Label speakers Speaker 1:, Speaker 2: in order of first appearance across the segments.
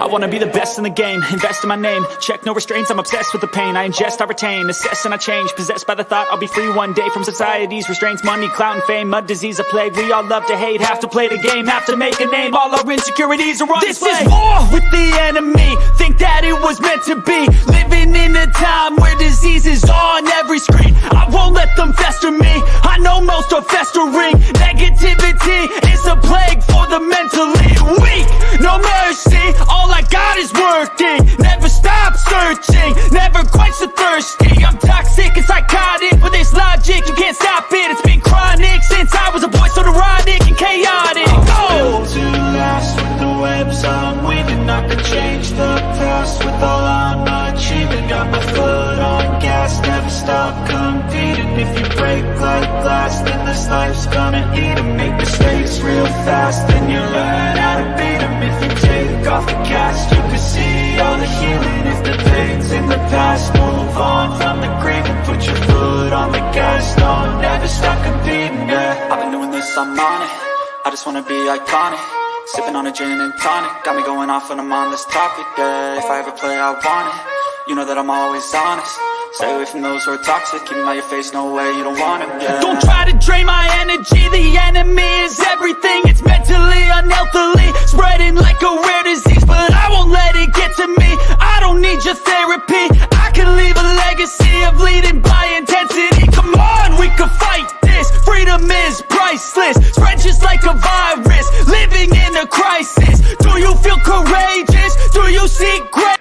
Speaker 1: I wanna be the best in the game, invest in my name. Check no restraints, I'm obsessed with the pain. I ingest, I retain, assess and I change. Possessed by the thought I'll be free one day from society's restraints. Money, clout and fame, mud, disease, a plague. We all love to hate, have to play the game, have to make a name. All our insecurities are on display. This is war with the enemy, think that it was meant to be. Living in a time where disease is on every screen. I won't let them fester me, I know most are festering. Negativity is a plague for the mentally weak. No mercy, all I got is working. Never stop searching, never quite so thirsty. I'm toxic and psychotic, with this logic you can't stop it. It's been chronic since I was a boy, so neurotic and chaotic.
Speaker 2: I'm built to last with the webs I'm weaving. I could change the past with all I'm achieving. Got my foot on gas, never stop competing. If you break like glass, then this life's gonna eat 'em. Make mistakes real fast, then you learn how to beat 'em. If you take off the cast, you can see all the healing. If the pain's in the past, move on from the grave and put your foot on the gas. No, never stop competing, yeah.
Speaker 1: I've been doing this, I'm on it. I just wanna be iconic. Sipping on a gin and tonic, got me going off when I'm on this topic, yeah. If I ever play, I want it. You know that I'm always honest. Stay away from those who are toxic. Keep them out your face, no way, you don't want them, yeah. Don't try to drain my energy. The enemy is everything. It's mentally, unhealthily spreading like a rare disease, but I won't let it get to me. I don't need your therapy. I can leave a legacy of leading by intensity. Come on, we can fight this. Freedom is priceless. Spread just like a virus. Living in a crisis. Do you feel courageous? Do you seek grace?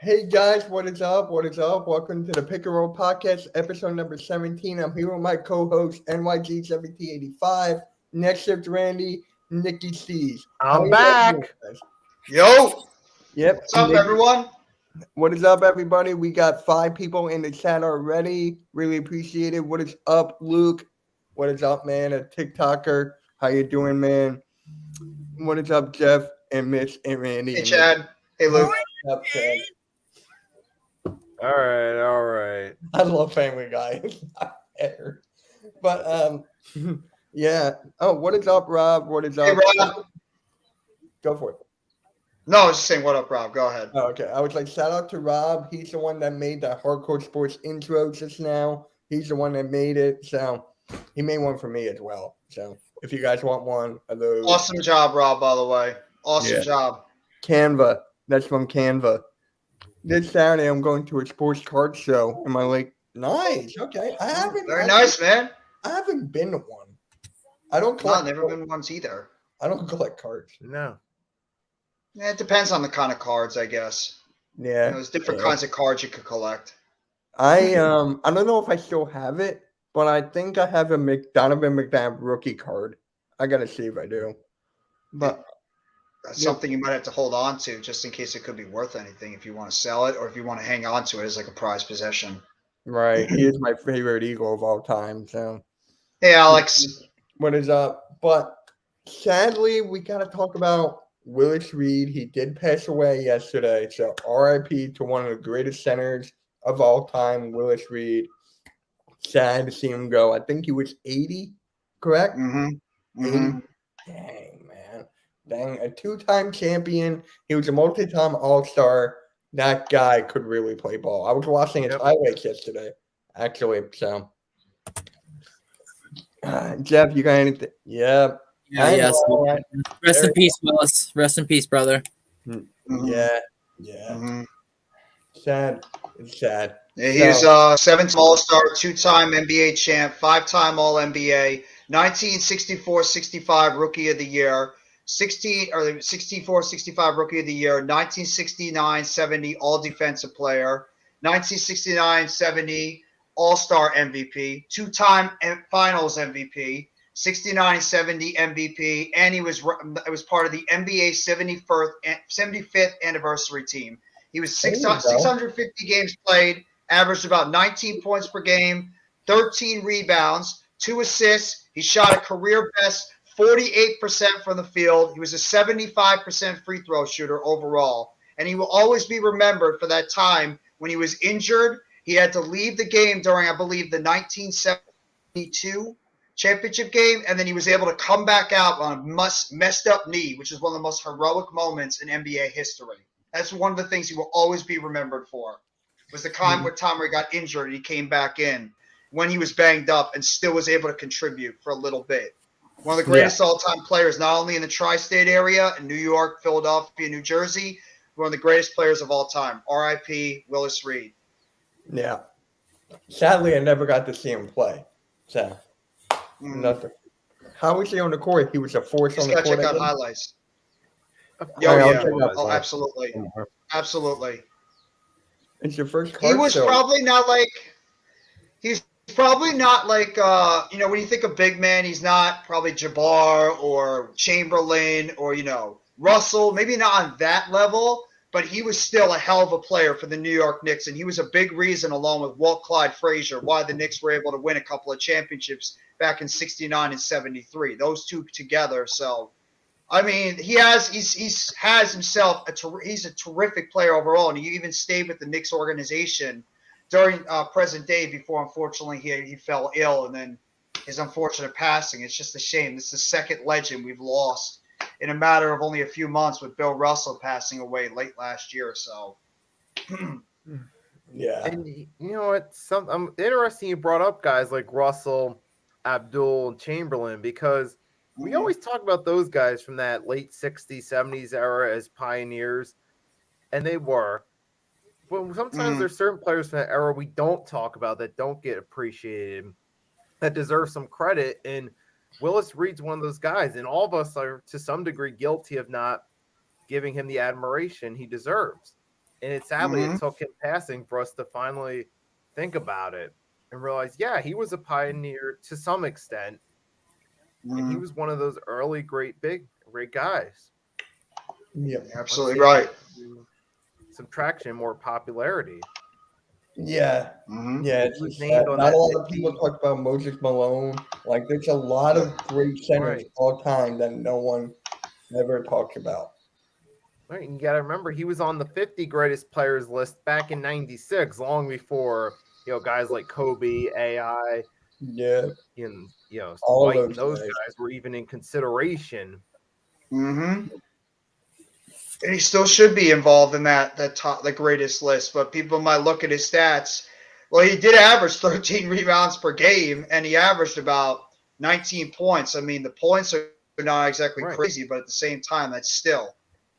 Speaker 3: Hey guys, what is up? What is up? Welcome to the Pick and Roll Podcast, episode number 17. I'm here with my co-host, NYG1785, Next Shift Randy, Nikki C's.
Speaker 4: I'm back.
Speaker 5: Yo.
Speaker 3: Yep.
Speaker 5: What's up, everyone?
Speaker 3: What is up, everybody? We got 5 people in the chat already. Really appreciate it. What is up, Luke? What is up, man? A TikToker. How you doing, man? What is up, Jeff and Mitch and Randy?
Speaker 5: Hey, Chad. Hey, Luke.
Speaker 3: What's up, Chad?
Speaker 4: All right.
Speaker 3: I love Family Guy. It's not fair. But yeah. Oh, what is up, Rob? What is up?
Speaker 5: Hey, Rob.
Speaker 3: Go for it.
Speaker 5: No, I was just saying, what up, Rob? Go ahead.
Speaker 3: Oh, okay. I was like, shout out to Rob. He's the one that made that Hardcore Sports intro just now. He's the one that made it. So he made one for me as well. So if you guys want one of those.
Speaker 5: Awesome job, Rob, by the way. Awesome job.
Speaker 3: Canva. That's from Canva. This Saturday, I'm going to a sports card show. Am I like, nice? Okay.
Speaker 5: Very nice, man.
Speaker 3: I haven't been to one. I don't
Speaker 5: No,
Speaker 3: collect.
Speaker 5: I've never been once either.
Speaker 3: I don't collect cards.
Speaker 4: No.
Speaker 5: Yeah, it depends on the kind of cards, I guess.
Speaker 3: Yeah.
Speaker 5: There's different kinds of cards you could collect.
Speaker 3: I don't know if I still have it, but I think I have a Donovan McNabb rookie card. I gotta see if I do. But
Speaker 5: That's something you might have to hold on to just in case it could be worth anything if you want to sell it or if you want to hang on to it as like a prized possession.
Speaker 3: right, he is my favorite Eagle of all time. So
Speaker 5: Hey, Alex.
Speaker 3: what is up? But sadly, we gotta talk about Willis Reed. He did pass away yesterday. So RIP to one of the greatest centers of all time, Willis Reed. Sad to see him go. I think he was 80, correct?
Speaker 5: Mm-hmm.
Speaker 3: 80. Dang, man. Dang, a 2-time champion. He was a multi-time All-Star. That guy could really play ball. I was watching his highlights yesterday, actually. So, Jeff, you got anything? Yeah.
Speaker 6: Yes. Rest in peace, Willis. Rest in peace, brother.
Speaker 3: Yeah.
Speaker 5: Mm-hmm.
Speaker 3: Sad. It's sad.
Speaker 5: Yeah, he was a 7-time All-Star, 2-time NBA champ, 5-time All-NBA, 1964-65 Rookie of the Year, 64-65 Rookie of the Year, 1969-70 All-Defensive Player, 1969-70 All-Star MVP, 2-time Finals MVP, 69-70 MVP, and it was part of the NBA 75th anniversary team. He was 650 games played, averaged about 19 points per game, 13 rebounds, 2 assists. He shot a career best 48% from the field. He was a 75% free throw shooter overall. And he will always be remembered for that time when he was injured He had to leave the game during, I believe, the 1972 championship game, and then he was able to come back out on a messed up knee, which is one of the most heroic moments in NBA history. That's one of the things he will always be remembered for. Was the time where he got injured and he came back in when he was banged up and still was able to contribute for a little bit. One of the greatest all-time players, not only in the tri-state area, in New York, Philadelphia, New Jersey, one of the greatest players of all time. R.I.P. Willis Reed.
Speaker 3: Yeah. Sadly, I never got to see him play. So, nothing. How was he on the court? He was a force on
Speaker 5: Just
Speaker 3: the
Speaker 5: got to
Speaker 3: court.
Speaker 5: check out
Speaker 3: again?
Speaker 5: highlights.
Speaker 3: All right, I'll check it out.
Speaker 5: Oh, absolutely. Absolutely.
Speaker 3: It's your first
Speaker 5: He
Speaker 3: card
Speaker 5: was
Speaker 3: show.
Speaker 5: probably not like he's probably not like when you think of big man, he's not probably Jabbar or Chamberlain or Russell, maybe not on that level, but he was still a hell of a player for the New York Knicks, and he was a big reason, along with Walt Clyde Frazier, why the Knicks were able to win a couple of championships back in '69 and '73. Those two together. So, I mean, he's a terrific player overall, and he even stayed with the Knicks organization during present day before, unfortunately, he fell ill, and then his unfortunate passing. It's just a shame. This is the second legend we've lost in a matter of only a few months, with Bill Russell passing away late last year or so.
Speaker 3: Yeah.
Speaker 4: And you know what? Interesting you brought up guys like Russell, Abdul, and Chamberlain, because we always talk about those guys from that late 60s, 70s era as pioneers, and they were. But sometimes there's certain players from that era we don't talk about that don't get appreciated, that deserve some credit. And Willis Reed's one of those guys, and all of us are to some degree guilty of not giving him the admiration he deserves. And it sadly it took him passing for us to finally think about it and realize, yeah, he was a pioneer to some extent. And he was one of those early great guys.
Speaker 3: Yeah.
Speaker 5: Absolutely right.
Speaker 4: Some traction, more popularity.
Speaker 3: Yeah. Yeah. It's
Speaker 4: was
Speaker 3: just
Speaker 4: named
Speaker 3: sad.
Speaker 4: on
Speaker 3: Not
Speaker 4: that
Speaker 3: a lot of
Speaker 4: 50.
Speaker 3: people talk about Moses Malone. Like, there's a lot of great centers all time that no one ever talks about.
Speaker 4: Right, and you got to remember he was on the 50 greatest players list back in '96, long before guys like Kobe, AI,
Speaker 3: Yeah.
Speaker 4: and
Speaker 3: All
Speaker 4: White,
Speaker 3: those
Speaker 4: and those
Speaker 3: guys.
Speaker 4: guys were even in consideration.
Speaker 5: And he still should be involved in the greatest list, but people might look at his stats. Well, he did average 13 rebounds per game, and he averaged about 19 points. I mean, the points are not exactly crazy, but at the same time, that's still.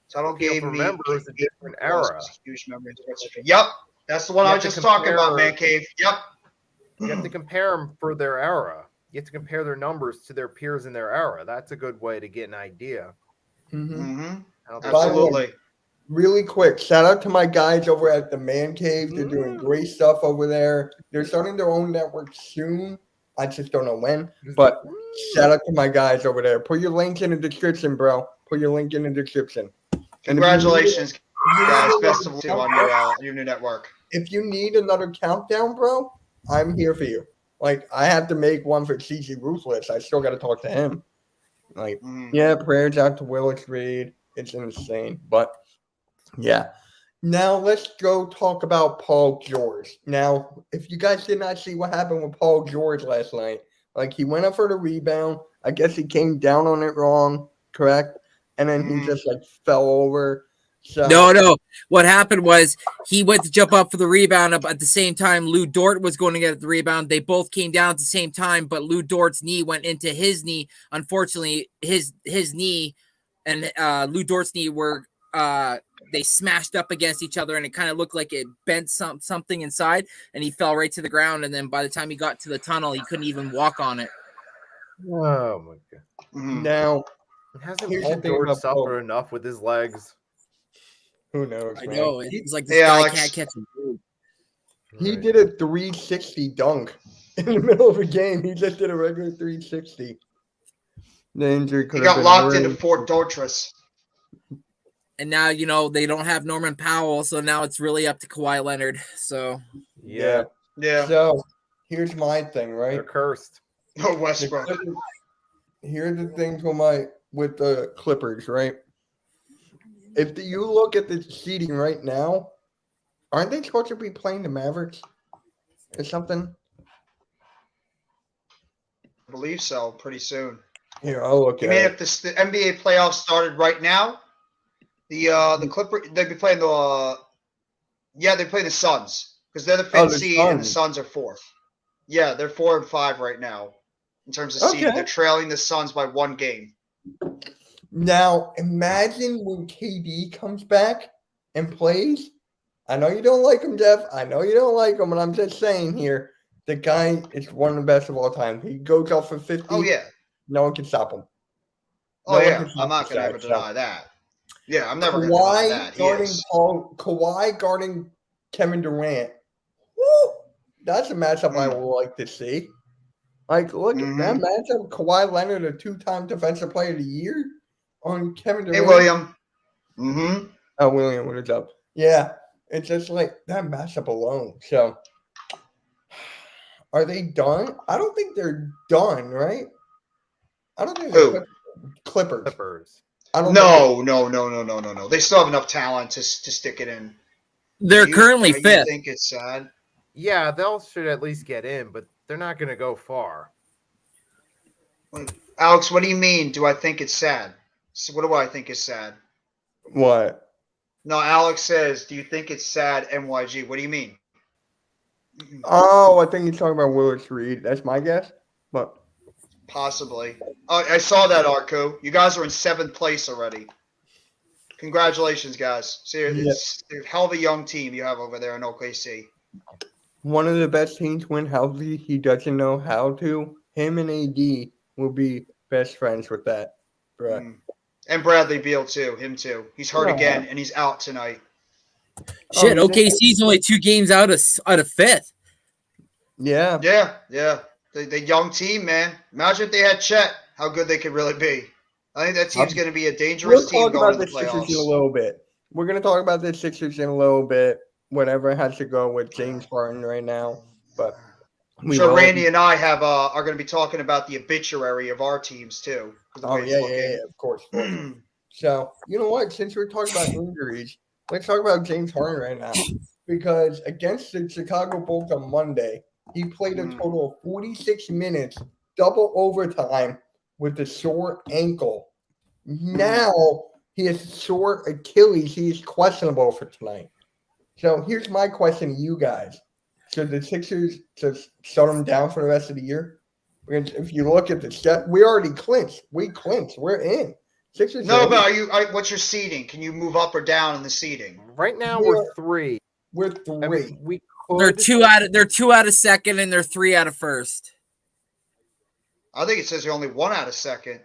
Speaker 5: So I don't
Speaker 4: Remember, it was a different era.
Speaker 5: Huge memory. Yep, that's the one I was just talking about, Man Cave. Yep.
Speaker 4: You have to compare them for their era. You have to compare their numbers to their peers in their era. That's a good way to get an idea.
Speaker 5: Absolutely.
Speaker 3: Really quick, shout out to my guys over at the Man Cave. They're doing great stuff over there. They're starting their own network soon. I just don't know when. But shout out to my guys over there. Put your link in the description, bro. Put your link in the description.
Speaker 5: Congratulations, guys. Best of luck on your new network.
Speaker 3: If you need another countdown, bro, I'm here for you. Like, I have to make one for CG Ruthless. I still got to talk to him. Like, yeah, prayers out to Willis Reed. It's insane. But, yeah. Now, let's go talk about Paul George. Now, if you guys did not see what happened with Paul George last night, like, he went up for the rebound. I guess he came down on it wrong, correct? And then he just, like, fell over. So,
Speaker 6: No. What happened was he went to jump up for the rebound at the same time Lou Dort was going to get the rebound. They both came down at the same time, but Lou Dort's knee went into his knee. Unfortunately, his knee and Lou Dort's knee were they smashed up against each other, and it kind of looked like it bent something inside, and he fell right to the ground. And then by the time he got to the tunnel, he couldn't even walk on it.
Speaker 4: Oh my god!
Speaker 3: Now,
Speaker 4: hasn't
Speaker 3: here's
Speaker 4: Paul
Speaker 3: the thing
Speaker 4: George
Speaker 3: about Paul.
Speaker 4: suffered enough with his legs?
Speaker 3: Who knows?
Speaker 6: I
Speaker 3: man.
Speaker 6: know. It's like this
Speaker 5: Hey,
Speaker 6: guy
Speaker 5: Alex.
Speaker 6: can't catch a move.
Speaker 3: He did a 360 dunk in the middle of a game. He just did a regular 360. The injury could
Speaker 5: He
Speaker 3: have
Speaker 5: got
Speaker 3: been
Speaker 5: locked
Speaker 3: worse.
Speaker 5: into Fort Dortress.
Speaker 6: And now, they don't have Norman Powell, so now it's really up to Kawhi Leonard. So
Speaker 4: Yeah,
Speaker 5: Yeah.
Speaker 3: So here's my thing, right?
Speaker 4: they're cursed.
Speaker 5: No Westbrook.
Speaker 3: Here's the thing with the Clippers, right? If you look at the seeding right now, aren't they supposed to be playing the Mavericks? or something?
Speaker 5: I believe so. Pretty soon.
Speaker 3: Here, I'll look
Speaker 5: You
Speaker 3: at
Speaker 5: mean
Speaker 3: it.
Speaker 5: if the NBA playoffs started right now? The Clippers they'd be playing they play the Suns because they're the fifth
Speaker 3: the
Speaker 5: seed and the
Speaker 3: Suns.
Speaker 5: Suns are fourth. Yeah, they're 4 and 5 right now in terms of seed.
Speaker 3: Okay.
Speaker 5: They're trailing the Suns by 1 game.
Speaker 3: Now, imagine when KD comes back and plays. I know you don't like him, Jeff. I know you don't like him, but I'm just saying here, the guy is one of the best of all time. He goes off for 50.
Speaker 5: Oh yeah.
Speaker 3: No one can stop him.
Speaker 5: Oh
Speaker 3: No one
Speaker 5: yeah.
Speaker 3: can stop
Speaker 5: I'm not
Speaker 3: the
Speaker 5: gonna ever
Speaker 3: shot, so.
Speaker 5: deny that. Yeah, I'm never gonna deny
Speaker 3: Kawhi
Speaker 5: that. He
Speaker 3: guarding
Speaker 5: is.
Speaker 3: Kawhi guarding Kevin Durant. Woo! That's a matchup I
Speaker 5: Mm.
Speaker 3: would like to see. Like, look at that matchup. Kawhi Leonard, a 2-time Defensive Player of the Year, on Kevin
Speaker 5: Hey
Speaker 3: Durant.
Speaker 5: William. Mm-hmm.
Speaker 3: Oh, William, what is up? Yeah, it's just like that matchup alone. So, are they done? I don't think they're done, right? I don't think
Speaker 5: Who?
Speaker 3: they're Clippers.
Speaker 4: Clippers.
Speaker 3: I don't think
Speaker 5: No. They still have enough talent to stick it in.
Speaker 6: They're
Speaker 5: You-
Speaker 6: currently
Speaker 5: you
Speaker 6: fifth.
Speaker 5: think it's sad?
Speaker 4: Yeah, they'll should at least get in, but they're not going to go far.
Speaker 5: Alex, what do you mean? Do I think it's sad? So what do I think is sad?
Speaker 3: what.
Speaker 5: No, Alex says, do you think it's sad, NYG? What do you mean?
Speaker 3: Oh, I think you're talking about Willis Reed. That's my guess. But
Speaker 5: Possibly. Oh, I saw that, Arco. You guys are in 7th place already. Congratulations, guys. See, it's a hell of a young team you have over there in OKC.
Speaker 3: one of the best teams when healthy, he doesn't know how to. Him and AD will be best friends with that. Bruh.
Speaker 5: Mm. And Bradley Beal, too. Him, too. He's hurt
Speaker 3: Yeah.
Speaker 5: again, and he's out tonight.
Speaker 6: Shit,
Speaker 3: Oh,
Speaker 6: OKC's only 2 games out of fifth.
Speaker 3: Yeah.
Speaker 5: Yeah. The young team, man. Imagine if they had Chet, how good they could really be. I think that team's going to be a dangerous
Speaker 3: We'll
Speaker 5: team
Speaker 3: talk
Speaker 5: going
Speaker 3: about
Speaker 5: to
Speaker 3: the
Speaker 5: the
Speaker 3: Sixers in a
Speaker 5: playoffs.
Speaker 3: little bit. We're going to talk about the Sixers in a little bit. Whatever has to go with James Harden right now. But
Speaker 5: I'm sure Randy and I are going to be talking about the obituary of our teams, too.
Speaker 3: Oh, yeah, of course. So, you know what? Since we're talking about injuries, let's talk about James Harden right now. Because against the Chicago Bulls on Monday, he played a total of 46 minutes, double overtime with a sore ankle. Now he has sore Achilles. He's questionable for tonight. So here's my question to you guys. Should the Sixers just shut him down for the rest of the year? Because if you look at the set, we already clinched. We clinched. We're in. Sixers.
Speaker 5: No,
Speaker 3: in.
Speaker 5: but what's your seeding? Can you move up or down in the seeding?
Speaker 4: Right now,
Speaker 3: Yeah.
Speaker 4: we're 3.
Speaker 3: We're
Speaker 4: I
Speaker 3: three.
Speaker 4: mean, we
Speaker 6: They're
Speaker 4: could.
Speaker 6: 2 out of second, and they're 3 out of first.
Speaker 5: I think it says you're only 1 out of second.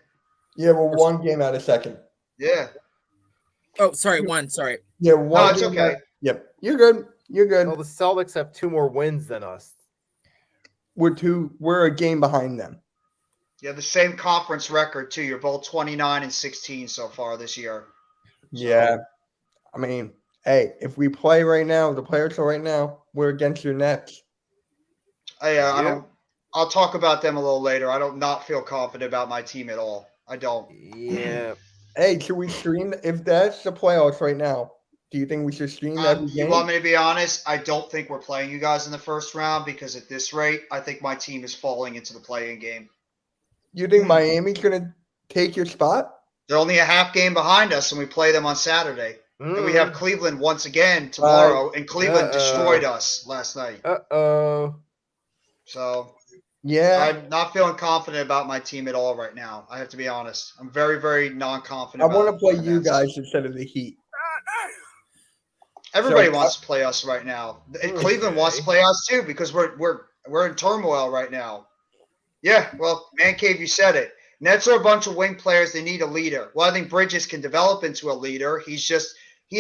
Speaker 3: Yeah, we're one game out of second.
Speaker 5: Yeah.
Speaker 6: Oh, sorry, 1. Sorry.
Speaker 3: Yeah, one.
Speaker 5: No, it's
Speaker 3: game
Speaker 5: okay.
Speaker 3: out- Yep, you're good. You're good.
Speaker 4: Well, the Celtics have 2 more wins than us.
Speaker 3: We're a game behind them.
Speaker 5: You have the same conference record, too. You're both 29 and 16 so far this year.
Speaker 3: Yeah. I mean, hey, if we play right now, the players are right now, we're against your Nets.
Speaker 5: I'll talk about them a little later. I don't not feel confident about my team at all. I don't.
Speaker 4: Yeah.
Speaker 3: Hey, should we stream? If that's the playoffs right now, do you think we should stream every
Speaker 5: You
Speaker 3: game?
Speaker 5: want me to be honest? I don't think we're playing you guys in the first round because at this rate, I think my team is falling into the play-in game.
Speaker 3: You think Miami's going to take your spot?
Speaker 5: They're only a half game behind us, and we play them on Saturday. And we have Cleveland once again tomorrow, and Cleveland destroyed us last night.
Speaker 4: Uh-oh.
Speaker 5: So
Speaker 3: Yeah.
Speaker 5: I'm not feeling confident about my team at all right now. I have to be honest. I'm very, very non-confident.
Speaker 3: I want to
Speaker 5: about
Speaker 3: play
Speaker 5: my
Speaker 3: you
Speaker 5: Nets.
Speaker 3: guys instead of the Heat.
Speaker 5: Everybody
Speaker 3: So,
Speaker 5: wants to play us right now. And Cleveland wants to play us too because we're in turmoil right now. Yeah, well, Man Cave, you said it. Nets are a bunch of wing players. They need a leader. Well, I think Bridges can develop into a leader. He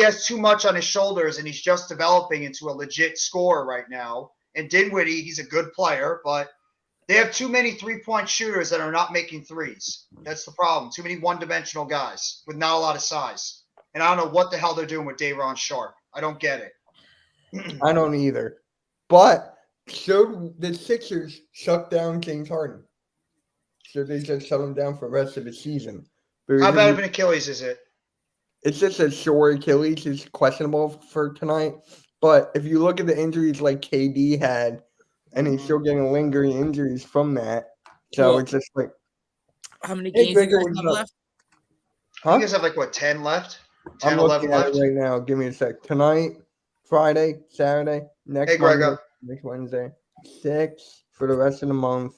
Speaker 5: has too much on his shoulders, and he's just developing into a legit scorer right now. And Dinwiddie, he's a good player, but they have too many three-point shooters that are not making threes. That's the problem. Too many one-dimensional guys with not a lot of size. And I don't know what the hell they're doing with Day'Ron Sharp. I don't get it.
Speaker 3: I don't either. But should the Sixers shut down James Harden? Should they just shut him down for the rest of the season? Because
Speaker 5: How bad of an Achilles is it?
Speaker 3: it's just a sore Achilles is questionable for tonight. But if you look at the injuries like KD had, and he's still getting lingering injuries from that. So
Speaker 6: Well,
Speaker 3: it's just like,
Speaker 6: How many
Speaker 3: Hey,
Speaker 6: games do you
Speaker 3: Gregor,
Speaker 6: guys
Speaker 3: what's
Speaker 6: have
Speaker 3: up?
Speaker 6: left?
Speaker 5: You
Speaker 3: huh?
Speaker 5: guys have like what 10 left? 10,
Speaker 3: I'm
Speaker 5: 11
Speaker 3: looking at it
Speaker 5: left.
Speaker 3: right now. Give me a sec. Tonight, Friday, Saturday, next
Speaker 5: Hey,
Speaker 3: Monday,
Speaker 5: Gregor.
Speaker 3: next Wednesday, 6 for the rest of the month,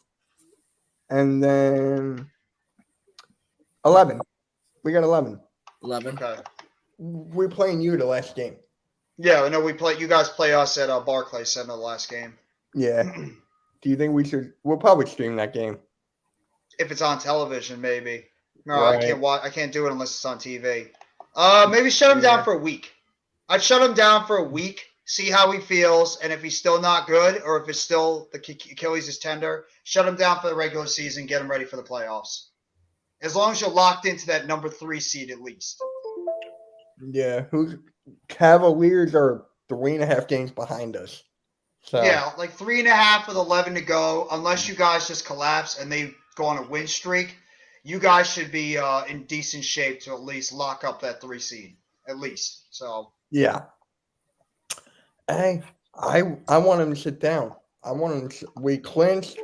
Speaker 3: and then 11. We got 11.
Speaker 6: 11.
Speaker 5: Okay.
Speaker 3: We're playing you the last game.
Speaker 5: Yeah, I know we play. You guys play us at Barclays Center the last game.
Speaker 3: Yeah. Do you think we should? We'll probably stream that game.
Speaker 5: If it's on television, maybe. No,
Speaker 3: Right.
Speaker 5: I can't watch. I can't do it unless it's on TV. Maybe shut him down
Speaker 4: Yeah.
Speaker 5: for a week. I'd shut him down for a week, see how he feels, and if he's still not good, or if it's still the Achilles is tender, shut him down for the regular season, get him ready for the playoffs. As long as you're locked into that number 3 seed at least.
Speaker 3: Yeah. Who's Cavaliers are 3.5 games behind us. So
Speaker 5: Yeah, like 3.5 with 11 to go. Unless you guys just collapse and they go on a win streak, you guys should be in decent shape to at least lock up that 3 seed, at least. So
Speaker 3: yeah. Hey, I want him to sit down. I want him. We clinched,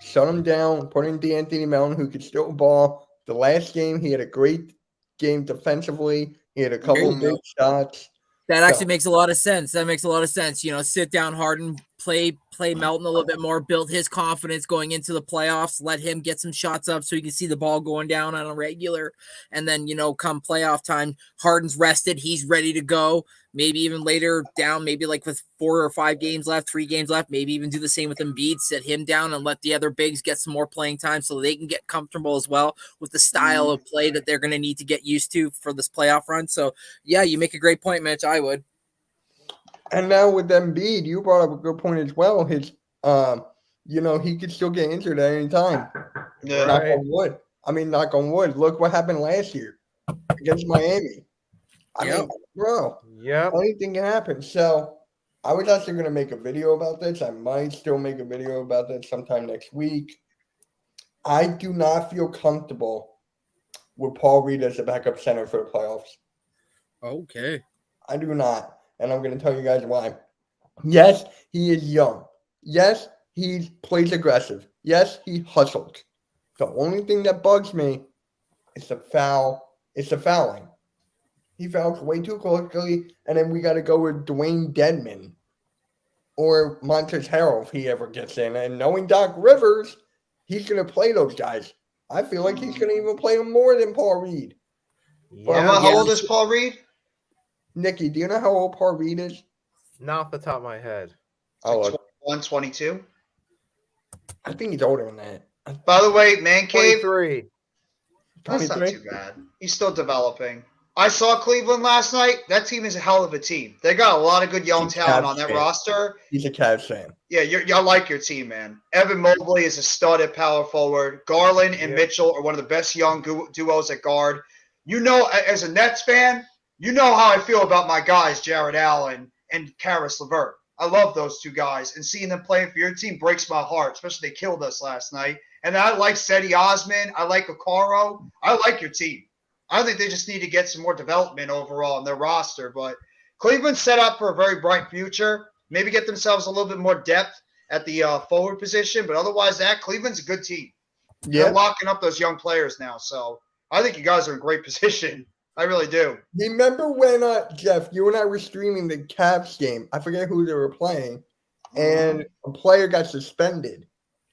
Speaker 3: shut him down, put in D'Anthony Melton, who could still ball. The last game, he had a great game defensively. He had a couple
Speaker 6: you
Speaker 3: big shots.
Speaker 6: That
Speaker 3: So-
Speaker 6: actually makes a lot of sense. That makes a lot of sense. You know, sit down Harden, play Melton a little bit more, build his confidence going into the playoffs, let him get some shots up so you can see the ball going down on a regular. And then, you know, come playoff time, Harden's rested, he's ready to go. Maybe even later down, maybe like with 4 or 5 games left, 3 games left, maybe even do the same with Embiid, sit him down and let the other bigs get some more playing time so they can get comfortable as well with the style of play that they're going to need to get used to for this playoff run. So, yeah, you make a great point, Mitch. I would.
Speaker 3: And now with Embiid, you brought up a good point as well. His, you know, he could still get injured at any time.
Speaker 5: yeah.
Speaker 3: Knock
Speaker 4: Right.
Speaker 3: on wood. I mean, knock on wood. Look what happened last year against Miami. I
Speaker 6: Yep.
Speaker 3: mean, bro,
Speaker 4: Yep.
Speaker 3: anything can happen. So I was actually going to make a video about this. I might still make a video about this sometime next week. I do not feel comfortable with Paul Reed as a backup center for the playoffs.
Speaker 6: Okay.
Speaker 3: I do not. And I'm going to tell you guys why. Yes, he is young. Yes, he plays aggressive. Yes, he hustles. The only thing that bugs me is the foul. It's the fouling. He fouls way too quickly, and then we got to go with Dwayne Dedman or Montrezl Harrell if he ever gets in. And knowing Doc Rivers, he's going to play those guys. I feel like he's going to even play them more than Paul Reed.
Speaker 4: Yeah.
Speaker 5: How old is Paul Reed?
Speaker 3: Nikki, do you know how old Paul Reed is?
Speaker 4: Not off the top of my head.
Speaker 3: Oh,
Speaker 5: Like 21, 22.
Speaker 3: I think he's older than that.
Speaker 5: By the way, Man Cave,
Speaker 4: 23.
Speaker 5: that's not
Speaker 3: 23?
Speaker 5: too bad. He's still developing. I saw Cleveland last night. That team is a hell of a team. They got a lot of good young
Speaker 3: He's
Speaker 5: talent on that
Speaker 3: absolute.
Speaker 5: roster.
Speaker 3: He's a Cavs fan.
Speaker 5: Yeah, y'all like your team, man. Evan Mobley is a stud at power forward. Garland and
Speaker 4: Yeah.
Speaker 5: Mitchell are one of the best young duos at guard. You know, as a Nets fan, you know how I feel about my guys, Jared Allen and Karis LeVert. I love those two guys, and seeing them playing for your team breaks my heart, especially they killed us last night. And I like Seti Osman. I like Okoro. I like your team. I think they just need to get some more development overall in their roster. But Cleveland's set up for a very bright future. Maybe get themselves a little bit more depth at the forward position. But otherwise, Cleveland's a good team. They're
Speaker 3: Yeah.
Speaker 5: locking up those young players now. So I think you guys are in great position. I really do.
Speaker 3: Remember when, Jeff, you and I were streaming the Cavs game? I forget who they were playing, and a player got suspended.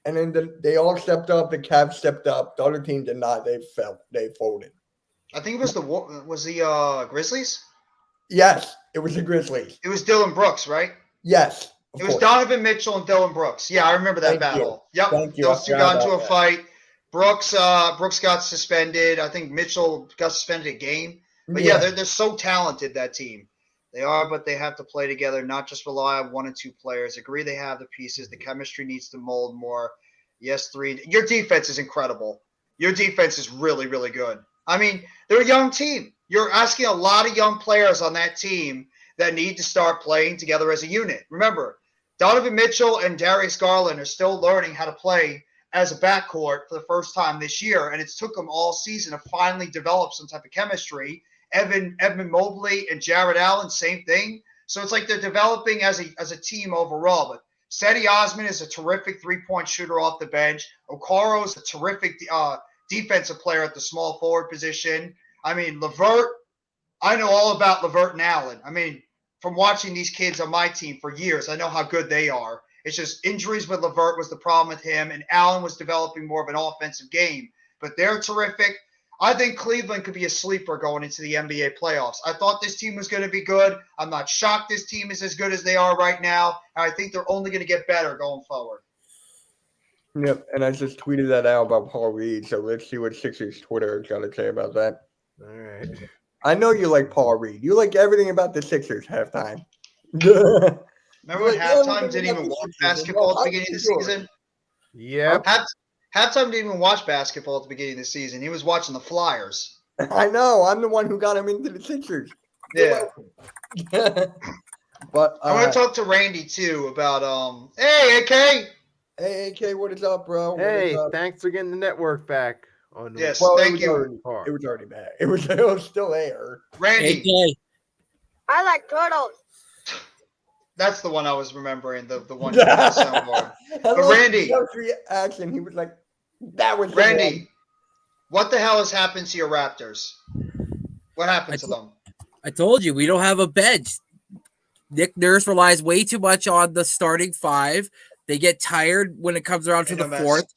Speaker 3: And then they all stepped up. The Cavs stepped up. The other team did not. They folded.
Speaker 5: I think it was the Grizzlies.
Speaker 3: Yes, it was the Grizzlies.
Speaker 5: It was Dylan Brooks, right?
Speaker 3: Yes. of
Speaker 5: It was
Speaker 3: course.
Speaker 5: Donovan Mitchell and Dylan Brooks. Yeah, I remember that
Speaker 3: Thank you.
Speaker 5: battle. Yep.
Speaker 3: Thank you.
Speaker 5: Those two
Speaker 3: I
Speaker 5: got
Speaker 3: forgot
Speaker 5: into a
Speaker 3: about
Speaker 5: fight. Brooks got suspended. I think Mitchell got suspended a game. But yeah, they're so talented, that team. They are, but they have to play together, not just rely on 1 and 2 players. Agree they have the pieces. The chemistry needs to mold more. Yes, 3. Your defense is incredible. Your defense is really, really good. I mean, they're a young team. You're asking a lot of young players on that team that need to start playing together as a unit. Remember, Donovan Mitchell and Darius Garland are still learning how to play as a backcourt for the first time this year, and it's took them all season to finally develop some type of chemistry. Evan Mobley and Jared Allen, same thing. So it's like they're developing as a team overall. But Cedi Osman is a terrific three-point shooter off the bench. Okoro is a terrific defensive player at the small forward position. I mean, LeVert, I know all about LeVert and Allen. I mean, from watching these kids on my team for years, I know how good they are. It's just injuries with LeVert was the problem with him, and Allen was developing more of an offensive game. But they're terrific. I think Cleveland could be a sleeper going into the NBA playoffs. I thought this team was going to be good. I'm not shocked this team is as good as they are right now. And I think they're only going to get better going forward.
Speaker 3: Yep, and I just tweeted that out about Paul Reed, so let's see what Sixers Twitter got to say about that.
Speaker 4: All right.
Speaker 3: I know you like Paul Reed. You like everything about the Sixers halftime.
Speaker 5: Remember when
Speaker 3: Like,
Speaker 5: halftime
Speaker 3: everything
Speaker 5: didn't
Speaker 3: about
Speaker 5: even
Speaker 3: the
Speaker 5: watch
Speaker 3: Sixers.
Speaker 5: basketball at the
Speaker 3: No,
Speaker 5: beginning of the
Speaker 3: sure.
Speaker 5: season?
Speaker 4: Yep.
Speaker 5: Halftime didn't even watch basketball at the beginning of the season. He was watching the Flyers.
Speaker 3: I know. I'm the one who got him into the Sixers.
Speaker 5: Yeah.
Speaker 3: But
Speaker 5: I want to talk to Randy, too, about, hey, AK.
Speaker 3: hey, AK, what is up, bro? What
Speaker 4: Hey,
Speaker 3: is up?
Speaker 4: thanks for getting the network back. On
Speaker 5: Yes,
Speaker 3: Well,
Speaker 5: thank you.
Speaker 3: It was already back. It was still there.
Speaker 5: Randy,
Speaker 6: AK.
Speaker 7: I like turtles.
Speaker 5: that's the one I was remembering, the one on the soundboard.
Speaker 3: I love
Speaker 5: Randy-
Speaker 3: Jeff's reaction. He was like, "That was the
Speaker 5: Randy, what the hell has happened to your Raptors? What happened to them?
Speaker 6: I told you we don't have a bench. Nick Nurse relies way too much on the starting five. They get tired when it comes around to the
Speaker 5: NMS.
Speaker 6: fourth.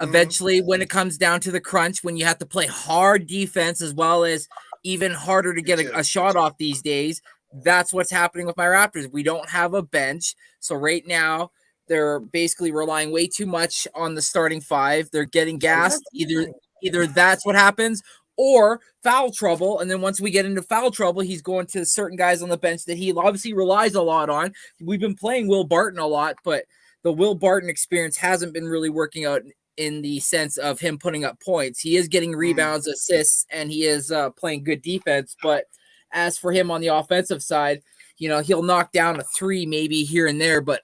Speaker 6: Eventually, when it comes down to the crunch, when you have to play hard defense as well as even harder to get a shot off these days, that's what's happening with my Raptors. We don't have a bench. So right now, they're basically relying way too much on the starting five. They're getting gassed. Either that's what happens or foul trouble. And then once we get into foul trouble, he's going to certain guys on the bench that he obviously relies a lot on. We've been playing Will Barton a lot, but the Will Barton experience hasn't been really working out in the sense of him putting up points. He is getting rebounds, assists, and he is playing good defense. But as for him on the offensive side, you know, he'll knock down a three maybe here and there, but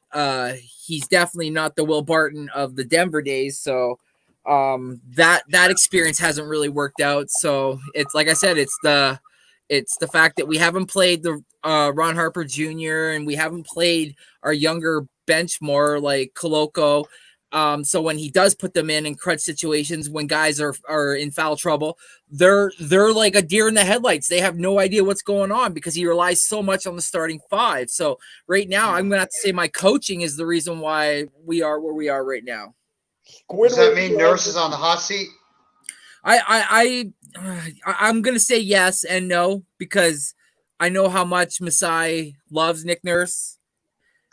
Speaker 6: he's definitely not the Will Barton of the Denver days. So that experience hasn't really worked out. So it's like I said, it's the fact that we haven't played the Ron Harper Jr. and we haven't played our younger bench more like Koloko. So when he does put them in crunch situations, when guys are in foul trouble, they're like a deer in the headlights. They have no idea what's going on because he relies so much on the starting five. So right now, I'm gonna have to say my coaching is the reason why we are where we are right now.
Speaker 5: Does that mean Nurse is on the hot seat?
Speaker 6: I'm gonna say yes and no because I know how much Masai loves Nick Nurse,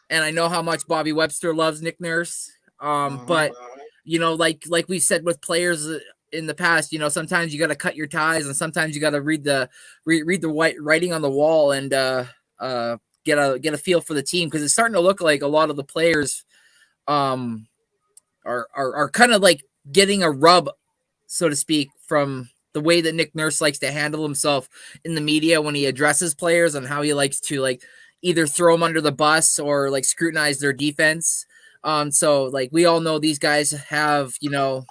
Speaker 6: and I know how much Bobby Webster loves Nick Nurse. But you know, like we said with players in the past, you know, sometimes you got to cut your ties, and sometimes you got to read the white writing on the wall and get a feel for the team because it's starting to look like a lot of the players are kind of like getting a rub, so to speak, from the way that Nick Nurse likes to handle himself in the media when he addresses players and how he likes to like either throw them under the bus or like scrutinize their defense. So like we all know these guys have, you know,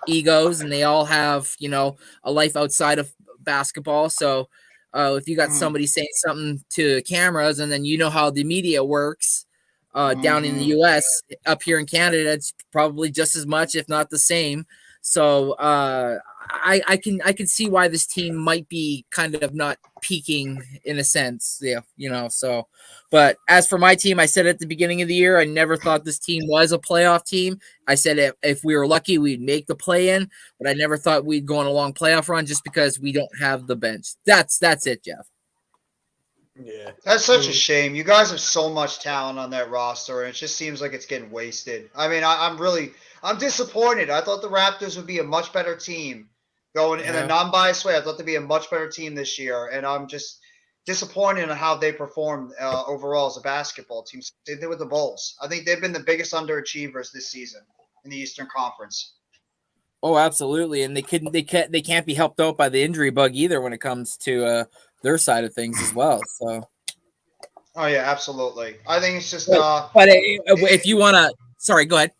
Speaker 6: egos and they all have, you know, a life outside of basketball. So if you got somebody saying something to cameras and then you know how the media works down in the US, up here in Canada, it's probably just as much, if not the same. So I can see why this team might be kind of not peaking in a sense. Yeah, you know, so but as for my team, I said at the beginning of the year, I never thought this team was a playoff team. I said if we were lucky, we'd make the play-in, but I never thought we'd go on a long playoff run just because we don't have the bench. That's it, Jeff.
Speaker 3: Yeah.
Speaker 5: That's such a shame. You guys have so much talent on that roster, and it just seems like it's getting wasted. I mean, I'm disappointed. I thought the Raptors would be a much better team going in a non-biased way. I thought they'd be a much better team this year, and I'm just disappointed in how they performed overall as a basketball team. They did with the Bulls. I think they've been the biggest underachievers this season in the Eastern Conference.
Speaker 6: Oh, absolutely, and they can't be helped out by the injury bug either when it comes to their side of things as well. So,
Speaker 5: Oh yeah, absolutely. I think it's just.
Speaker 6: but if you want to, sorry, go ahead.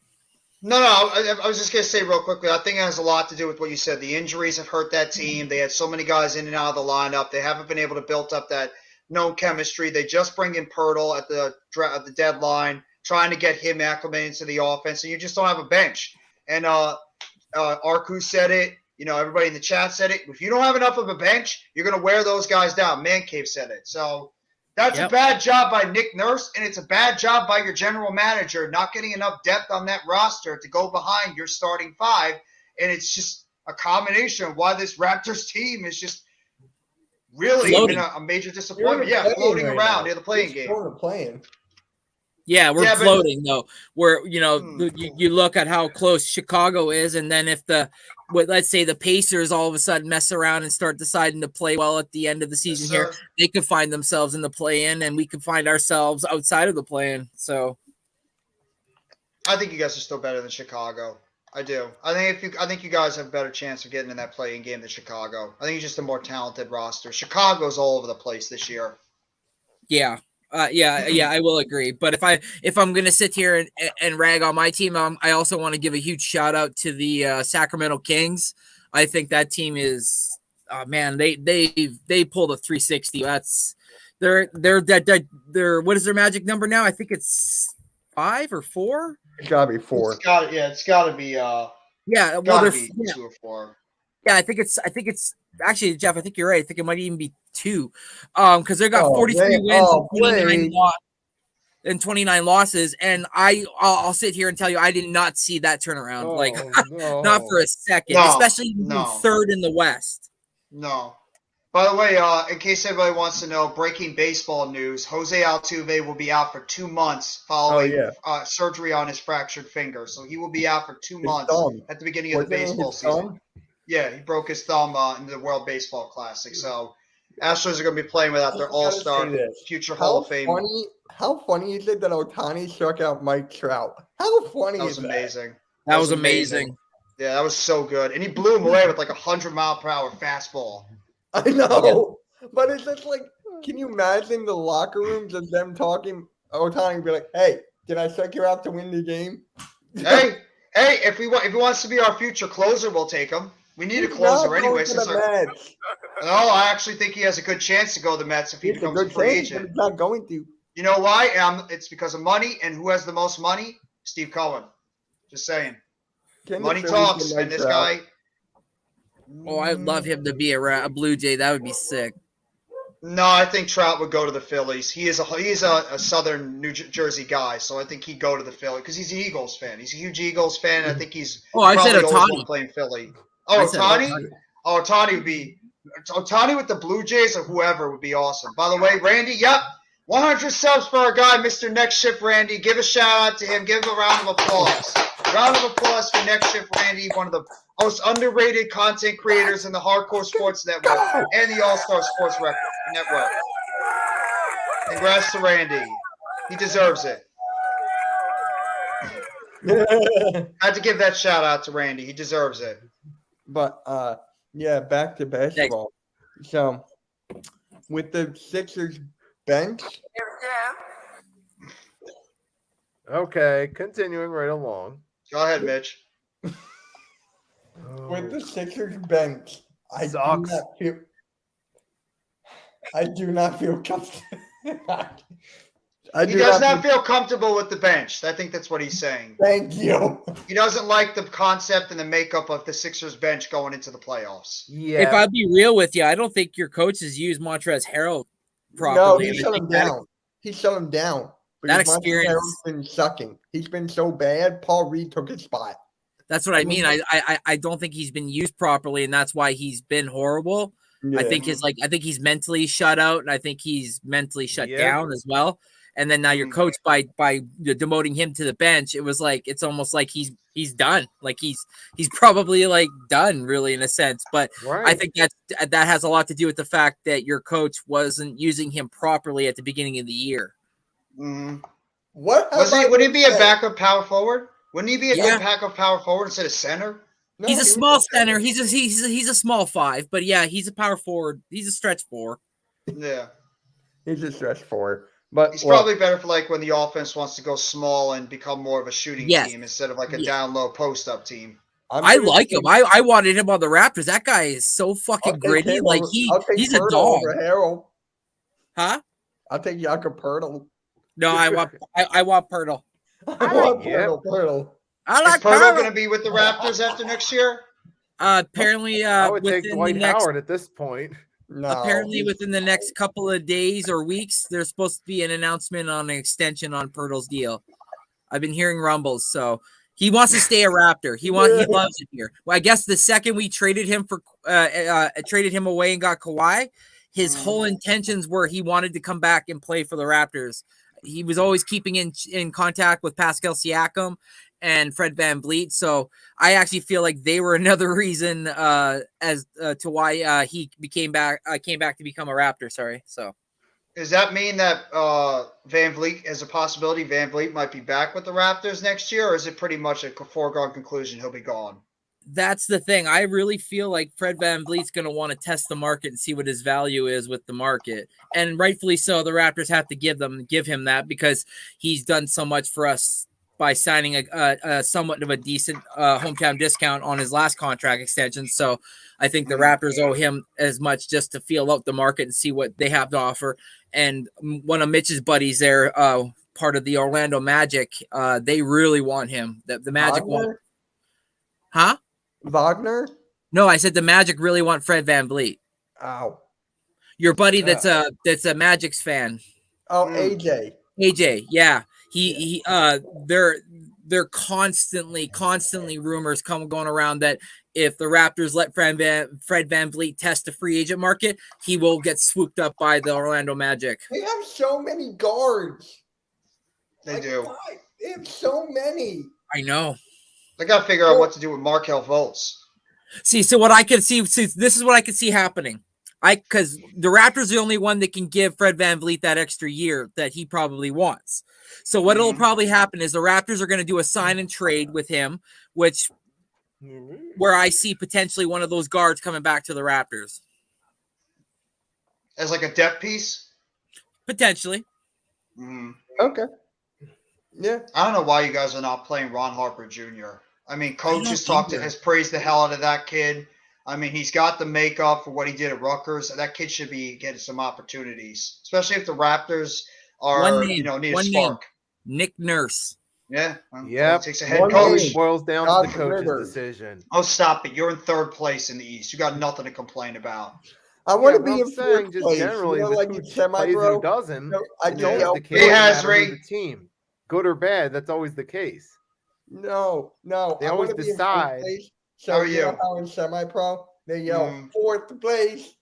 Speaker 5: No, I was just going to say real quickly, I think it has a lot to do with what you said. The injuries have hurt that team. They had so many guys in and out of the lineup. They haven't been able to build up that known chemistry. They just bring in Pirtle at the deadline. trying to get him acclimated to the offense, and you just don't have a bench. And Arku said it. Everybody in the chat said it. If you don't have enough of a bench, you're going to wear those guys down. Man Cave said it. So that's a bad job by Nick Nurse, and it's a bad job by your general manager not getting enough depth on that roster to go behind your starting five. And it's just a combination of why this Raptors team is just really been a major disappointment. Yeah, floating around in the playing game.
Speaker 6: Yeah, we're floating though. Where you look at how close Chicago is, and then if let's say the Pacers all of a sudden mess around and start deciding to play well at the end of the season here, they could find themselves in the play-in, and we could find ourselves outside of the play-in. So,
Speaker 5: I think you guys are still better than Chicago. I do. I think you guys have a better chance of getting in that play-in game than Chicago. I think it's just a more talented roster. Chicago's all over the place this year.
Speaker 6: Yeah. I will agree. But if I'm gonna sit here and rag on my team, I also want to give a huge shout out to the Sacramento Kings. I think that team is, man, they pulled a 360. That's they're what is their magic number now? I think it's 5 or 4.
Speaker 3: It's gotta be 4.
Speaker 5: It's gotta be.
Speaker 6: Yeah, well, they're
Speaker 5: 2 or 4.
Speaker 6: Yeah, I think it's actually, Jeff, I think you're right. I think it might even be 2, because they got 43 wins and 29 losses, and I'll sit here and tell you I did not see that turnaround, not for a second, especially third in the West.
Speaker 5: No. By the way, in case anybody wants to know, breaking baseball news: Jose Altuve will be out for 2 months following surgery on his fractured finger, so he will be out for 2 months at the beginning of the baseball season. Yeah, he broke his thumb in the World Baseball Classic. So Astros are going to be playing without their all-star, future Hall of Fame.
Speaker 3: How funny is it that Ohtani struck out Mike Trout? How funny is that?
Speaker 5: Amazing.
Speaker 6: That was amazing.
Speaker 5: Yeah, that was so good. And he blew him away with like 100-mile-per-hour fastball.
Speaker 3: I know. But it's just like, can you imagine the locker rooms of them talking? Ohtani be like, hey, did I strike you out to win the game?
Speaker 5: Hey, if he wants to be our future closer, we'll take him. We need a closer anyway. No, I actually think he has a good chance to go to the Mets if he becomes a free agent.
Speaker 3: He's not going to.
Speaker 5: You know why? It's because of money, and who has the most money? Steve Cohen. Just saying. Money talks, and this guy.
Speaker 6: Oh, I'd love him to be a Blue Jay. That would be sick.
Speaker 5: No, I think Trout would go to the Phillies. He is a Southern New Jersey guy, so I think he'd go to the Phillies because he's an Eagles fan. He's a huge Eagles fan. And I think he's
Speaker 6: I said Ohtani
Speaker 5: playing Philly. Oh, Ohtani? Oh, Ohtani would be Ohtani with the Blue Jays or whoever would be awesome. By the way, Randy, yep, 100 subs for our guy, Mr. Next Shift Randy. Give a shout out to him. Give him a round of applause. Round of applause for Next Shift Randy, one of the most underrated content creators in the Hardcore Sports Network and the All-Star Sports Network. Congrats to Randy. He deserves it. Had to give that shout out to Randy. He deserves it.
Speaker 3: But back to basketball. So with the Sixers bench.
Speaker 4: Okay, continuing right along.
Speaker 5: Go ahead, Mitch.
Speaker 3: With the Sixers bench, I do not feel comfortable.
Speaker 5: He does not feel comfortable with the bench. I think that's what he's saying.
Speaker 3: Thank you.
Speaker 5: He doesn't like the concept and the makeup of the Sixers bench going into the playoffs.
Speaker 4: Yeah.
Speaker 6: If I'd be real with you, I don't think your coach has used Montrezl Harrell properly.
Speaker 3: No, he shut him down. He shut him down.
Speaker 6: That experience
Speaker 3: has been sucking. He's been so bad. Paul Reed took his spot.
Speaker 6: That's what I mean. I don't think he's been used properly, and that's why he's been horrible. Yeah. I think he's mentally shut out, and I think he's mentally shut down as well. And then now your coach by demoting him to the bench, it was like it's almost like he's done. Like he's probably like done, really, in a sense. But I think that has a lot to do with the fact that your coach wasn't using him properly at the beginning of the year.
Speaker 5: Mm-hmm. Would he be a backup power forward? Wouldn't he be a good backup power forward instead of center?
Speaker 6: No, he's a small center. He's a small 5, but yeah, he's a power forward. He's a stretch 4.
Speaker 5: Yeah,
Speaker 3: he's a stretch 4. But
Speaker 5: he's probably better for like when the offense wants to go small and become more of a shooting team instead of like a down low post up team.
Speaker 6: I like him. I wanted him on the Raptors. That guy is so fucking gritty. Like he's a dog. Huh?
Speaker 3: I'll take Jakob Poeltl.
Speaker 6: No, I want Poeltl.
Speaker 3: I want
Speaker 4: Yep.
Speaker 3: Pirtle.
Speaker 6: I
Speaker 5: Is
Speaker 6: like
Speaker 5: Pirtle
Speaker 6: Pirtle.
Speaker 5: going to be with the Raptors after next year?
Speaker 6: Apparently,
Speaker 4: I would take
Speaker 6: within the
Speaker 4: Dwight
Speaker 6: next
Speaker 4: Howard at this point.
Speaker 3: No.
Speaker 6: apparently within the next couple of days or weeks, there's supposed to be an announcement on an extension on Pirtle's deal. I've been hearing rumbles, so he wants to stay a Raptor. He loves it here. Well, I guess the second we traded him away and got Kawhi, his whole intentions were he wanted to come back and play for the Raptors. He was always keeping in contact with Pascal Siakam and Fred VanVleet. So I actually feel like they were another reason as to why he came back to become a Raptor. Sorry. So
Speaker 5: Does that mean that Van Vliet is a possibility? Van Vliet might be back with the Raptors next year, or is it pretty much a foregone conclusion he'll be gone?
Speaker 6: that's the thing. I really feel like Fred VanVleet's going to want to test the market and see what his value is with the market. And rightfully so, the Raptors have to give him that because he's done so much for us by signing a somewhat of a decent hometown discount on his last contract extension. So I think the Raptors owe him as much just to feel out the market and see what they have to offer. And one of Mitch's buddies there, part of the Orlando Magic, they really want him. The Magic want, huh?
Speaker 3: Wagner?
Speaker 6: No, I said the Magic really want Fred VanVleet.
Speaker 3: Ow.
Speaker 6: Your buddy that's a Magic's fan.
Speaker 3: Oh, AJ.
Speaker 6: AJ, yeah. They're constantly rumors going around that if the Raptors let Fred VanVleet test the free agent market, he will get swooped up by the Orlando Magic.
Speaker 3: They have so many guards.
Speaker 5: They do.
Speaker 3: God, they have so many.
Speaker 6: I know.
Speaker 5: They got to figure out what to do with Markel Fultz.
Speaker 6: So what I can see, this is what I can see happening. Because the Raptors are the only one that can give Fred VanVleet that extra year that he probably wants. So what will probably happen is the Raptors are going to do a sign and trade with him, where I see potentially one of those guards coming back to the Raptors.
Speaker 5: As like a depth piece?
Speaker 6: Potentially.
Speaker 3: Okay. Yeah.
Speaker 5: I don't know why you guys are not playing Ron Harper Jr. I mean, coach has praised the hell out of that kid. I mean, he's got the makeup for what he did at Rutgers. That kid should be getting some opportunities, especially if the Raptors need a spark.
Speaker 6: Nick Nurse.
Speaker 5: Yeah.
Speaker 4: Yeah.
Speaker 5: Takes a head coach.
Speaker 4: Boils down to the coach's decision.
Speaker 5: Oh, stop it. You're in third place in the East. You got nothing to complain about.
Speaker 3: I want to
Speaker 4: Yeah,
Speaker 3: be
Speaker 4: I'm
Speaker 3: in
Speaker 4: saying
Speaker 3: fourth
Speaker 4: just
Speaker 3: place.
Speaker 4: generally,
Speaker 3: You know, like
Speaker 4: who
Speaker 3: in semi
Speaker 4: plays
Speaker 3: bro.
Speaker 4: who doesn't.
Speaker 3: I
Speaker 4: It's
Speaker 3: don't
Speaker 4: always
Speaker 3: know.
Speaker 4: the case.
Speaker 5: He
Speaker 4: no
Speaker 5: has
Speaker 4: matter
Speaker 5: Ray.
Speaker 4: who the team, good or bad. That's always the case.
Speaker 3: No.
Speaker 4: They
Speaker 3: I
Speaker 4: always
Speaker 3: wanna be in fourth
Speaker 4: decide.
Speaker 3: place.
Speaker 5: How
Speaker 3: So
Speaker 5: are
Speaker 3: you know
Speaker 5: you?
Speaker 3: how in semi-pro they yell fourth place,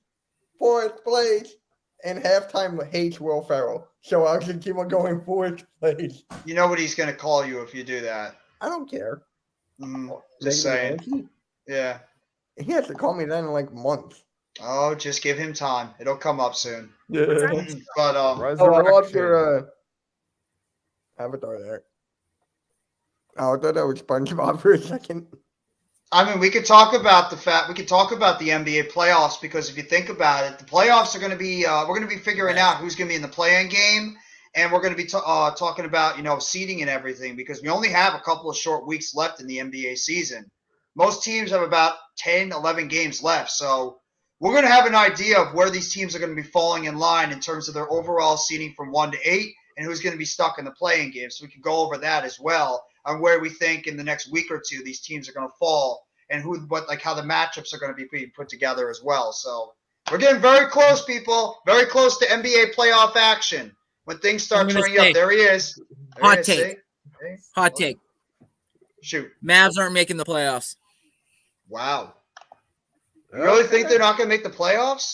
Speaker 3: and halftime hates Will Ferrell. So I'll just keep on going fourth place.
Speaker 5: You know what he's going to call you if you do that.
Speaker 3: I don't care.
Speaker 5: Just saying.
Speaker 3: Yankee.
Speaker 5: Yeah.
Speaker 3: He has to call me that in like months.
Speaker 5: Oh, just give him time. It'll come up soon.
Speaker 3: Yeah.
Speaker 5: But
Speaker 3: Oh, I love
Speaker 4: Resurrection.
Speaker 3: your avatar there. Oh, I thought that was SpongeBob for a second.
Speaker 5: I mean, we could talk about the NBA playoffs because if you think about it, the playoffs are going to be we're going to be figuring out who's going to be in the play-in game, and we're going to be talking about seeding and everything because we only have a couple of short weeks left in the NBA season. Most teams have about 10, 11 games left, so we're going to have an idea of where these teams are going to be falling in line in terms of their overall seeding from 1 to 8 and who's going to be stuck in the play-in game. So we can go over that as well on where we think in the next week or two these teams are going to fall and how the matchups are going to be being put together as well. So we're getting very close, people. Very close to NBA playoff action. When things start turning up, there he is.
Speaker 6: Hot take. Hot take.
Speaker 5: Shoot.
Speaker 6: Mavs aren't making the playoffs.
Speaker 5: Wow. You really think they're not going to make the playoffs?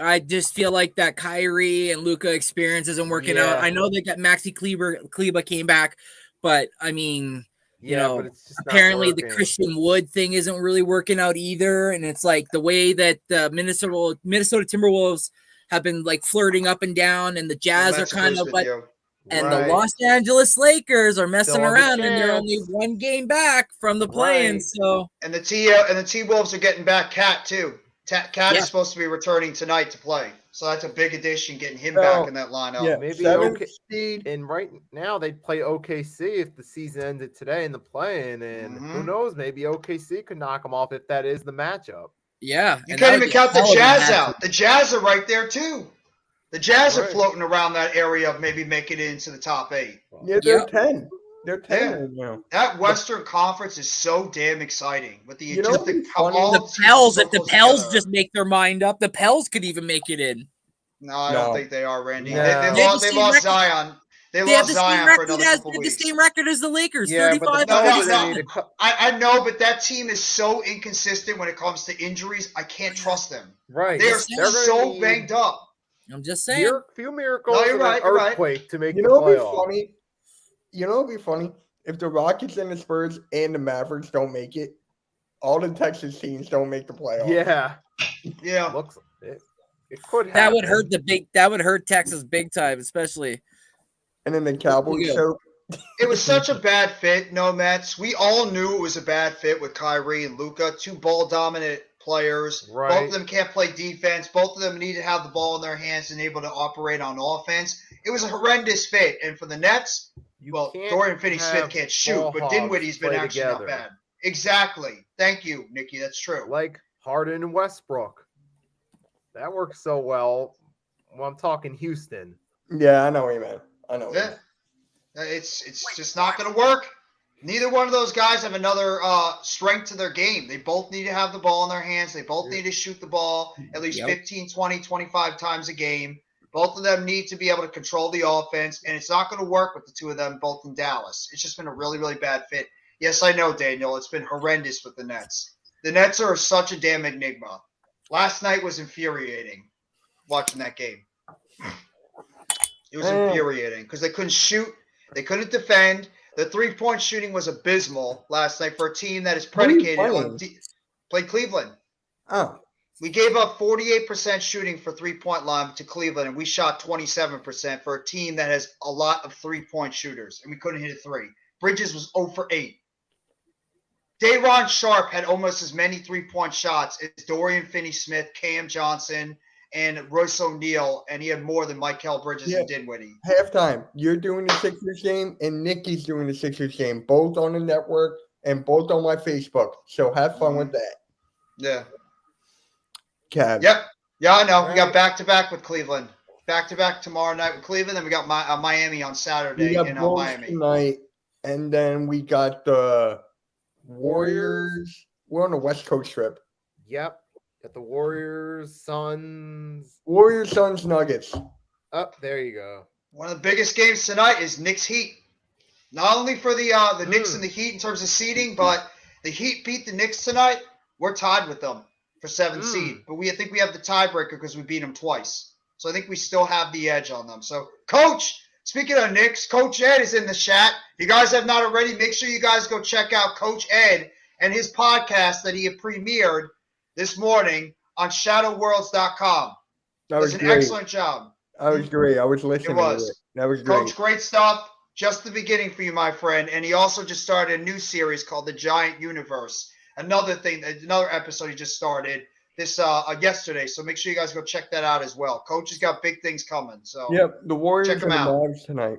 Speaker 6: I just feel like that Kyrie and Luka experience isn't working out. I know they got Maxi Kleber came back, but I mean,
Speaker 4: but it's just not
Speaker 6: apparently the
Speaker 4: working.
Speaker 6: Christian Wood thing isn't really working out either. And it's like the way that the Minnesota Timberwolves have been like flirting up and down, and the Jazz are kind of like, and the Los Angeles Lakers are messing
Speaker 4: Still have a
Speaker 6: around, and they're
Speaker 4: chance.
Speaker 6: only one game back from the play-in.
Speaker 4: Right.
Speaker 6: So
Speaker 5: And the T-Wolves are getting back Cat too. Cat is supposed to be returning tonight to play. So that's a big addition, getting him back in that lineup.
Speaker 3: Yeah,
Speaker 4: Maybe
Speaker 3: seventh
Speaker 4: okay.
Speaker 3: seed.
Speaker 4: And right now they play OKC if the season ended today in the play-in, and who
Speaker 5: Mhm.
Speaker 4: knows, maybe OKC could knock them off if that is the matchup.
Speaker 6: yeah,
Speaker 5: You
Speaker 6: and
Speaker 5: can't
Speaker 6: that would
Speaker 5: even
Speaker 6: be
Speaker 5: count the
Speaker 6: hell of a
Speaker 5: Jazz
Speaker 6: matchup.
Speaker 5: out. The Jazz are right there too. The Jazz are
Speaker 4: Right.
Speaker 5: floating around that area of maybe making it into the top 8.
Speaker 3: Yeah, they're
Speaker 6: Yep.
Speaker 3: 10. They're 10
Speaker 5: Yeah.
Speaker 3: right now.
Speaker 5: That Western Conference is so damn exciting with the
Speaker 3: You know
Speaker 5: just
Speaker 3: what'd be
Speaker 5: how
Speaker 3: funny?
Speaker 5: all
Speaker 6: The
Speaker 5: teams
Speaker 6: Pels,
Speaker 5: so
Speaker 6: if the
Speaker 5: close
Speaker 6: Pels
Speaker 5: together.
Speaker 6: just make their mind up, the Pels could even make it in.
Speaker 5: No, I don't
Speaker 3: No.
Speaker 5: think they are, Randy.
Speaker 4: No.
Speaker 5: They
Speaker 6: They have
Speaker 5: lost.
Speaker 6: the
Speaker 5: They
Speaker 6: same
Speaker 5: lost
Speaker 6: record.
Speaker 5: Zion. They
Speaker 6: They have
Speaker 5: lost
Speaker 6: the same
Speaker 5: Zion for
Speaker 6: record
Speaker 5: another
Speaker 6: as
Speaker 5: couple
Speaker 6: they have
Speaker 5: weeks.
Speaker 6: the same record as the Lakers.
Speaker 4: Yeah, but the
Speaker 6: 35
Speaker 5: No,
Speaker 6: and
Speaker 5: no,
Speaker 4: Pels
Speaker 6: 37.
Speaker 4: need to cut.
Speaker 5: I know, but that team is so inconsistent when it comes to injuries. I can't trust them.
Speaker 4: Right.
Speaker 5: They are
Speaker 6: Just saying.
Speaker 4: They're
Speaker 5: so
Speaker 4: gonna need
Speaker 5: banged up.
Speaker 6: I'm just saying.
Speaker 4: few miracles
Speaker 5: No, you're
Speaker 4: and
Speaker 5: right,
Speaker 4: an
Speaker 5: you're right.
Speaker 4: earthquake to make
Speaker 3: You
Speaker 4: the
Speaker 3: know what'd be
Speaker 4: playoffs.
Speaker 3: funny? You know what'd be funny? If the Rockets and the Spurs and the Mavericks don't make it, all the Texas teams don't make the playoffs.
Speaker 4: Yeah,
Speaker 5: Yeah.
Speaker 4: looks it could happen.
Speaker 6: That would hurt that would hurt Texas big time, especially.
Speaker 3: And then the Cowboys
Speaker 6: Yeah.
Speaker 3: choke.
Speaker 5: It was such a bad fit, no Mets. We all knew it was a bad fit with Kyrie and Luka, two ball dominant players.
Speaker 4: Right.
Speaker 5: Both of them can't play defense. Both of them need to have the ball in their hands and able to operate on offense. It was a horrendous fit. And for the Nets,
Speaker 4: You
Speaker 5: well,
Speaker 4: can't
Speaker 5: Dorian Finney-Smith
Speaker 4: have
Speaker 5: can't shoot,
Speaker 4: ball
Speaker 5: but
Speaker 4: hogs
Speaker 5: Dinwiddie's been
Speaker 4: play
Speaker 5: actually
Speaker 4: together.
Speaker 5: not bad. Exactly. Thank you, Nikki. That's true.
Speaker 4: Like Harden and Westbrook. That works so well. Well, I'm talking Houston.
Speaker 3: Yeah, I know what you meant. I know. What you
Speaker 5: Yeah.
Speaker 3: meant.
Speaker 5: It's just not going to work. Neither one of those guys have another strength to their game. They both need to have the ball in their hands. They both need to shoot the ball at least 15, 20, 25 times a game. Both of them need to be able to control the offense, and it's not going to work with the two of them both in Dallas. It's just been a really, really bad fit. Yes, I know, Daniel. It's been horrendous with the Nets. The Nets are such a damn enigma. Last night was infuriating watching that game. It was infuriating because they couldn't shoot. They couldn't defend. The three-point shooting was abysmal last night for a team that is predicated on played Cleveland.
Speaker 3: Oh,
Speaker 5: We gave up 48% shooting for three-point line to Cleveland, and we shot 27% for a team that has a lot of three-point shooters, and we couldn't hit a three. Bridges was 0 for 8. Day'Ron Sharp had almost as many three-point shots as Dorian Finney-Smith, Cam Johnson, and Royce O'Neal, and he had more than Mikal Bridges and Dinwiddie.
Speaker 3: halftime. You're doing the Sixers game, and Nikki's doing the Sixers game, both on the network and both on my Facebook. So have fun with that.
Speaker 5: Yeah.
Speaker 3: Cavs.
Speaker 5: Yep. Yeah, I know. We got
Speaker 4: Right.
Speaker 5: back-to-back with Cleveland. Back-to-back tomorrow night with Cleveland. Then we got Miami on
Speaker 3: We
Speaker 5: Saturday
Speaker 3: got
Speaker 5: in
Speaker 3: Bulls
Speaker 5: Miami.
Speaker 3: tonight, and then we got the Warriors. We're on the West Coast trip.
Speaker 4: Yep. Got the Warriors, Suns.
Speaker 3: Warriors, Suns, Nuggets.
Speaker 4: Up there you go.
Speaker 5: One of the biggest games tonight is Knicks Heat. Not only for the Knicks and the Heat in terms of seeding, but the Heat beat the Knicks tonight. We're tied with them for 7th seed, but I think we have the tiebreaker because we beat them twice. So I think we still have the edge on them. So, Coach, speaking of Knicks, Coach Ed is in the chat. If you guys have not already, make sure you guys go check out Coach Ed and his podcast that he had premiered this morning on shadowworlds.com.
Speaker 3: That
Speaker 5: Does
Speaker 3: was
Speaker 5: an
Speaker 3: great.
Speaker 5: excellent job.
Speaker 3: That was great. I was listening.
Speaker 5: It was.
Speaker 3: To it. That was great.
Speaker 5: Coach, great stuff. Just the beginning for you, my friend. And he also just started a new series called The Giant Universe. Another episode he just started this yesterday. So make sure you guys go check that out as well. Coach has got big things coming. So
Speaker 3: Yep, the Warriors
Speaker 5: Check 'em
Speaker 3: and the
Speaker 5: out.
Speaker 3: Mavs tonight.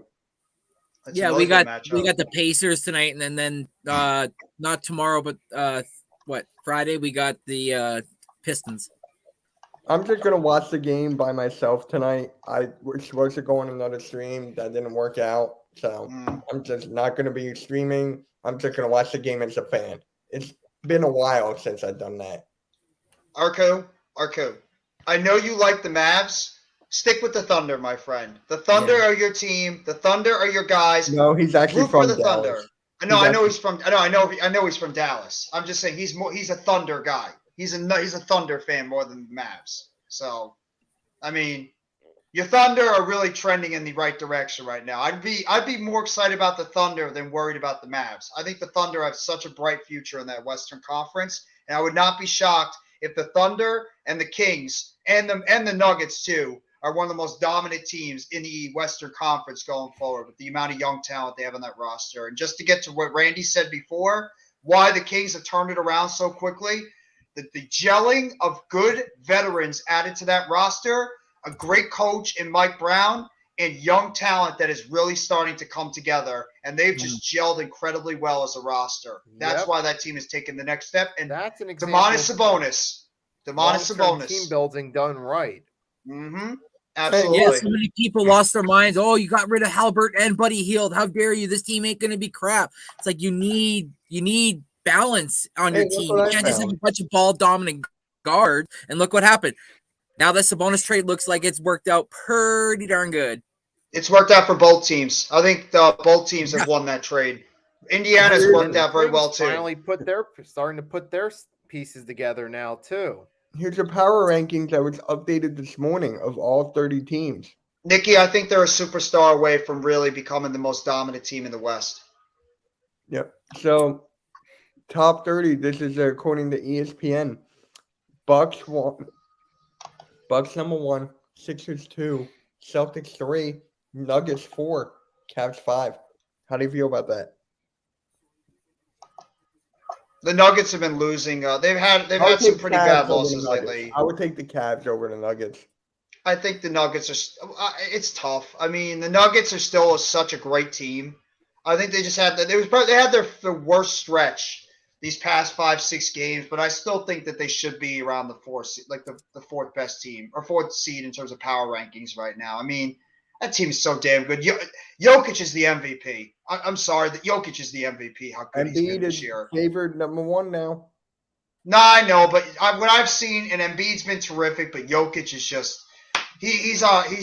Speaker 5: that's
Speaker 6: Yeah,
Speaker 5: another
Speaker 6: we
Speaker 5: good
Speaker 6: got
Speaker 5: matchup.
Speaker 6: the Pacers tonight, and then not tomorrow, but Friday we got the Pistons.
Speaker 3: I'm just gonna watch the game by myself tonight. I was supposed to go on another stream that didn't work out, so I'm just not gonna be streaming. I'm just gonna watch the game as a fan. It's been a while since I've done that.
Speaker 5: Arco, I know you like the Mavs. Stick with the Thunder, my friend. The Thunder are your team. The Thunder are your guys.
Speaker 3: No, he's actually
Speaker 5: Root for
Speaker 3: from
Speaker 5: the
Speaker 3: Dallas.
Speaker 5: Thunder. I know he's from Dallas. I'm just saying he's a Thunder guy. He's a Thunder fan more than the Mavs. So, I mean, your Thunder are really trending in the right direction right now. I'd be more excited about the Thunder than worried about the Mavs. I think the Thunder have such a bright future in that Western Conference, and I would not be shocked if the Thunder and the Kings and the Nuggets too are one of the most dominant teams in the Western Conference going forward with the amount of young talent they have on that roster. And just to get to what Randy said before, why the Kings have turned it around so quickly, the gelling of good veterans added to that roster, a great coach in Mike Brown, and young talent that is really starting to come together. And they've just gelled incredibly well as a roster. That's
Speaker 4: Yep.
Speaker 5: why that team has taken the next step. And
Speaker 4: That's an example
Speaker 5: Demonis
Speaker 4: of
Speaker 5: Sabonis.
Speaker 4: long-term
Speaker 5: Sabonis.
Speaker 4: team building done right.
Speaker 5: Mm-hmm. Absolutely.
Speaker 6: Yeah, so many people lost their minds. Oh, you got rid of Halbert and Buddy Hield. How dare you? This team ain't going to be crap. It's like you need balance on your
Speaker 3: Hey, look
Speaker 6: team.
Speaker 3: what
Speaker 6: You
Speaker 3: I
Speaker 6: can't just have
Speaker 3: found.
Speaker 6: a bunch of ball dominant guards. And look what happened. Now the Sabonis trade looks like it's worked out pretty darn good.
Speaker 5: It's worked out for both teams. I think both teams have won that trade. Indiana's
Speaker 3: And
Speaker 5: worked out very
Speaker 4: Kings
Speaker 5: well too.
Speaker 4: Finally starting to put their pieces together now too.
Speaker 3: Here's the power rankings that was updated this morning of all 30 teams.
Speaker 5: Nikki, I think they're a superstar away from really becoming the most dominant team in the West.
Speaker 3: Yep. So top 30. This is according to ESPN. Bucks number 1, Sixers 2, Celtics 3, Nuggets 4, Cavs 5. How do you feel about that?
Speaker 5: The Nuggets have been losing. They've had some pretty bad losses lately.
Speaker 3: I would take the Cavs over the Nuggets.
Speaker 5: I think the Nuggets are. It's tough. I mean, the Nuggets are still such a great team. I think they just had they had their worst stretch these past 5-6 games, but I still think that they should be around the the fourth best team or fourth seed in terms of power rankings right now. I mean, that team is so damn good. Jokic is the MVP. I'm sorry that Jokic is the MVP. How good he's been
Speaker 3: Embiid
Speaker 5: this
Speaker 3: is
Speaker 5: year.
Speaker 3: favored number 1 now.
Speaker 5: No, I know, but what I've seen, and Embiid's been terrific, but Jokic is just he's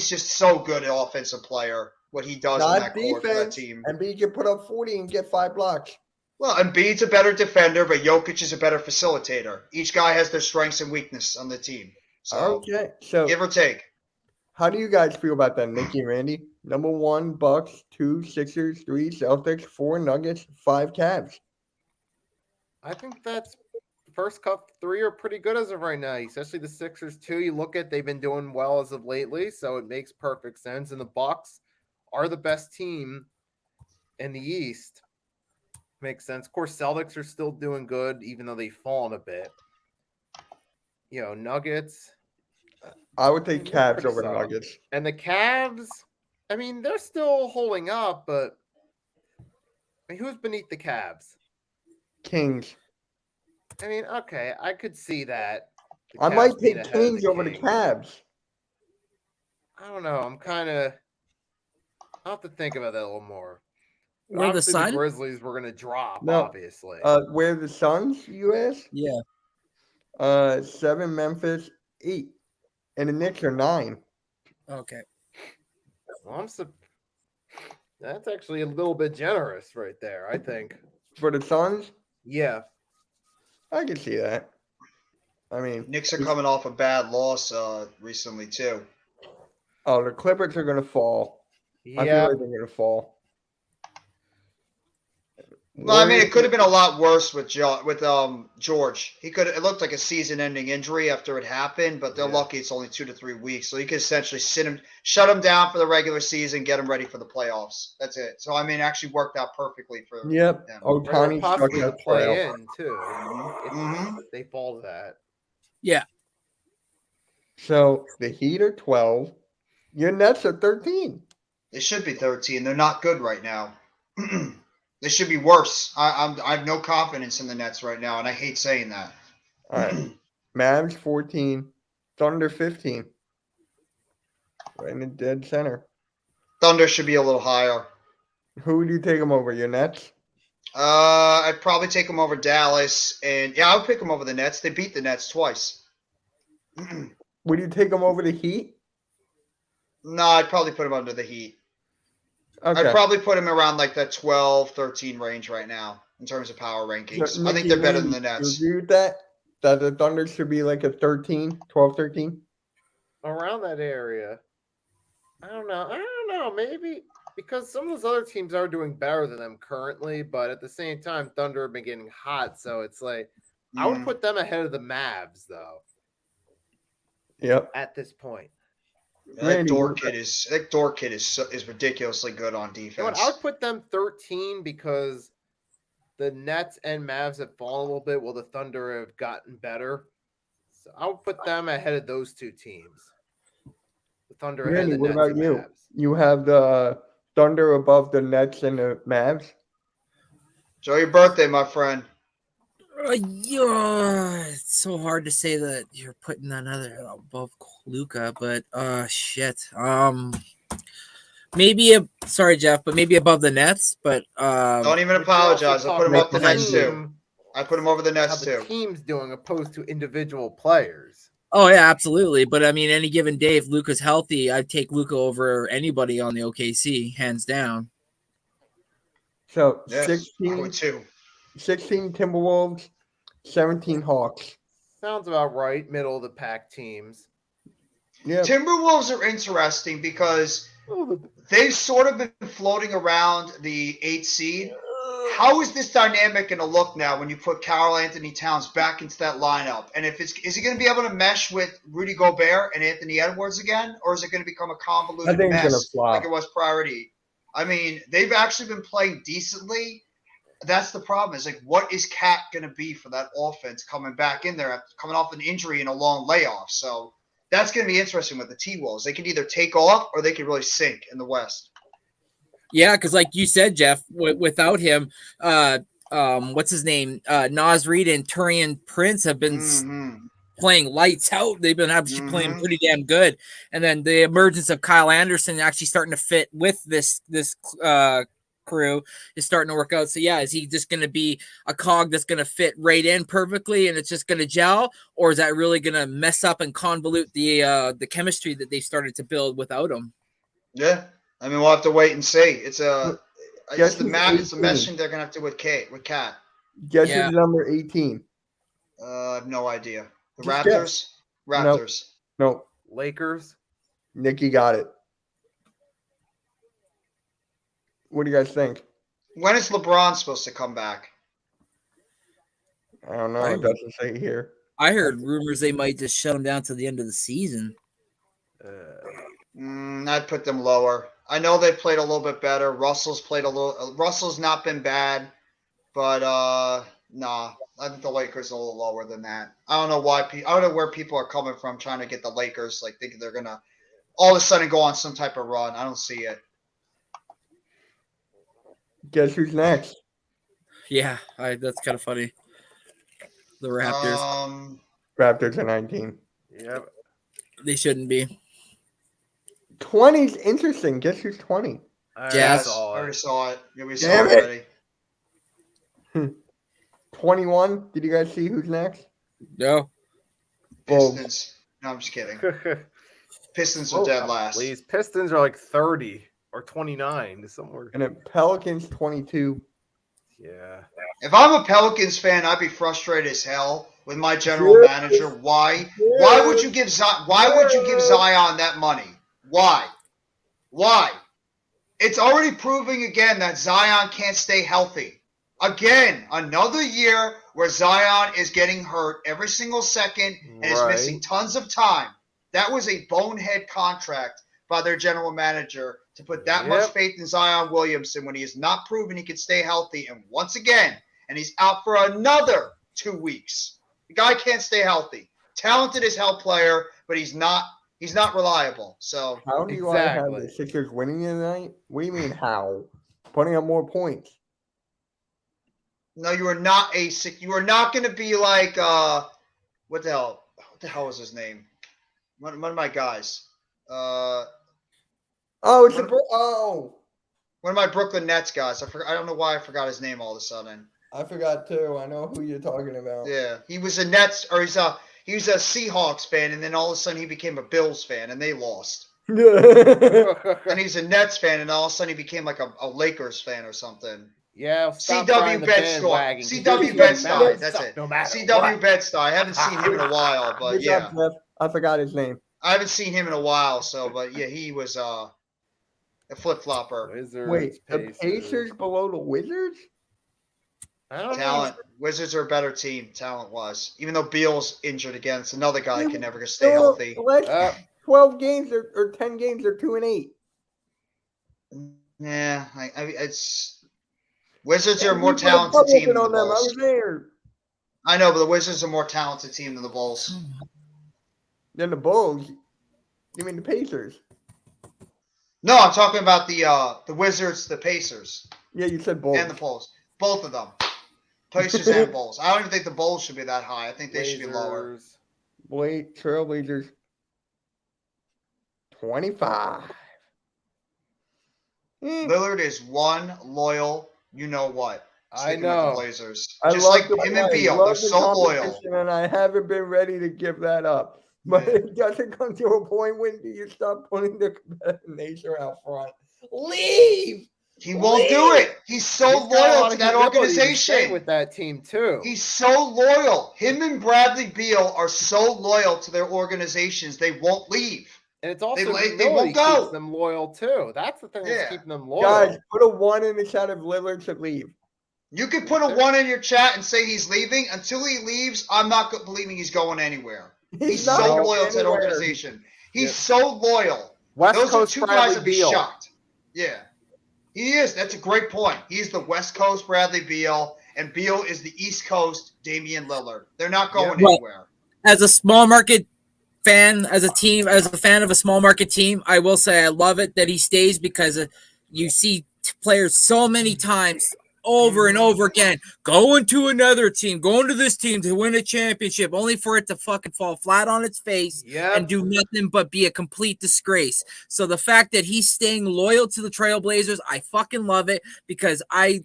Speaker 5: just so good an offensive player. What he does on that court for that
Speaker 3: defense.
Speaker 5: team.
Speaker 3: Embiid can put up 40 and get 5 blocks.
Speaker 5: Well, Embiid's a better defender, but Jokic is a better facilitator. Each guy has their strengths and weaknesses on the team. So
Speaker 3: Okay. So
Speaker 5: give or take.
Speaker 3: how do you guys feel about that, Nikki and Randy? Number 1, Bucks. 2, Sixers. 3, Celtics. 4, Nuggets. 5, Cavs.
Speaker 4: I think that's first cup 3 are pretty good as of right now, especially the Sixers too. You look at they've been doing well as of lately, so it makes perfect sense. And the Bucks are the best team in the East. Makes sense. Of course, Celtics are still doing good, even though they've fallen a bit. Nuggets.
Speaker 3: I would take
Speaker 4: They're
Speaker 3: Cavs
Speaker 4: pretty
Speaker 3: over the
Speaker 4: solid.
Speaker 3: Nuggets.
Speaker 4: And the Cavs, I mean, they're still holding up, but I mean, who's beneath the Cavs?
Speaker 3: Kings.
Speaker 4: I mean, okay, I could see that. The
Speaker 3: I might
Speaker 4: Cavs being
Speaker 3: take
Speaker 4: ahead of
Speaker 3: Kings over the
Speaker 4: Kings.
Speaker 3: Cavs.
Speaker 4: I don't know. I'll have to think about that a little more.
Speaker 6: Where the
Speaker 4: Obviously,
Speaker 6: Sun?
Speaker 4: Grizzlies were going to drop,
Speaker 3: No.
Speaker 4: obviously.
Speaker 3: Where the Suns, you ask?
Speaker 6: Yeah.
Speaker 3: 7, Memphis, 8. And the Knicks are 9.
Speaker 6: Okay.
Speaker 4: Well, that's actually a little bit generous right there, I think.
Speaker 3: For the Suns,
Speaker 4: Yeah.
Speaker 3: I can see that. I mean,
Speaker 5: Knicks are coming off a bad loss recently too.
Speaker 3: oh, the Clippers are going to fall. I
Speaker 4: Yeah.
Speaker 3: feel like they're going to fall.
Speaker 5: Well, I mean, it could have been a lot worse with George. It looked like a season-ending injury after it happened, but they're
Speaker 4: Yeah.
Speaker 5: lucky it's only 2 to 3 weeks, so you could essentially shut him down for the regular season, get him ready for the playoffs. That's it. So I mean, it actually worked out perfectly for
Speaker 3: Yep.
Speaker 5: them.
Speaker 4: Or
Speaker 3: Otani
Speaker 4: possibly
Speaker 3: stuck
Speaker 4: to
Speaker 3: out
Speaker 4: play
Speaker 3: playoff.
Speaker 4: in, too.
Speaker 5: Mhm.
Speaker 4: If they fall to that.
Speaker 3: So the Heat are 12. Your Nets are 13.
Speaker 5: They should be 13. They're not good right now. They should be worse. I have no confidence in the Nets right now, and I hate saying that.
Speaker 3: All right. Mavs 14. Thunder 15. Right in the dead center.
Speaker 5: Thunder should be a little higher.
Speaker 3: Who would you take them over? Your Nets?
Speaker 5: I'd probably take them over Dallas, and yeah, I would pick them over the Nets. They beat the Nets twice.
Speaker 3: Would you take them over the Heat?
Speaker 5: No, I'd probably put them under the Heat.
Speaker 3: Okay.
Speaker 5: I'd probably put them around like that 12, 13 range right now in terms of power rankings.
Speaker 3: So,
Speaker 5: I think
Speaker 3: Nikki,
Speaker 5: they're better than
Speaker 3: Randy,
Speaker 5: the Nets.
Speaker 3: You agree with that? That the Thunder should be like a 13, 12, 13?
Speaker 4: Around that area. I don't know. Maybe because some of those other teams are doing better than them currently, but at the same time, Thunder have been getting hot. So it's like, I would put them ahead of the Mavs, though,
Speaker 3: Yep.
Speaker 4: at this point.
Speaker 5: That
Speaker 3: Randy,
Speaker 5: Dort kid is ridiculously good on
Speaker 4: You know what?
Speaker 5: defense.
Speaker 4: I would put them 13 because the Nets and Mavs have fallen a little bit while the Thunder have gotten better. So I would put them ahead of those two teams. The Thunder ahead
Speaker 3: Randy,
Speaker 4: of the
Speaker 3: what
Speaker 4: Nets
Speaker 3: about
Speaker 4: and
Speaker 3: you?
Speaker 4: Mavs.
Speaker 3: You have the Thunder above the Nets and the Mavs?
Speaker 5: Enjoy your birthday, my friend.
Speaker 6: Yeah, it's so hard to say that you're putting that other above Luca, but shit. Maybe sorry, Jeff, but maybe above the Nets. But
Speaker 5: Don't even
Speaker 4: But you're also
Speaker 5: apologize. I put him
Speaker 4: talking
Speaker 5: up the
Speaker 4: about
Speaker 5: Nets
Speaker 4: the
Speaker 5: too.
Speaker 4: team,
Speaker 5: I put him over the
Speaker 4: how
Speaker 5: Nets
Speaker 4: the
Speaker 5: too.
Speaker 4: team's doing opposed to individual players.
Speaker 6: oh yeah, absolutely. But I mean, any given day, if Luca's healthy, I'd take Luca over anybody on the OKC, hands down.
Speaker 3: So
Speaker 5: Yes, I would
Speaker 3: 16
Speaker 5: too.
Speaker 3: Timberwolves, 17 Hawks.
Speaker 4: Sounds about right. Middle of the pack teams.
Speaker 3: Yeah.
Speaker 5: Timberwolves are interesting because they've sort of been floating around the 8th seed. How is this dynamic going to look now when you put Karl Anthony Towns back into that lineup? And is he going to be able to mesh with Rudy Gobert and Anthony Edwards again, or is it going to become a convoluted
Speaker 3: think it's gonna
Speaker 5: mess
Speaker 3: flop.
Speaker 5: like it was priority? I mean, they've actually been playing decently. That's the problem. Is like, what is Cat going to be for that offense coming back in there, coming off an injury and a long layoff? So that's going to be interesting with the T-Wolves. They can either take off or they can really sink in the West.
Speaker 6: Yeah, because like you said, Jeff, without him, what's his name? Naz Reid and Turian Prince have been playing lights out. They've been actually playing pretty damn good. And then the emergence of Kyle Anderson actually starting to fit with this crew is starting to work out. So yeah, is he just going to be a cog that's going to fit right in perfectly and it's just going to gel, or is that really going to mess up and convolute the chemistry that they started to build without him?
Speaker 5: Yeah, I mean, we'll have to wait and see. It's the
Speaker 3: who's
Speaker 5: meshing they're gonna have to do with Cat.
Speaker 3: Guess
Speaker 6: Yeah.
Speaker 3: who's number 18?
Speaker 5: I have no idea. The
Speaker 3: Just
Speaker 5: Raptors.
Speaker 3: guess.
Speaker 5: Raptors.
Speaker 3: No,
Speaker 4: Lakers.
Speaker 3: Nikki got it. What do you guys think?
Speaker 5: When is LeBron supposed to come back?
Speaker 3: I don't know. It doesn't say here.
Speaker 6: I heard rumors they might just shut him down to the end of the season.
Speaker 5: I'd put them lower. I know they've played a little bit better. Russell's not been bad, but nah. I think the Lakers are a little lower than that. I don't know why. I don't know where people are coming from trying to get the Lakers, like thinking they're gonna all of a sudden go on some type of run. I don't see it.
Speaker 3: Guess who's next?
Speaker 6: Yeah, that's kind of funny. The Raptors.
Speaker 3: Raptors are 19.
Speaker 4: Yep.
Speaker 6: They shouldn't be.
Speaker 3: 20's interesting. Guess who's 20?
Speaker 6: Jazz.
Speaker 5: I already saw it. Yeah, we saw
Speaker 3: Damn
Speaker 5: it
Speaker 3: it.
Speaker 5: already.
Speaker 3: 21. Did you guys see who's next?
Speaker 6: No.
Speaker 3: Bulls.
Speaker 5: Pistons. No, I'm just kidding. Pistons are dead last.
Speaker 4: These Pistons are like 30 or 29 somewhere.
Speaker 3: And then Pelicans 22.
Speaker 4: Yeah.
Speaker 5: If I'm a Pelicans fan, I'd be frustrated as hell with my general manager. Why? Why would you give Zion that money? Why? It's already proving again that Zion can't stay healthy. Again, another year where Zion is getting hurt every single second and is missing tons of time. That was a bonehead contract by their general manager to put that much faith in Zion Williamson when he has not proven he can stay healthy. And once again, and he's out for another 2 weeks. The guy can't stay healthy. Talented as hell player, but he's not reliable. So
Speaker 3: How do you want to have the Sixers winning tonight? What do you mean how? Putting up more points.
Speaker 5: no, you are not you are not going to be like what the hell? What the hell was his name? One of my guys.
Speaker 3: Oh, it's
Speaker 5: One of my Brooklyn Nets guys. I don't know why I forgot his name all of a sudden.
Speaker 3: I forgot too. I know who you're talking about.
Speaker 5: Yeah, he was a Nets, or he was a Seahawks fan, and then all of a sudden he became a Bills fan, and they lost. And he's a Nets fan, and all of a sudden he became like a Lakers fan or something.
Speaker 4: Yeah.
Speaker 5: CW Bed-Stuy. CW Bed-Stuy. That's it.
Speaker 4: No matter
Speaker 5: CW Bed-Stuy. I haven't seen him in a while, but
Speaker 3: Good
Speaker 5: yeah,
Speaker 3: job, Jeff. I forgot his name.
Speaker 5: I haven't seen him in a while. So, but yeah, he was a flip flopper.
Speaker 4: Wizards,
Speaker 3: Wait, the Pacers below the Wizards?
Speaker 4: I don't
Speaker 5: Talent. Wizards are a better team, talent-wise. Even though Beal's injured again, it's another guy that can never stay healthy.
Speaker 3: The last 12 games or 10 games are 2-8.
Speaker 5: Yeah, it's Wizards are a more talented team than the
Speaker 3: on them. I was
Speaker 5: Bulls.
Speaker 3: there.
Speaker 5: I know, but the Wizards are a more talented team than the Bulls.
Speaker 3: Then the Bulls. You mean the Pacers?
Speaker 5: No, I'm talking about the Wizards, the Pacers,
Speaker 3: Yeah, you said Bulls.
Speaker 5: and the Bulls. Both of them. Pacers and Bulls. I don't even think the Bulls should be that high. I think they should be lower.
Speaker 4: Blazers.
Speaker 3: Wait, Trailblazers 25.
Speaker 5: Lillard is one loyal, you know what?
Speaker 4: I
Speaker 5: Sticking with
Speaker 4: know.
Speaker 5: the Blazers.
Speaker 3: I
Speaker 5: Just
Speaker 3: love
Speaker 5: like
Speaker 3: the
Speaker 5: him and
Speaker 3: play,
Speaker 5: Beal.
Speaker 3: love
Speaker 5: They're
Speaker 3: the
Speaker 5: so loyal.
Speaker 3: competition, and I haven't been ready to give that up. But
Speaker 5: Yeah.
Speaker 3: it doesn't come to a point when you start putting the competitive nature out front. Leave.
Speaker 5: He won't do it. He's so
Speaker 4: He's got a lot
Speaker 5: loyal
Speaker 4: of
Speaker 5: to that
Speaker 4: humility to stay
Speaker 5: organization.
Speaker 4: with that team too.
Speaker 5: He's so loyal. Him and Bradley Beal are so loyal to their organizations. They won't leave.
Speaker 4: And it's also
Speaker 5: they
Speaker 4: humility
Speaker 5: won't go.
Speaker 4: keeps them loyal too. That's the thing
Speaker 5: Yeah.
Speaker 4: that's keeping them loyal.
Speaker 3: Guys, put a 1 in the chat if Lillard should leave.
Speaker 5: You could put a 1 in your chat and say he's leaving. Until he leaves, I'm not believing he's going anywhere. He's
Speaker 3: not
Speaker 5: so
Speaker 3: going
Speaker 5: loyal to that
Speaker 3: anywhere.
Speaker 5: organization. He's
Speaker 4: Yep.
Speaker 5: so loyal.
Speaker 4: West
Speaker 5: Those
Speaker 4: Coast
Speaker 5: are two
Speaker 4: Bradley
Speaker 5: guys that be
Speaker 4: Beal.
Speaker 5: shocked. Yeah. He is. That's a great point. He's the West Coast Bradley Beal, and Beal is the East Coast Damian Lillard. They're not going
Speaker 6: Well,
Speaker 5: anywhere.
Speaker 6: As a small market fan, as a fan of a small market team, I will say I love it that he stays because you see players so many times over and over again going to another team, going to this team to win a championship, only for it to fucking fall flat on its face
Speaker 4: Yeah.
Speaker 6: and do nothing but be a complete disgrace. So the fact that he's staying loyal to the Trailblazers, I fucking love it because I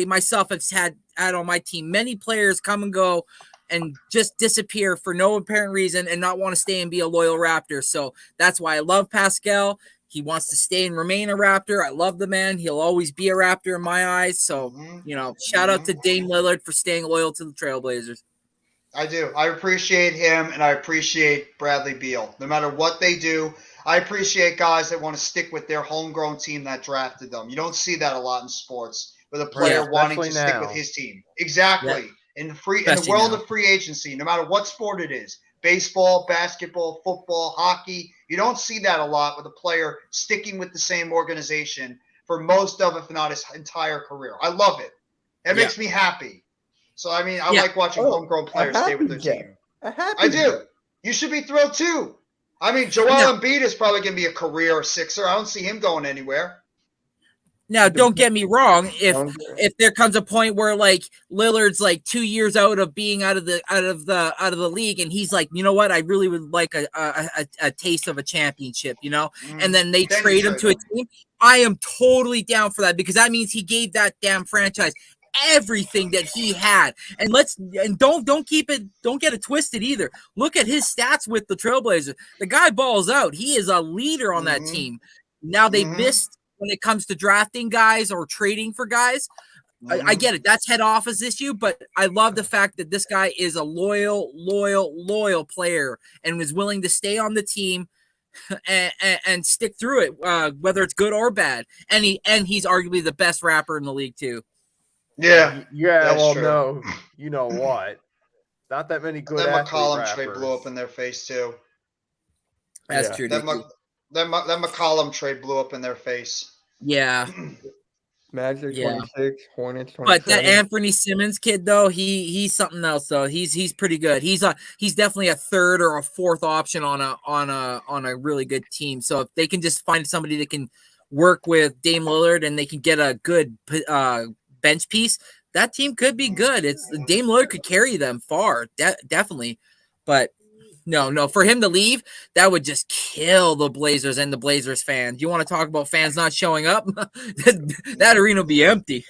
Speaker 6: myself have had on my team many players come and go and just disappear for no apparent reason and not want to stay and be a loyal Raptor. So that's why I love Pascal. He wants to stay and remain a Raptor. I love the man. He'll always be a Raptor in my eyes. So, shout out to Dame Lillard for staying loyal to the Trailblazers.
Speaker 5: I do. I appreciate him, and I appreciate Bradley Beal. No matter what they do, I appreciate guys that want to stick with their homegrown team that drafted them. You don't see that a lot in sports, with a player wanting to
Speaker 4: especially
Speaker 5: stick
Speaker 4: now.
Speaker 5: with his team. Exactly.
Speaker 6: Yeah.
Speaker 5: In the
Speaker 6: Especially
Speaker 5: world
Speaker 6: now.
Speaker 5: of free agency, no matter what sport it is, baseball, basketball, football, hockey, you don't see that a lot with a player sticking with the same organization for most of, if not his entire career. I love it. It makes me happy. So, I mean, I like watching homegrown players stay with their team. I do. You should be thrilled too. I mean, Joel Embiid is probably going to be a career Sixer. I don't see him going anywhere.
Speaker 6: Now, don't get me wrong. If there comes a point where like Lillard's like 2 years out of being out of the league, and he's like, you know what, I really would like a taste of a championship, and then they
Speaker 5: Then
Speaker 6: trade
Speaker 5: you
Speaker 6: him to a team. I am totally down for that because that means he gave that damn franchise everything that he had. And don't get it twisted either. Look at his stats with the Trailblazers. The guy balls out. He is a leader on that team. Now they missed when it comes to drafting guys or trading for guys. I get it. That's head office issue, but I love the fact that this guy is a loyal player and is willing to stay on the team and stick through it, whether it's good or bad. And he's arguably the best rapper in the league too.
Speaker 5: Yeah.
Speaker 4: Yeah,
Speaker 5: that's
Speaker 4: well,
Speaker 5: true.
Speaker 4: no, you know what? Not that many good
Speaker 5: That
Speaker 4: athlete
Speaker 5: McCollum trade
Speaker 4: rappers.
Speaker 5: blew up in their face too.
Speaker 6: That's true.
Speaker 5: That McCollum trade blew up in their face.
Speaker 6: Yeah.
Speaker 3: Magic
Speaker 6: Yeah.
Speaker 3: 26, Hornets 27.
Speaker 6: But that Anthony Simmons kid, though, he's something else. Though he's pretty good. He's definitely a third or a fourth option on a really good team. So if they can just find somebody that can work with Dame Lillard and they can get a good bench piece, that team could be good. It's Dame Lillard could carry them far, definitely. But no, for him to leave, that would just kill the Blazers and the Blazers fans. You want to talk about fans not showing up? That arena will be empty.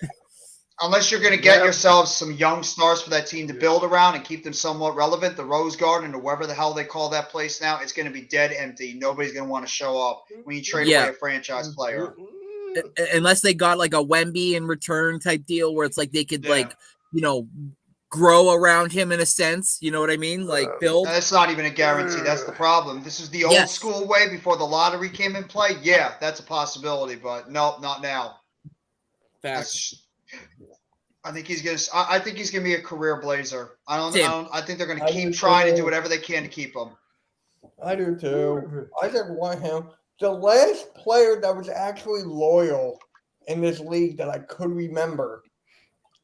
Speaker 5: Unless you're going to get yourselves some young stars for that team to build around and keep them somewhat relevant, the Rose Garden or whatever the hell they call that place now, it's going to be dead empty. Nobody's going to want to show up when you trade away a franchise player.
Speaker 6: Unless they got like a Wemby in return type deal where it's like they could grow around him in a sense. You know what I mean? Like build.
Speaker 5: That's not even a guarantee. That's the problem. This is the old school way before the lottery came in play. Yeah, that's a possibility, but no, not now.
Speaker 6: Facts.
Speaker 5: I think he's gonna be a career Blazer. I think they're gonna
Speaker 3: I
Speaker 5: keep
Speaker 3: do
Speaker 5: trying to
Speaker 3: too.
Speaker 5: do whatever they can to keep him.
Speaker 3: I do too. I just want him. The last player that was actually loyal in this league that I could remember,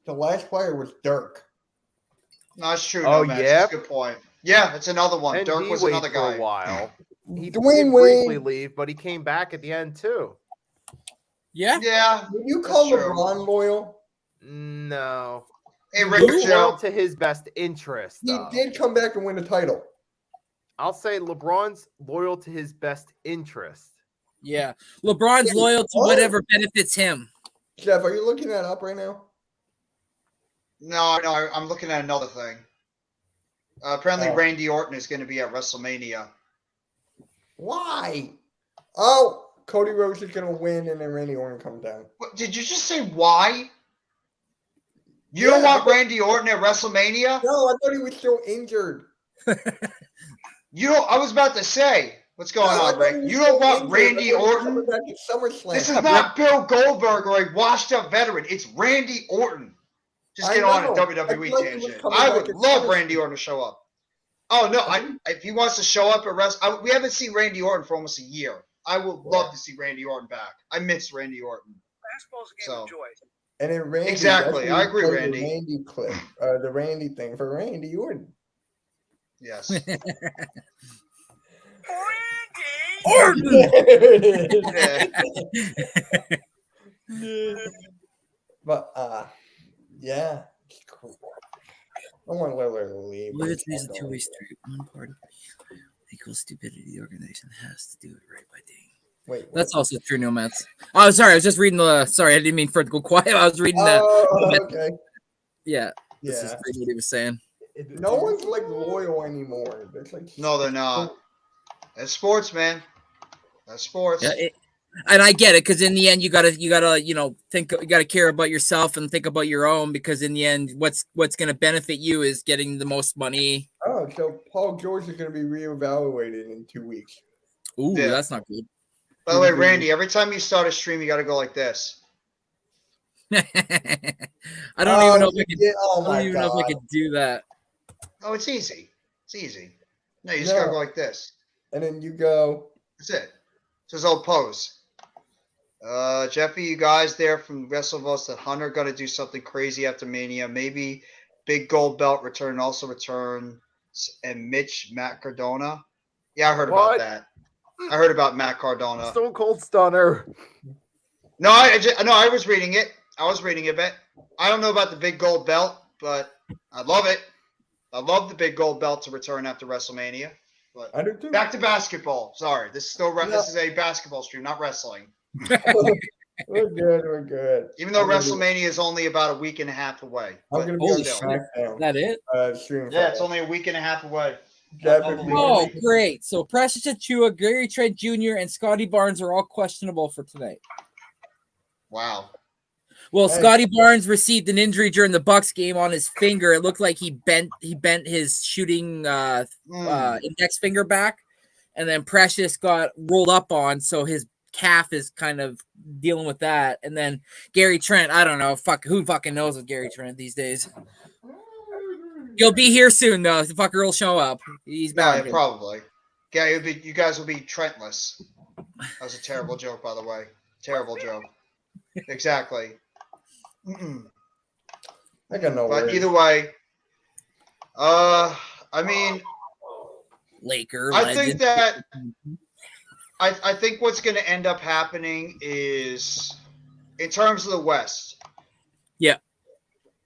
Speaker 3: the last player was Dirk.
Speaker 5: No, that's true.
Speaker 4: Oh,
Speaker 5: No, Max.
Speaker 4: yeah?
Speaker 5: That's a good point. Yeah, it's another one.
Speaker 4: And
Speaker 5: Dirk
Speaker 4: he
Speaker 5: was
Speaker 4: waited
Speaker 5: another
Speaker 4: for
Speaker 5: guy.
Speaker 4: a while. He did
Speaker 3: Dwayne
Speaker 4: briefly
Speaker 3: Wade.
Speaker 4: leave, but he came back at the end too.
Speaker 6: Yeah.
Speaker 5: Yeah,
Speaker 3: Would you
Speaker 5: That's
Speaker 3: call
Speaker 5: true.
Speaker 3: LeBron loyal?
Speaker 4: No.
Speaker 5: Hey,
Speaker 4: He's
Speaker 5: Rick
Speaker 4: loyal
Speaker 5: Joe.
Speaker 4: to his best interest.
Speaker 3: He
Speaker 4: though.
Speaker 3: did come back and win a title.
Speaker 4: I'll say LeBron's loyal to his best interest.
Speaker 6: Yeah. LeBron's loyal to
Speaker 3: What?
Speaker 6: whatever benefits him.
Speaker 3: Jeff, are you looking that up right now?
Speaker 5: No, I'm looking at another thing. Apparently,
Speaker 3: Oh.
Speaker 5: Randy Orton is going to be at WrestleMania.
Speaker 3: Why? Oh, Cody Rhodes is going to win, and then Randy Orton comes down.
Speaker 5: What, did you just say why? You don't
Speaker 3: Yeah,
Speaker 5: want Randy Orton at WrestleMania?
Speaker 3: No, I thought he was still injured.
Speaker 5: You don't. I was about to say, what's going
Speaker 3: No, I
Speaker 5: on,
Speaker 3: thought
Speaker 5: Rick?
Speaker 3: he was
Speaker 5: You
Speaker 3: still
Speaker 5: don't want
Speaker 3: injured.
Speaker 5: Randy
Speaker 3: I thought he was
Speaker 5: Orton?
Speaker 3: coming back at SummerSlam.
Speaker 5: This is not Bill Goldberg or a washed-up veteran. It's Randy Orton. Just
Speaker 3: I
Speaker 5: get on a
Speaker 3: know. I
Speaker 5: WWE
Speaker 3: feel like he was
Speaker 5: tangent.
Speaker 3: coming
Speaker 5: I
Speaker 3: back
Speaker 5: would
Speaker 3: at
Speaker 5: love
Speaker 3: SummerSlam.
Speaker 5: Randy Orton to show up. Oh no! If he wants to show up at we haven't seen Randy Orton for almost a year. I would love to see Randy Orton back. I miss Randy Orton.
Speaker 8: Basketball's a game
Speaker 5: So-
Speaker 8: of joy.
Speaker 3: And then Randy.
Speaker 5: Exactly.
Speaker 3: that's when
Speaker 5: I
Speaker 3: he
Speaker 5: agree,
Speaker 3: played
Speaker 5: Randy.
Speaker 3: The Randy clip, the Randy thing for Randy Orton.
Speaker 5: Yes.
Speaker 3: But yeah, it's cool. I want Lillard to leave.
Speaker 6: Well, it's a two-way street. One party equals stupidity. The organization has to do it right by Ding.
Speaker 3: Wait,
Speaker 6: That's also true, nomads. Oh, sorry. I was just reading the. Sorry, I didn't mean for it to go quiet. I was reading that.
Speaker 3: Oh, okay.
Speaker 6: Yeah. This is
Speaker 3: Yeah.
Speaker 6: what he was saying.
Speaker 3: No one's like loyal anymore. It's like
Speaker 5: No, they're not. That's sports, man. That's sports.
Speaker 6: Yeah, and I get it because in the end, you gotta, think you gotta care about yourself and think about your own because in the end, what's gonna benefit you is getting the most money.
Speaker 3: Oh, so Paul George is going to be reevaluated in 2 weeks.
Speaker 6: Ooh,
Speaker 5: Yeah.
Speaker 6: that's not good.
Speaker 5: By the way, Randy, every time you start a stream, you got to go like this.
Speaker 6: I don't even know if I could.
Speaker 3: Oh
Speaker 6: I don't
Speaker 3: my
Speaker 6: even know if I
Speaker 3: god!
Speaker 6: could do that.
Speaker 5: Oh, it's easy. It's easy. No, you just
Speaker 3: No.
Speaker 5: got to go like this.
Speaker 3: And then you go.
Speaker 5: That's it. It's his old pose. Jeffy, you guys there from WrestleVotes that Hunter got to do something crazy after Mania. Maybe big gold belt return, also return, and Matt Cardona. Yeah, I heard
Speaker 4: What?
Speaker 5: about that. I heard about Matt Cardona.
Speaker 4: Stone Cold Stunner.
Speaker 5: No, I was reading it. I was reading it, but I don't know about the big gold belt, but I love it. I love the big gold belt to return after WrestleMania. But
Speaker 3: I do too.
Speaker 5: back to basketball. Sorry, this is still this is a basketball stream, not wrestling.
Speaker 3: We're good. We're good.
Speaker 5: Even though
Speaker 3: I'm gonna be-
Speaker 5: WrestleMania is only about a week and a half away.
Speaker 3: I'm
Speaker 5: But
Speaker 3: going to be
Speaker 6: Holy
Speaker 3: on
Speaker 6: shit.
Speaker 3: SmackDown.
Speaker 6: Is that it?
Speaker 3: Stream
Speaker 5: yeah, it's
Speaker 3: Friday.
Speaker 5: only a week and a half away.
Speaker 3: Jeff, if you
Speaker 5: Unbelievable.
Speaker 6: Oh,
Speaker 3: want-
Speaker 6: great. So Precious Achua, Gary Trent Jr., and Scotty Barnes are all questionable for tonight.
Speaker 5: Wow.
Speaker 6: Well,
Speaker 3: Hey.
Speaker 6: Scotty Barnes received an injury during the Bucks game on his finger. It looked like he bent his shooting index finger back, and then Precious got rolled up on, so his calf is kind of dealing with that. And then Gary Trent, I don't know, who fucking knows with Gary Trent these days. He'll be here soon though. The fucker will show up. He's
Speaker 5: No,
Speaker 6: back.
Speaker 5: yeah, probably. Yeah, you guys will be Trentless. That was a terrible joke, by the way. Terrible joke. Exactly. Mm-mm.
Speaker 3: I got no
Speaker 5: But
Speaker 3: worries.
Speaker 5: either way, I mean,
Speaker 6: Laker.
Speaker 5: I
Speaker 6: legend.
Speaker 5: think that I think what's going to end up happening is, in terms of the West.
Speaker 6: Yeah.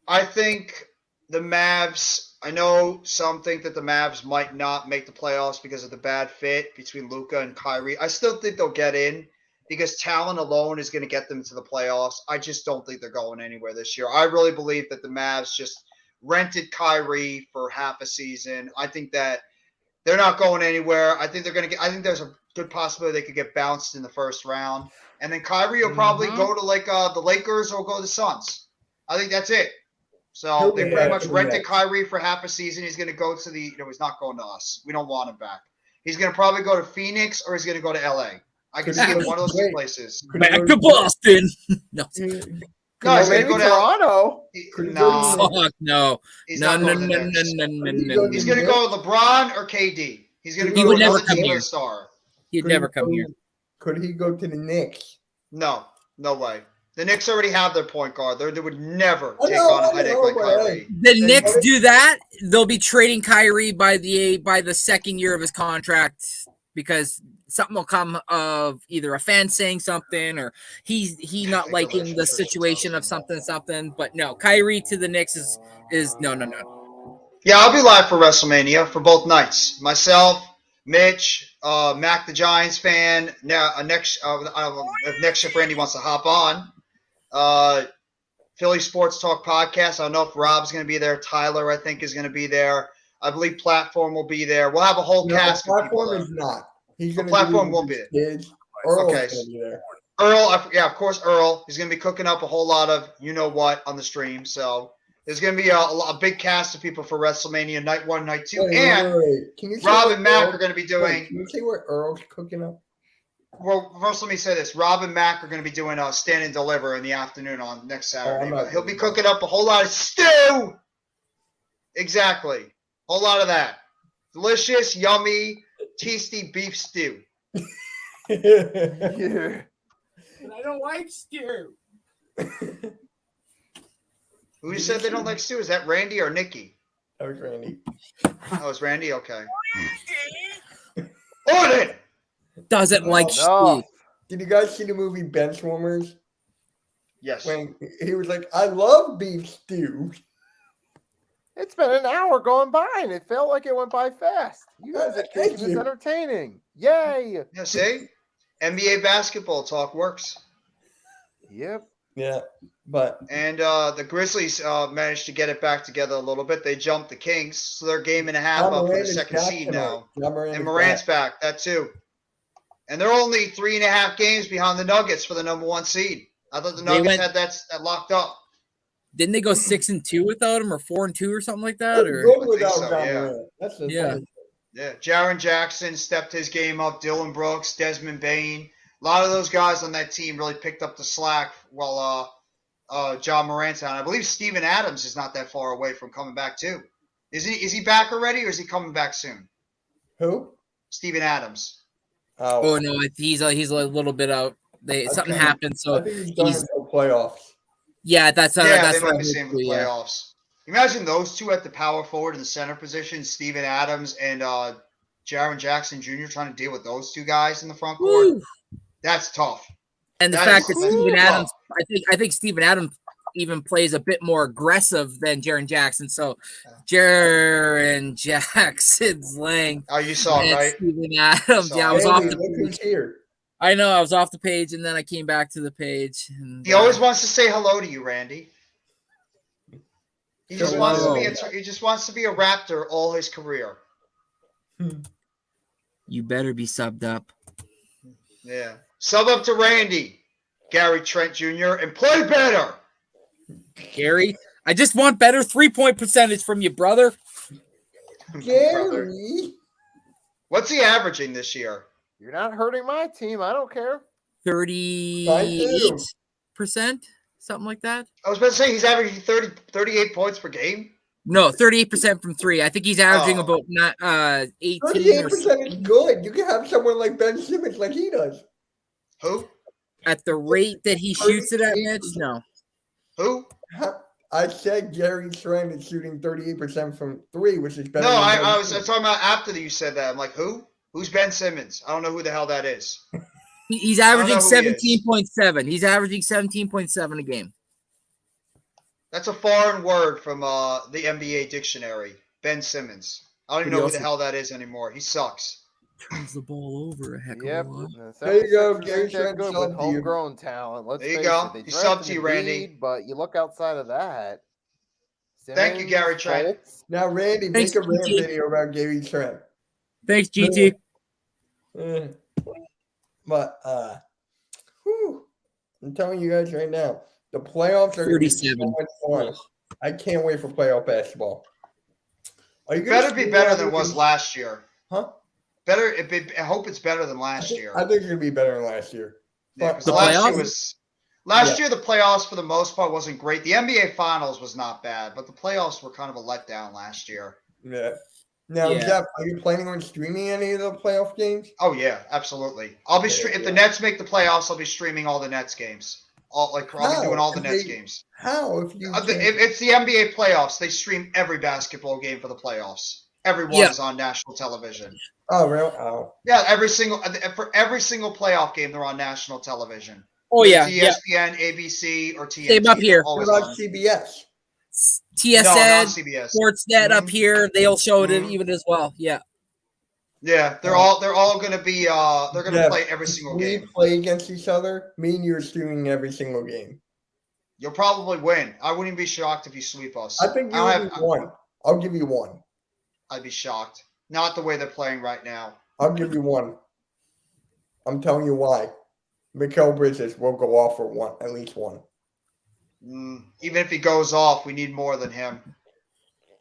Speaker 5: I think the Mavs. I know some think that the Mavs might not make the playoffs because of the bad fit between Luka and Kyrie. I still think they'll get in because talent alone is going to get them to the playoffs. I just don't think they're going anywhere this year. I really believe that the Mavs just rented Kyrie for half a season. I think that they're not going anywhere. I think they're going to get. I think there's a good possibility they could get bounced in the first round, and then Kyrie will probably go to like the Lakers or go to the Suns. I think that's it. So they pretty much rented Kyrie for half a season. He's going to go to the. He's not going to us. We don't want him back. He's going to probably go to Phoenix or he's going to go to LA. I can see him in one of those two places.
Speaker 6: Back to Boston. No,
Speaker 5: No, he's
Speaker 4: Or
Speaker 5: going
Speaker 4: maybe
Speaker 5: to go to
Speaker 4: Toronto.
Speaker 5: No,
Speaker 6: fuck no.
Speaker 5: he's
Speaker 6: No,
Speaker 5: not
Speaker 6: no,
Speaker 5: going to
Speaker 6: no,
Speaker 5: the
Speaker 6: no,
Speaker 5: Knicks.
Speaker 6: no, no, no.
Speaker 5: He's going to go with LeBron or KD. He's going to
Speaker 6: He
Speaker 5: go
Speaker 6: would
Speaker 5: to
Speaker 6: never
Speaker 5: another
Speaker 6: come
Speaker 5: team
Speaker 6: here.
Speaker 5: or star.
Speaker 6: He'd never come here.
Speaker 3: Could he go to the Knicks?
Speaker 5: No, no way. The Knicks already have their point guard. They would never
Speaker 3: I
Speaker 5: take
Speaker 3: know,
Speaker 5: on a
Speaker 3: I
Speaker 5: headache
Speaker 3: know,
Speaker 5: like
Speaker 3: but
Speaker 5: Kyrie.
Speaker 3: hey.
Speaker 6: The
Speaker 3: Then
Speaker 6: Knicks
Speaker 3: what-
Speaker 6: do that, they'll be trading Kyrie by the second year of his contract because something will come of either a fan saying something or he not
Speaker 5: Take a
Speaker 6: liking
Speaker 5: listen
Speaker 6: the
Speaker 5: to
Speaker 6: situation of something. But no, Kyrie to the Knicks is no.
Speaker 5: Yeah, I'll be live for WrestleMania for both nights. Myself, Mitch, Mac the Giants fan. Now, if Randy wants to hop on. Philly Sports Talk podcast. I don't know if Rob's going to be there. Tyler, I think, is going to be there. I believe Platform will be there. We'll have a whole
Speaker 3: No,
Speaker 5: cast of people
Speaker 3: Platform
Speaker 5: there.
Speaker 3: is not. He's
Speaker 5: The
Speaker 3: going to
Speaker 5: Platform won't be
Speaker 3: his
Speaker 5: there.
Speaker 3: kids. Earl's
Speaker 5: Okay.
Speaker 3: going to be there.
Speaker 5: Earl, of course, Earl. He's going to be cooking up a whole lot of you-know-what on the stream. So there's going to be a big cast of people for WrestleMania Night 1, Night 2.
Speaker 3: Wait. Can you say
Speaker 5: Rob
Speaker 3: what
Speaker 5: and Mac
Speaker 3: Earl-
Speaker 5: are going to be
Speaker 3: wait,
Speaker 5: doing
Speaker 3: Can you say what Earl's cooking up?
Speaker 5: Well, first, let me say this. Rob and Mac are going to be doing a stand and deliver in the afternoon on next Saturday.
Speaker 3: I'm not
Speaker 5: But he'll be
Speaker 3: doing
Speaker 5: cooking up a whole lot of stew. Exactly. Whole lot of that. Delicious, yummy, tasty beef stew.
Speaker 4: Yeah.
Speaker 6: I don't like stew.
Speaker 5: Who said they don't like stew? Is that Randy or Nikki?
Speaker 3: That was Randy.
Speaker 5: Oh, it's Randy? Okay. On it!
Speaker 6: Doesn't like
Speaker 4: No.
Speaker 6: stew.
Speaker 3: Did you guys see the movie Benchwarmers?
Speaker 5: Yes.
Speaker 3: When he was like, I love beef stew.
Speaker 4: It's been an hour going by, and it felt like it went by fast. You guys are
Speaker 3: Thank
Speaker 4: keeping this
Speaker 3: you.
Speaker 4: entertaining. Yay!
Speaker 5: Yeah, see? NBA basketball talk works.
Speaker 4: Yep.
Speaker 3: Yeah, but
Speaker 5: And the Grizzlies managed to get it back together a little bit. They jumped the Kings, so they're a game and a half
Speaker 3: John
Speaker 5: up for
Speaker 3: Moran
Speaker 5: the
Speaker 3: is
Speaker 5: second
Speaker 3: back
Speaker 5: seed
Speaker 3: tonight.
Speaker 5: now.
Speaker 3: John Moran
Speaker 5: And
Speaker 3: is
Speaker 5: Morant's
Speaker 3: back.
Speaker 5: back, that too. And they're only 3.5 games behind the Nuggets for the number 1 seed. I thought the
Speaker 6: They
Speaker 5: Nuggets
Speaker 6: went-
Speaker 5: had that locked up.
Speaker 6: Didn't they go 6-2 without him or 4-2 or something like that?
Speaker 3: They're
Speaker 6: Or
Speaker 3: good
Speaker 5: I think
Speaker 3: without
Speaker 5: so,
Speaker 3: John
Speaker 5: yeah.
Speaker 3: Moran. That's the
Speaker 6: Yeah.
Speaker 3: funny thing.
Speaker 5: Yeah, Jaren Jackson stepped his game up. Dylan Brooks, Desmond Bain. A lot of those guys on that team really picked up the slack while John Morant's out. I believe Steven Adams is not that far away from coming back too. Is he back already, or is he coming back soon?
Speaker 3: Who?
Speaker 5: Steven Adams.
Speaker 6: oh no, he's a little bit out. Something
Speaker 3: Okay.
Speaker 6: happened,
Speaker 3: I
Speaker 6: so
Speaker 3: think he's done
Speaker 6: he's-
Speaker 3: until playoffs.
Speaker 6: yeah, that's
Speaker 5: Yeah,
Speaker 6: that's
Speaker 5: they
Speaker 6: what
Speaker 5: might
Speaker 6: I
Speaker 5: be
Speaker 6: heard
Speaker 5: saving for
Speaker 6: too,
Speaker 5: the
Speaker 6: yeah.
Speaker 5: playoffs. Imagine those two at the power forward and the center position, Steven Adams and Jaren Jackson Jr. trying to deal with those two guys in the front court.
Speaker 6: Woo!
Speaker 5: That's tough.
Speaker 6: And the
Speaker 5: That
Speaker 6: fact
Speaker 5: is-
Speaker 6: that
Speaker 5: that's
Speaker 6: Steven
Speaker 5: tough.
Speaker 6: Adams, I think Steven Adams even plays a bit more aggressive than Jaren Jackson. So Jaren Jackson's length
Speaker 5: Oh, you saw it,
Speaker 6: and
Speaker 5: right?
Speaker 6: Steven Adams.
Speaker 5: Saw
Speaker 6: Yeah, I
Speaker 5: it.
Speaker 6: was off
Speaker 3: Hey,
Speaker 6: the
Speaker 3: look who's
Speaker 6: page.
Speaker 3: here.
Speaker 6: I know I was off the page, and then I came back to the page. And,
Speaker 5: He always wants to say hello to you, Randy. He just
Speaker 3: Hello.
Speaker 5: wants to be a Raptor all his career.
Speaker 6: you better be subbed up.
Speaker 5: Yeah. Sub up to Randy, Gary Trent Jr., and play better.
Speaker 6: Gary, I just want better 3-point percentage from you, brother.
Speaker 5: Brother.
Speaker 3: Gary.
Speaker 5: What's he averaging this year?
Speaker 4: You're not hurting my team. I don't care.
Speaker 6: 38%, something like that.
Speaker 5: I was about to say he's averaging 38 points per game.
Speaker 6: No, 38% from three. I think he's averaging
Speaker 5: Oh.
Speaker 6: about 18 or
Speaker 3: 38% is good. You can have someone like Ben Simmons like he does.
Speaker 5: Who?
Speaker 6: at the rate that he shoots it at, Mitch. No,
Speaker 5: Who?
Speaker 3: I said Gary Trent is shooting 38% from 3, which is better.
Speaker 5: No,
Speaker 3: than
Speaker 5: I
Speaker 3: Ben
Speaker 5: was
Speaker 3: Simmons.
Speaker 5: talking about after you said that. I'm like, who? Who's Ben Simmons? I don't know who the hell that is.
Speaker 6: he's
Speaker 5: don't
Speaker 6: averaging
Speaker 5: know who he is.
Speaker 6: 17.7. He's averaging 17.7 a game.
Speaker 5: That's a foreign word from the NBA dictionary. Ben Simmons. I don't even know who the hell that is anymore. He sucks.
Speaker 6: Turns the ball over a heck
Speaker 4: Yep.
Speaker 6: of a lot.
Speaker 4: The
Speaker 3: There you go,
Speaker 4: 76ers
Speaker 3: Gary
Speaker 4: ain't that
Speaker 3: Trent
Speaker 4: good
Speaker 3: subbed
Speaker 4: with
Speaker 3: to you.
Speaker 4: homegrown talent. Let's
Speaker 5: There you
Speaker 4: face
Speaker 5: go.
Speaker 4: it. They
Speaker 5: He
Speaker 4: drafted
Speaker 5: subbed to you, Randy.
Speaker 4: Embiid, but you look outside of that.
Speaker 5: Thank you,
Speaker 4: Simmons,
Speaker 5: Gary Trent.
Speaker 4: Fultz.
Speaker 3: Now, Randy,
Speaker 6: Thanks,
Speaker 3: make a rant
Speaker 6: GT.
Speaker 3: video about Gary Trent.
Speaker 6: Thanks, GT.
Speaker 3: Eh. But whew, I'm telling you guys right now, the playoffs are gonna be so
Speaker 6: 37.
Speaker 3: much fun. I can't wait for playoff basketball. Are you
Speaker 5: Better be better than it was
Speaker 3: last?
Speaker 5: last year.
Speaker 3: Huh?
Speaker 5: Better. I hope it's better than last year.
Speaker 3: I think it's gonna be better than last year.
Speaker 5: Yeah, 'cause
Speaker 6: The
Speaker 5: last
Speaker 6: playoffs?
Speaker 5: year was last year the playoffs for the most part wasn't great. The NBA Finals was not bad, but the playoffs were kind of a letdown last year.
Speaker 3: Yeah. Now,
Speaker 6: Yeah.
Speaker 3: Jeff, are you planning on streaming any of the playoff games?
Speaker 5: Oh yeah, absolutely. I'll be if the Nets make the playoffs, I'll be streaming all the Nets games. I'll be doing all the Nets games.
Speaker 3: How? If you
Speaker 5: If it's the NBA playoffs, they stream every basketball game for the playoffs. Everyone
Speaker 6: Yeah.
Speaker 5: is on national television.
Speaker 3: Oh, really? Oh,
Speaker 5: Yeah, for every single playoff game, they're on national television.
Speaker 6: Oh
Speaker 5: Whether
Speaker 6: yeah,
Speaker 5: it's
Speaker 6: yeah.
Speaker 5: ESPN, ABC, or
Speaker 6: Same up
Speaker 5: TNT.
Speaker 6: here.
Speaker 5: They're
Speaker 3: what
Speaker 5: always
Speaker 3: about
Speaker 5: on.
Speaker 3: CBS?
Speaker 5: No, not
Speaker 6: TSN,
Speaker 5: CBS.
Speaker 6: Sportsnet up
Speaker 5: Mhm.
Speaker 6: here. They'll show it
Speaker 5: Mhm.
Speaker 6: even as well. Yeah.
Speaker 5: Yeah, they're all going to be they're going to
Speaker 3: Jeff,
Speaker 5: play every
Speaker 3: if
Speaker 5: single
Speaker 3: we
Speaker 5: game.
Speaker 3: play against each other, me and you are streaming every single game.
Speaker 5: You'll probably win. I wouldn't be shocked if you sweep us.
Speaker 3: I think you
Speaker 5: don't
Speaker 3: will be one. I'll give you one.
Speaker 5: I'd be shocked. Not the way they're playing right now.
Speaker 3: I'll give you one. I'm telling you why. Mikael Bridges will go off for one, at least one.
Speaker 5: Even if he goes off, we need more than him.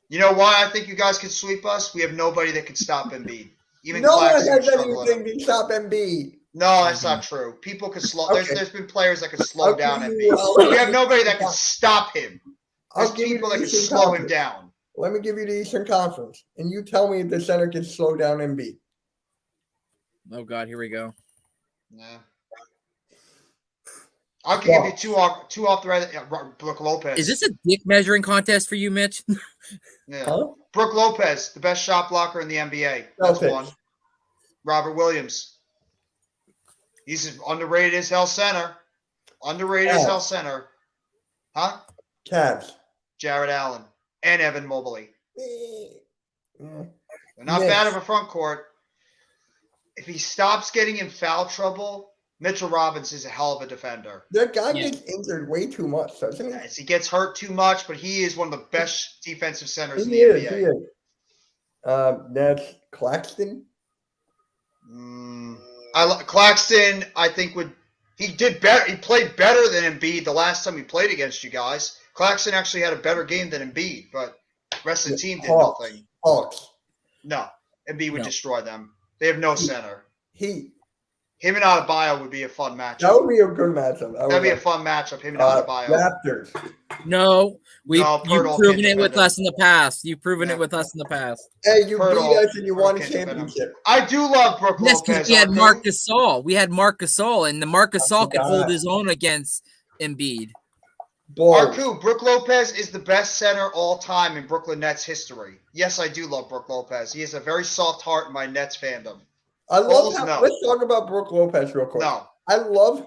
Speaker 5: You know why I think you guys could sweep us? We have nobody that could stop Embiid. Even
Speaker 3: No one
Speaker 5: Claxton
Speaker 3: has
Speaker 5: struggle with him.
Speaker 3: anything to stop Embiid.
Speaker 5: No, that's not true. People could slow.
Speaker 3: Okay.
Speaker 5: There's been players that could slow
Speaker 3: I'll
Speaker 5: down
Speaker 3: give you-
Speaker 5: Embiid. We have nobody that can stop him. There's
Speaker 3: I'll give you
Speaker 5: people
Speaker 3: the
Speaker 5: that can
Speaker 3: Eastern
Speaker 5: slow him
Speaker 3: Conference.
Speaker 5: down.
Speaker 3: Let me give you the Eastern Conference, and you tell me if the center can slow down Embiid.
Speaker 6: Oh God, here we go.
Speaker 5: Yeah. I can give you two off the right. Yeah, Brooke Lopez.
Speaker 6: Is this a dick measuring contest for you, Mitch?
Speaker 5: Yeah.
Speaker 3: Huh?
Speaker 5: Brooke Lopez, the best shot blocker in the NBA. That's
Speaker 3: Celtics.
Speaker 5: one. Robert Williams. He's as underrated as hell center. Underrated as hell center. Huh?
Speaker 3: Cavs.
Speaker 5: Jared Allen and Evan Mobley.
Speaker 3: Mm.
Speaker 5: They're not
Speaker 3: Yes.
Speaker 5: bad of a front court. If he stops getting in foul trouble, Mitchell Robbins is a hell of a defender.
Speaker 3: That guy
Speaker 6: Yeah.
Speaker 3: gets injured way too much, doesn't he?
Speaker 5: Yes, he gets hurt too much, but he is one of the best defensive centers in
Speaker 3: He
Speaker 5: the
Speaker 3: is.
Speaker 5: NBA.
Speaker 3: He is. That's Claxton.
Speaker 5: Claxton, I think he did better. He played better than Embiid the last time he played against you guys. Claxton actually had a better game than Embiid, but the rest of the team did
Speaker 3: Hawks.
Speaker 5: nothing.
Speaker 3: Hawks.
Speaker 5: No, Embiid would
Speaker 6: No.
Speaker 5: destroy them. They have no center.
Speaker 3: Heat.
Speaker 5: Him and Adebayo would be a fun matchup.
Speaker 3: That would be a good matchup.
Speaker 5: That'd be a fun matchup. Him and Adebayo.
Speaker 3: Raptors.
Speaker 6: No, you've
Speaker 5: Pirtle
Speaker 6: proven
Speaker 5: can't
Speaker 6: it with
Speaker 5: defend
Speaker 6: us in the past. You've proven
Speaker 5: Yeah.
Speaker 6: it with us in the past.
Speaker 3: Hey, you
Speaker 5: Pirtle-
Speaker 3: beat us and you won a
Speaker 5: can't defend him.
Speaker 3: championship.
Speaker 5: I do love Brooke
Speaker 6: Yes,
Speaker 5: Lopez.
Speaker 6: because we had
Speaker 5: Arthur.
Speaker 6: Marc Gasol. We had Marc Gasol, and the Marc Gasol could hold
Speaker 3: forgot.
Speaker 6: his own against Embiid.
Speaker 3: Balls.
Speaker 5: Arku, Brooke Lopez is the best center all time in Brooklyn Nets history. Yes, I do love Brooke Lopez. He has a very soft heart in my Nets fandom.
Speaker 3: I love
Speaker 5: Balls,
Speaker 3: how,
Speaker 5: no.
Speaker 3: let's talk about Brooke Lopez real quick.
Speaker 5: No.
Speaker 3: I love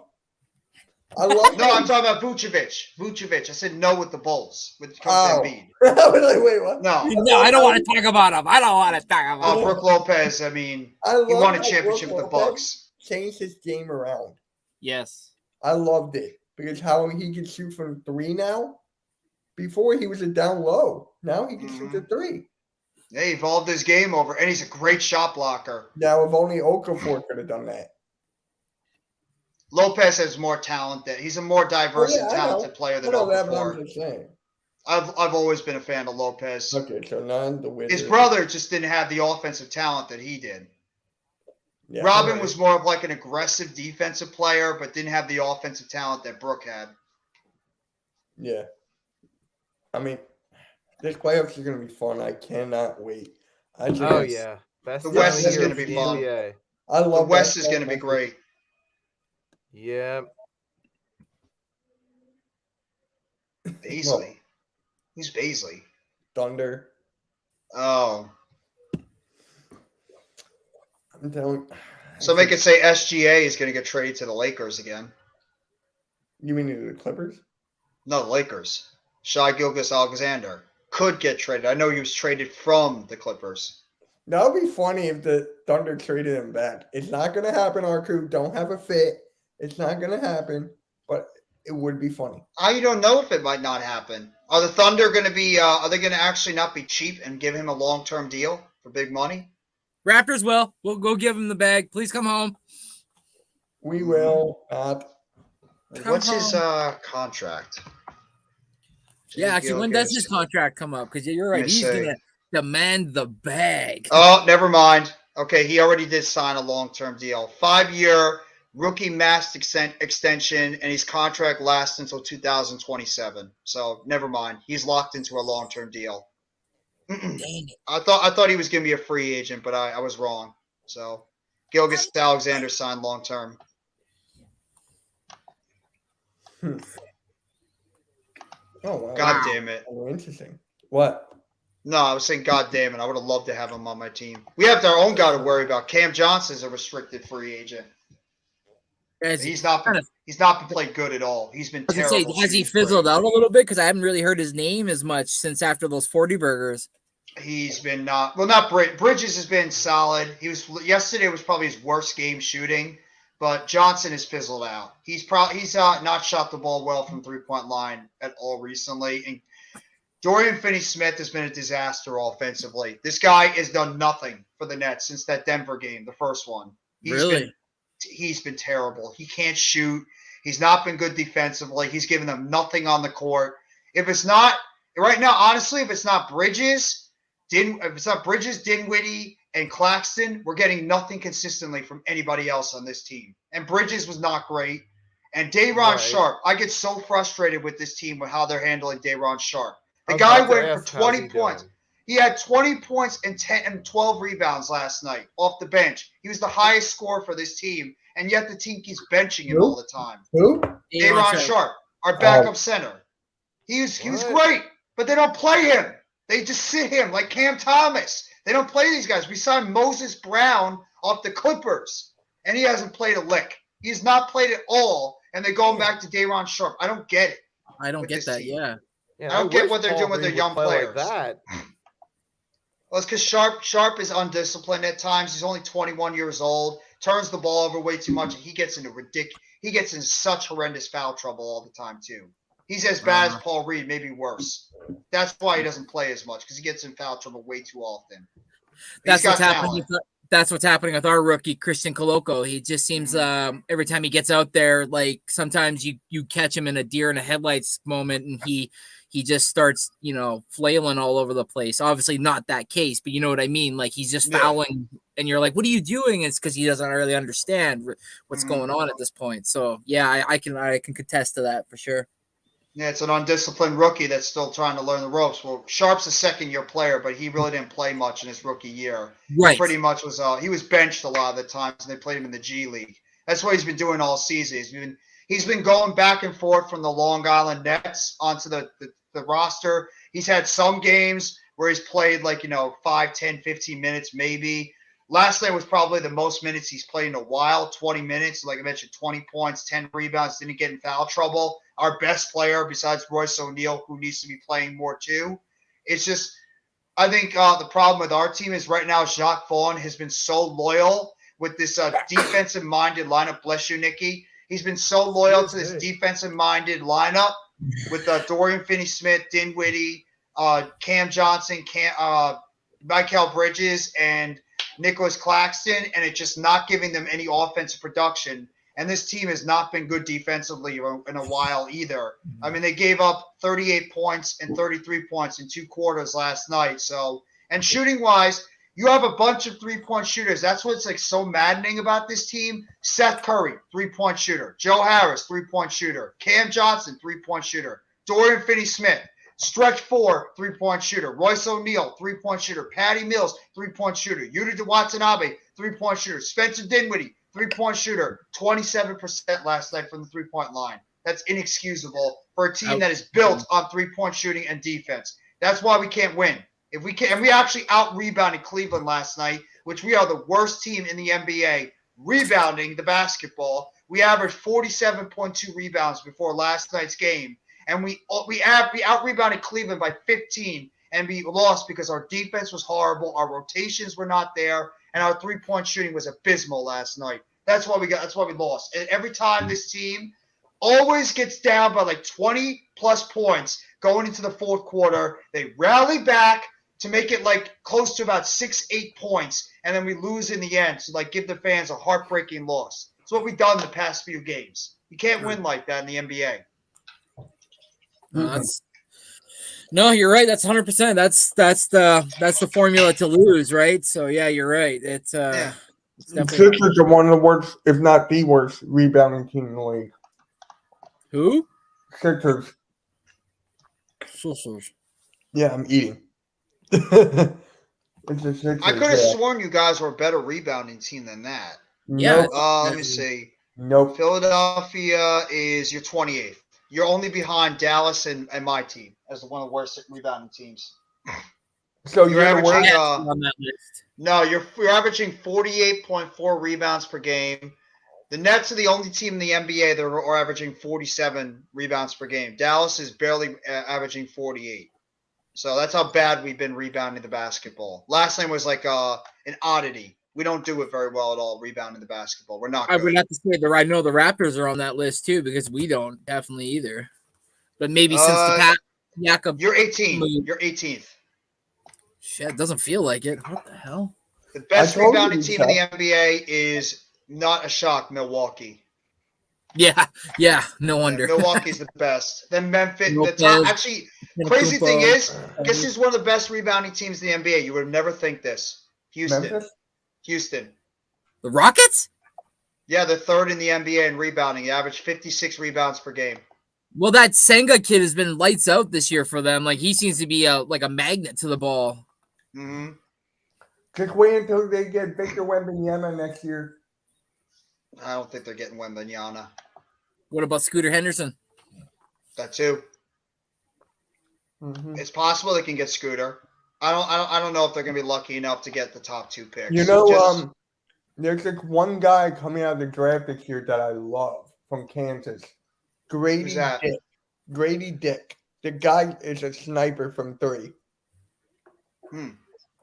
Speaker 5: No, I'm talking about Vucevic. Vucevic. I said no with the Bulls. With comes Embiid.
Speaker 3: I was like, wait, what?
Speaker 5: No.
Speaker 6: No, I don't want to talk about him. I don't want to talk about him.
Speaker 5: Brooke Lopez, I mean,
Speaker 3: I
Speaker 5: he
Speaker 3: love
Speaker 5: won a
Speaker 3: how
Speaker 5: championship with
Speaker 3: Brooke
Speaker 5: the
Speaker 3: Lopez
Speaker 5: Bucks.
Speaker 3: changed his game around.
Speaker 6: Yes.
Speaker 3: I loved it because how he can shoot from three now. Before he was a down low. Now he can shoot the three.
Speaker 5: Yeah, he evolved his game over, and he's a great shot blocker.
Speaker 3: Now, if only Okafor could have done that.
Speaker 5: Lopez has more talent. He's a more diverse and
Speaker 3: I know.
Speaker 5: talented player
Speaker 3: I
Speaker 5: than
Speaker 3: know that, but I'm
Speaker 5: Okafor.
Speaker 3: just saying.
Speaker 5: I've always been a fan of Lopez.
Speaker 3: Okay, so none the Wizards.
Speaker 5: His brother just didn't have the offensive talent that he did.
Speaker 3: Yeah,
Speaker 5: Robin
Speaker 3: right.
Speaker 5: was more of like an aggressive defensive player, but didn't have the offensive talent that Brooke had.
Speaker 3: Yeah. I mean, this playoffs is going to be fun. I cannot wait. I just,
Speaker 4: Oh yeah, best
Speaker 5: The
Speaker 4: time
Speaker 5: West
Speaker 4: of
Speaker 5: is
Speaker 4: year
Speaker 5: gonna
Speaker 4: for
Speaker 5: be
Speaker 4: the
Speaker 5: fun.
Speaker 4: NBA.
Speaker 3: I
Speaker 5: The
Speaker 3: love
Speaker 5: West
Speaker 3: that
Speaker 5: is going to be
Speaker 3: playoff.
Speaker 5: great.
Speaker 4: Yeah,
Speaker 5: Baisley. Who's Baisley?
Speaker 3: Thunder.
Speaker 5: Oh.
Speaker 3: I'm telling
Speaker 5: So make it say SGA is going to get traded to the Lakers again.
Speaker 3: You mean the Clippers?
Speaker 5: No, the Lakers. Shai Gilgeous-Alexander could get traded. I know he was traded from the Clippers.
Speaker 3: That would be funny if the Thunder traded him back. It's not going to happen, our crew. Don't have a fit. It's not going to happen, but it would be funny.
Speaker 5: I don't know if it might not happen. Are the Thunder going to be? Are they going to actually not be cheap and give him a long-term deal for big money?
Speaker 6: Raptors will. We'll go give him the bag. Please come home.
Speaker 3: We will not.
Speaker 6: Come
Speaker 5: What's his
Speaker 6: home.
Speaker 5: contract?
Speaker 6: Yeah, actually, when does his
Speaker 5: Gilgeous.
Speaker 6: contract come up? Because you're right.
Speaker 5: Let me
Speaker 6: He's
Speaker 5: see.
Speaker 6: going to demand the bag.
Speaker 5: Oh, never mind. Okay, he already did sign a long-term deal. 5-year rookie max extension, and his contract lasts until 2027. So never mind. He's locked into a long-term deal.
Speaker 6: Dang it.
Speaker 5: I thought he was going to be a free agent, but I was wrong. So Gilgeous-Alexander signed long-term.
Speaker 3: Oh, wow.
Speaker 5: God damn it.
Speaker 3: Oh, interesting. What?
Speaker 5: No, I was saying, God damn it, I would have loved to have him on my team. We have our own guy to worry about. Cam Johnson's a restricted free agent.
Speaker 6: As
Speaker 5: He's not been played good at all. He's been
Speaker 6: I was gonna say,
Speaker 5: terrible.
Speaker 6: has he
Speaker 5: shooting free.
Speaker 6: fizzled out a little bit? Because I haven't really heard his name as much since after those 40 burgers.
Speaker 5: He's been not Bridges has been solid. Yesterday was probably his worst game shooting, but Johnson has fizzled out. He's not shot the ball well from 3-point line at all recently. And Dorian Finney-Smith has been a disaster offensively. This guy has done nothing for the Nets since that Denver game, the first one. He's been terrible. He can't shoot. He's not been good defensively. He's given them nothing on the court. If it's not right now, honestly, if it's not Bridges, Dinwiddie, and Claxton, we're getting nothing consistently from anybody else on this team. And Bridges was not great. And Day'Ron Sharpe, I get so frustrated with this team with how they're handling Day'Ron Sharpe. The guy went for 20 points. He had 20 points and 10 and 12 rebounds last night off the bench. He was the highest scorer for this team, and yet the team keeps benching him all the time.
Speaker 3: Who?
Speaker 5: Day'Ron Sharpe, our backup center. He was great, but they don't play him. They just sit him like Cam Thomas. They don't play these guys. We signed Moses Brown off the Clippers, and he hasn't played a lick. He's not played at all, and they're going back to Day'Ron Sharpe. I don't get it.
Speaker 6: I don't get that,
Speaker 5: team.
Speaker 6: yeah.
Speaker 4: Yeah,
Speaker 5: I don't get what they're doing with their young players.
Speaker 4: Like that.
Speaker 5: Well, it's because Sharpe is undisciplined at times. He's only 21 years old, turns the ball over way too much, and he gets in such horrendous foul trouble all the time too. He's as bad as Paul Reed, maybe worse. That's why he doesn't play as much, because he gets in foul trouble way too often.
Speaker 6: That's what's happening. That's what's happening with our rookie Christian Coloco. He just seems every time he gets out there, like sometimes you catch him in a deer in the headlights moment, and he just starts, flailing all over the place. Obviously not that case, but you know what I mean? Like he's just fouling, and you're like, what are you doing? It's because he doesn't really understand what's going on at this point. So yeah, I can contest to that for sure.
Speaker 5: Yeah, it's an undisciplined rookie that's still trying to learn the ropes. Well, Sharpe's a second-year player, but he really didn't play much in his rookie year.
Speaker 6: Right.
Speaker 5: He pretty much he was benched a lot of the times, and they played him in the G League. That's what he's been doing all season. He's been going back and forth from the Long Island Nets onto the roster. He's had some games where he's played 5, 10, 15 minutes maybe. Last night was probably the most minutes he's played in a while, 20 minutes. Like I mentioned, 20 points, 10 rebounds, didn't get in foul trouble. Our best player besides Royce O'Neal, who needs to be playing more too. It's just, I think the problem with our team is right now Jacques Vaughn has been so loyal with this defensive-minded lineup. Bless you, Nikki. He's been so loyal to this defensive-minded lineup with Dorian Finney-Smith, Dinwiddie, Cam Johnson, Mikal Bridges, and Nicholas Claxton, and it's just not giving them any offensive production. And this team has not been good defensively in a while either. I mean, they gave up 38 points and 33 points in 2 quarters last night. So, and shooting-wise, you have a bunch of 3-point shooters. That's what's so maddening about this team. Seth Curry, 3-point shooter. Joe Harris, 3-point shooter. Cam Johnson, 3-point shooter. Dorian Finney-Smith, stretch 4, 3-point shooter. Royce O'Neal, 3-point shooter. Patty Mills, 3-point shooter. Yuta Watanabe, 3-point shooter. Spencer Dinwiddie, 3-point shooter. 27% last night from the 3-point line. That's inexcusable for a team that is built on 3-point shooting and defense. That's why we can't win. If we can, and we actually out-rebounded Cleveland last night, which we are the worst team in the NBA rebounding the basketball. We averaged 47.2 rebounds before last night's game. And we out-rebounded Cleveland by 15, and we lost because our defense was horrible, our rotations were not there, and our 3-point shooting was abysmal last night. That's why we lost. And every time this team always gets down by 20-plus points going into the fourth quarter, they rally back to make it close to about 6-8 points, and then we lose in the end to give the fans a heartbreaking loss. That's what we've done the past few games. You can't win like that in the NBA.
Speaker 6: No, you're right. That's 100%. That's the formula to lose, right? So yeah, you're right. It's
Speaker 3: Sixers are one of the worst, if not the worst, rebounding team in the league.
Speaker 6: Who?
Speaker 3: Sixers.
Speaker 6: Sixers.
Speaker 3: Yeah, I'm eating. It's the Sixers,
Speaker 5: I could have sworn you guys were a better rebounding team than that.
Speaker 6: Yeah.
Speaker 3: Nope.
Speaker 5: Let me see.
Speaker 3: Nope.
Speaker 5: Philadelphia is your 28th. You're only behind Dallas and my team as one of the worst rebounding teams.
Speaker 3: So
Speaker 5: You're
Speaker 3: you're the worst.
Speaker 5: averaging
Speaker 6: on that list.
Speaker 5: no, you're averaging 48.4 rebounds per game. The Nets are the only team in the NBA that are averaging 47 rebounds per game. Dallas is barely averaging 48. So that's how bad we've been rebounding the basketball. Last time was like an oddity. We don't do it very well at all, rebounding the basketball. We're not
Speaker 6: I
Speaker 5: good.
Speaker 6: would have to say that I know the Raptors are on that list too because we don't definitely either. But maybe since the past Jakob,
Speaker 5: You're 18. You're 18th.
Speaker 6: shit, it doesn't feel like it. What the hell?
Speaker 5: The best
Speaker 3: I told you
Speaker 5: rebounding
Speaker 3: he's
Speaker 5: team in the NBA is not a shock, Milwaukee.
Speaker 6: Yeah, no wonder.
Speaker 5: Milwaukee's the best. Then Memphis.
Speaker 6: Lopez,
Speaker 5: The top, actually, crazy
Speaker 6: Kumpo.
Speaker 5: thing is, this is one of the best rebounding teams in the NBA. You would never think this. Houston.
Speaker 3: Memphis?
Speaker 5: Houston.
Speaker 6: The Rockets?
Speaker 5: Yeah, they're third in the NBA in rebounding. They average 56 rebounds per game.
Speaker 6: Well, that Senga kid has been lights out this year for them. Like he seems to be like a magnet to the ball.
Speaker 5: Mm-hmm.
Speaker 3: Just wait until they get Victor Wembanyama next year.
Speaker 5: I don't think they're getting Wembanyama.
Speaker 6: What about Scooter Henderson?
Speaker 5: That too.
Speaker 3: Mm-hmm.
Speaker 5: It's possible they can get Scooter. I don't know if they're gonna be lucky enough to get the top 2 picks.
Speaker 3: You know, there's like one guy coming out of the draft this year that I love from Kansas. Grady
Speaker 5: Who's that?
Speaker 3: Dick. Grady Dick. The guy is a sniper from 3.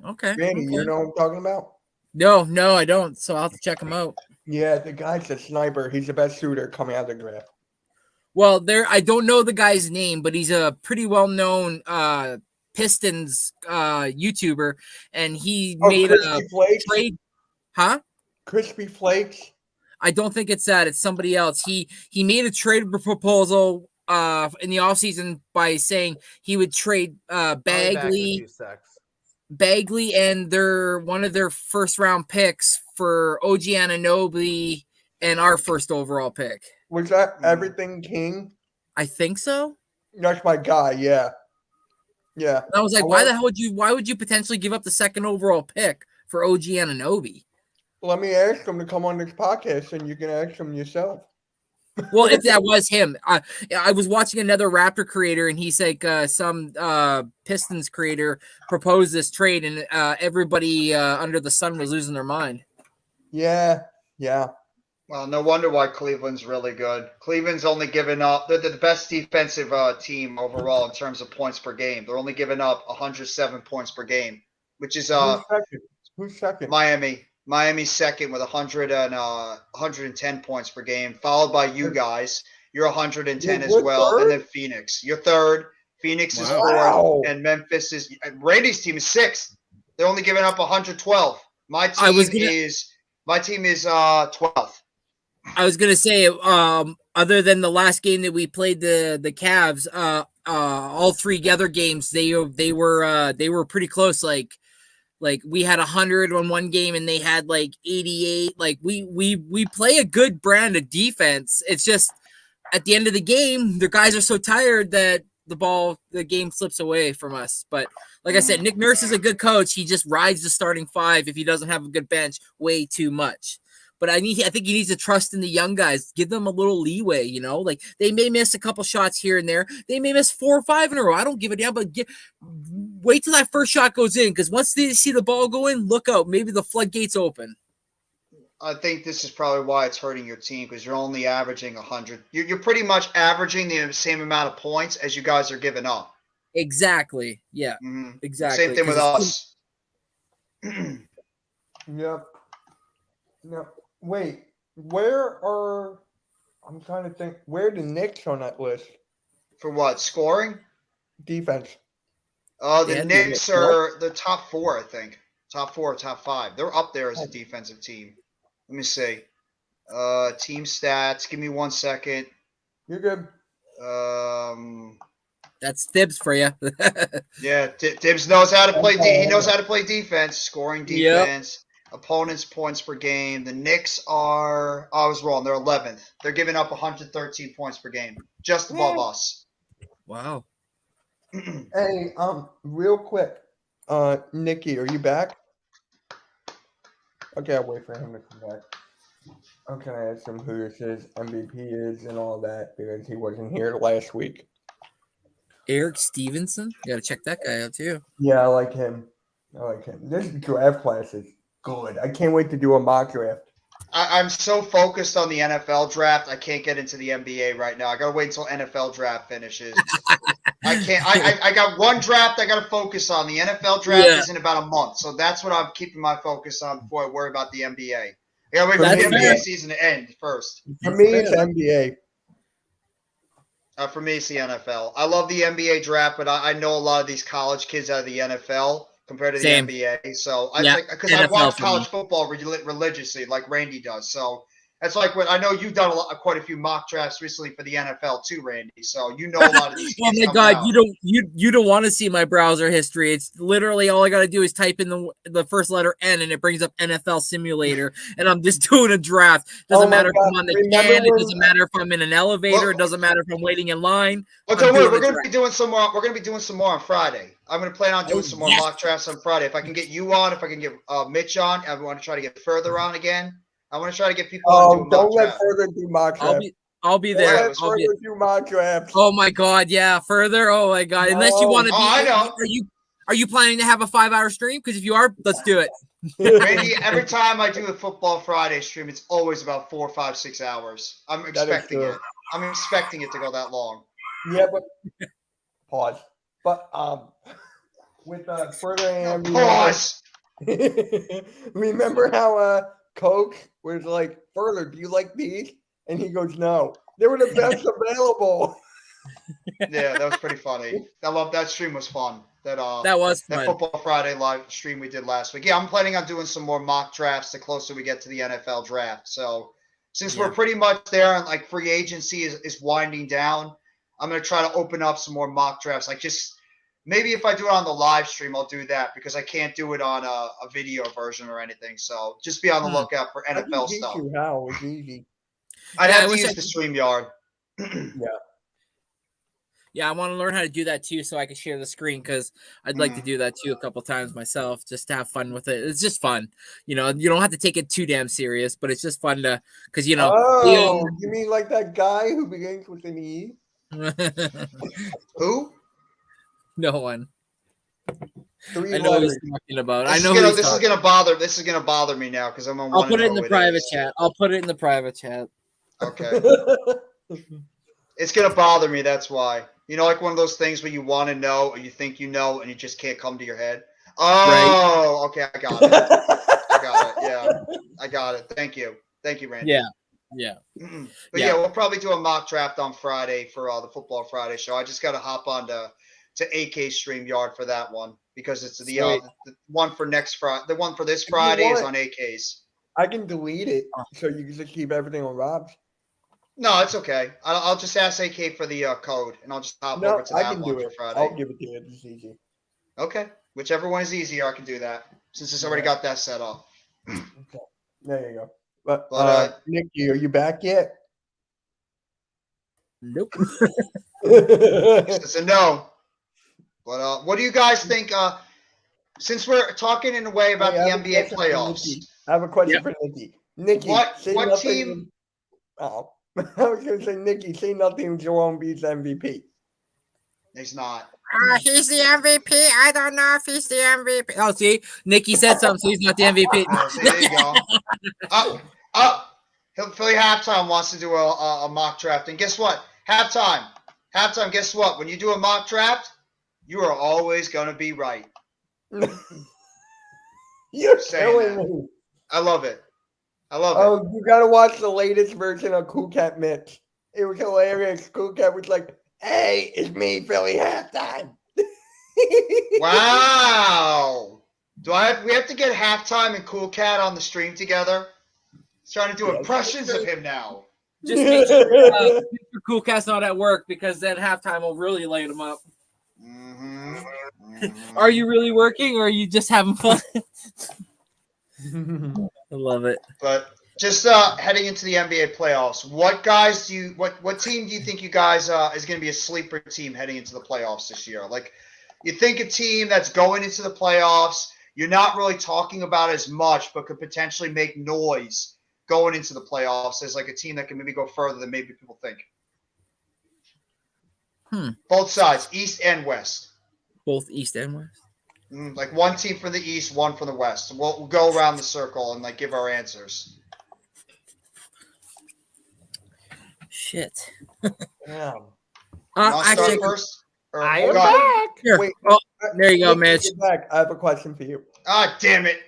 Speaker 6: Okay.
Speaker 3: Randy, you know what I'm talking about?
Speaker 6: No, I don't. So I'll have to check him out.
Speaker 3: Yeah, the guy's a sniper. He's the best shooter coming out of the draft.
Speaker 6: Well, I don't know the guy's name, but he's a pretty well-known Pistons YouTuber, and he made a
Speaker 3: Flakes?
Speaker 6: trade. Huh?
Speaker 3: Crispy Flakes.
Speaker 6: I don't think it's that. It's somebody else. He made a trade proposal in the offseason by saying he would trade Bagley and one of their first round picks for OG Anunoby and our first overall pick.
Speaker 3: Was that Everything King?
Speaker 6: I think so.
Speaker 3: That's my guy, yeah. Yeah.
Speaker 6: And I was like, why would you potentially give up the second overall pick for OG Anunoby?
Speaker 3: Let me ask him to come on this podcast and you can ask him yourself.
Speaker 6: Well, if that was him, I was watching another Raptor creator, and he's like some Pistons creator proposed this trade, and everybody under the sun was losing their mind.
Speaker 3: Yeah.
Speaker 5: Well, no wonder why Cleveland's really good. Cleveland's only given up. They're the best defensive team overall in terms of points per game. They're only giving up 107 points per game, which is
Speaker 3: Who's second?
Speaker 5: Miami. Miami's second with 110 points per game, followed by you guys. You're 110 as well,
Speaker 3: third?
Speaker 5: and then Phoenix. You're third. Phoenix is fourth, and Memphis is. Randy's team is sixth. They're only giving up 112. My team is 12th.
Speaker 6: I was gonna say, other than the last game that we played the Cavs, all 3 other games they were pretty close. Like we had 100 on one game and they had like 88. Like we play a good brand of defense. It's just at the end of the game, the guys are so tired that the game slips away from us. But like I said, Nick Nurse is a good coach. He just rides the starting 5 if he doesn't have a good bench way too much. But I think he needs to trust in the young guys. Give them a little leeway, you know? Like, they may miss a couple shots here and there. They may miss 4 or 5 in a row. I don't give a damn, but wait till that first shot goes in, because once they see the ball go in, look out. Maybe the floodgates open.
Speaker 5: I think this is probably why it's hurting your team, because you're only averaging 100. You're pretty much averaging the same amount of points as you guys are giving up.
Speaker 6: Exactly. Yeah, exactly.
Speaker 5: Same thing with us.
Speaker 3: Yep. No. Wait, I'm trying to think, where are the Knicks on that list?
Speaker 5: For what? Scoring?
Speaker 3: Defense.
Speaker 5: The Knicks are the top 4, I think. Top 4 or top 5. They're up there as a defensive team. Let me see. Team stats. Give me 1 second.
Speaker 3: You're good.
Speaker 6: That's Thibs for you.
Speaker 5: Yeah, Tibbs knows how to play. He knows how to play defense, scoring defense. Yep. Opponents' points per game. The Knicks are. I was wrong. They're 11th. They're giving up 113 points per game, just above us.
Speaker 6: Wow.
Speaker 3: Hey, real quick, Nikki, are you back? Okay, I'll wait for him to come back. I'm gonna ask him who his MVP is and all that because he wasn't here last week.
Speaker 6: Eric Stevenson. You gotta check that guy out too.
Speaker 3: Yeah, I like him. This draft class is good. I can't wait to do a mock draft.
Speaker 5: I'm so focused on the NFL draft, I can't get into the NBA right now. I gotta wait until NFL draft finishes. I can't. I got one draft I gotta focus on. The NFL draft is in about a month, so that's what I'm keeping my focus on before I worry about the NBA. I gotta wait for the NBA season to end first.
Speaker 3: For me, it's NBA.
Speaker 5: For me, it's the NFL. I love the NBA draft, but I know a lot of these college kids out of the NFL compared to the NBA. So because I watch college football religiously, like Randy does. So that's like what I know. You've done quite a few mock drafts recently for the NFL too, Randy. So you know a lot of these.
Speaker 6: Oh my God, out. you don't want to see my browser history. It's literally all I got to do is type in the first letter N, and it brings up NFL Simulator, and I'm just doing a draft. Doesn't matter if I'm on the can. It doesn't matter if I'm in an elevator. It doesn't matter if I'm waiting in line.
Speaker 5: Well, don't worry. We're going to be doing some more. We're going to be doing some more on Friday. I'm going to plan on doing some more mock drafts on Friday. If I can get you on, if I can get Mitch on, I want to try to get Further on again. I want to try to get people.
Speaker 3: Don't let Further do mock draft.
Speaker 6: I'll be there.
Speaker 3: Do mock draft.
Speaker 6: Oh my God, yeah, Further. Oh my God, unless you want to be.
Speaker 5: I know.
Speaker 6: Are you planning to have a 5-hour stream? Because if you are, let's do it.
Speaker 5: Randy, every time I do a Football Friday stream, it's always about 4, 5, 6 hours. I'm expecting it. I'm expecting it to go that long.
Speaker 3: Yeah, but pause. But with Further and
Speaker 5: pause.
Speaker 3: Remember how Coke was like, Further, do you like these? And he goes, no. They were the best available.
Speaker 5: Yeah, that was pretty funny. I love that stream. Was fun. That
Speaker 6: was fun.
Speaker 5: That Football Friday live stream we did last week. Yeah, I'm planning on doing some more mock drafts the closer we get to the NFL draft. So since we're pretty much there and like free agency is winding down, I'm going to try to open up some more mock drafts. Like just maybe if I do it on the live stream, I'll do that because I can't do it on a video version or anything. So just be on the lookout for NFL stuff.
Speaker 3: How it's easy.
Speaker 5: I'd have to use the StreamYard.
Speaker 6: Yeah, I want to learn how to do that too, so I can share the screen because I'd like to do that too a couple times myself, just to have fun with it. It's just fun, you know. You don't have to take it too damn serious, but it's just fun to, because you know.
Speaker 3: Oh, you mean like that guy who begins with an E?
Speaker 5: Who?
Speaker 6: No one.
Speaker 3: I
Speaker 6: know what he's talking about.
Speaker 5: This is gonna bother me now because I'm on.
Speaker 6: I'll put it in the private chat. I'll put it in the private chat.
Speaker 5: Okay. It's gonna bother me. That's why. You know, like one of those things where you want to know or you think you know and you just can't come to your head. Oh, okay, I got it. Yeah, I got it. Thank you, Randy.
Speaker 6: Yeah.
Speaker 5: But yeah, we'll probably do a mock draft on Friday for the Football Friday show. I just got to hop on to AK StreamYard for that one because it's the one for next Friday. The one for this Friday is on AK's.
Speaker 3: I can delete it so you can just keep everything on Rob's.
Speaker 5: No, it's okay. I'll just ask AK for the code, and I'll just hop over to that one for Friday.
Speaker 3: I'll give it to you. It's easy.
Speaker 5: Okay. Whichever one is easier, I can do that since it's already got that set up.
Speaker 3: Okay. There you go. But Nikki, are you back yet?
Speaker 6: Nope.
Speaker 5: It's a no. But what do you guys think? Since we're talking in a way about the NBA playoffs,
Speaker 3: I have a question for Nikki. Nikki,
Speaker 5: what team?
Speaker 3: Oh, I was going to say, Nikki, say nothing. Joel Embiid's MVP.
Speaker 5: He's not.
Speaker 6: He's the MVP. I don't know if he's the MVP. Oh, see, Nikki said something, so he's not the MVP.
Speaker 5: See, there you go. Philly Halftime wants to do a mock draft, and guess what? Halftime. Guess what? When you do a mock draft, you are always going to be right.
Speaker 3: You're killing me.
Speaker 5: I love it.
Speaker 3: Oh, you got to watch the latest version of Cool Cat Mitch. It was hilarious. Cool Cat was like, hey, it's me, Philly Halftime.
Speaker 5: Wow. We have to get Halftime and Cool Cat on the stream together? He's trying to do impressions of him now.
Speaker 6: Just make sure Cool Cat's not at work because then Halftime will really light him up. Are you really working or are you just having fun? I love it.
Speaker 5: But just heading into the NBA playoffs, what team do you think you guys is going to be a sleeper team heading into the playoffs this year? Like, you think a team that's going into the playoffs, you're not really talking about as much, but could potentially make noise going into the playoffs as like a team that can maybe go further than maybe people think. Both sides, East and West.
Speaker 6: Both East and West.
Speaker 5: Like one team from the East, one from the West. We'll go around the circle and like give our answers.
Speaker 6: Shit.
Speaker 3: Yeah.
Speaker 5: You want to
Speaker 6: Actually,
Speaker 5: start first? Or,
Speaker 4: I am
Speaker 5: go ahead.
Speaker 4: back.
Speaker 6: here.
Speaker 3: Wait.
Speaker 6: Oh, there you go,
Speaker 3: Nick,
Speaker 6: Mitch.
Speaker 3: get back. I have a question for you.
Speaker 5: Ah, damn it.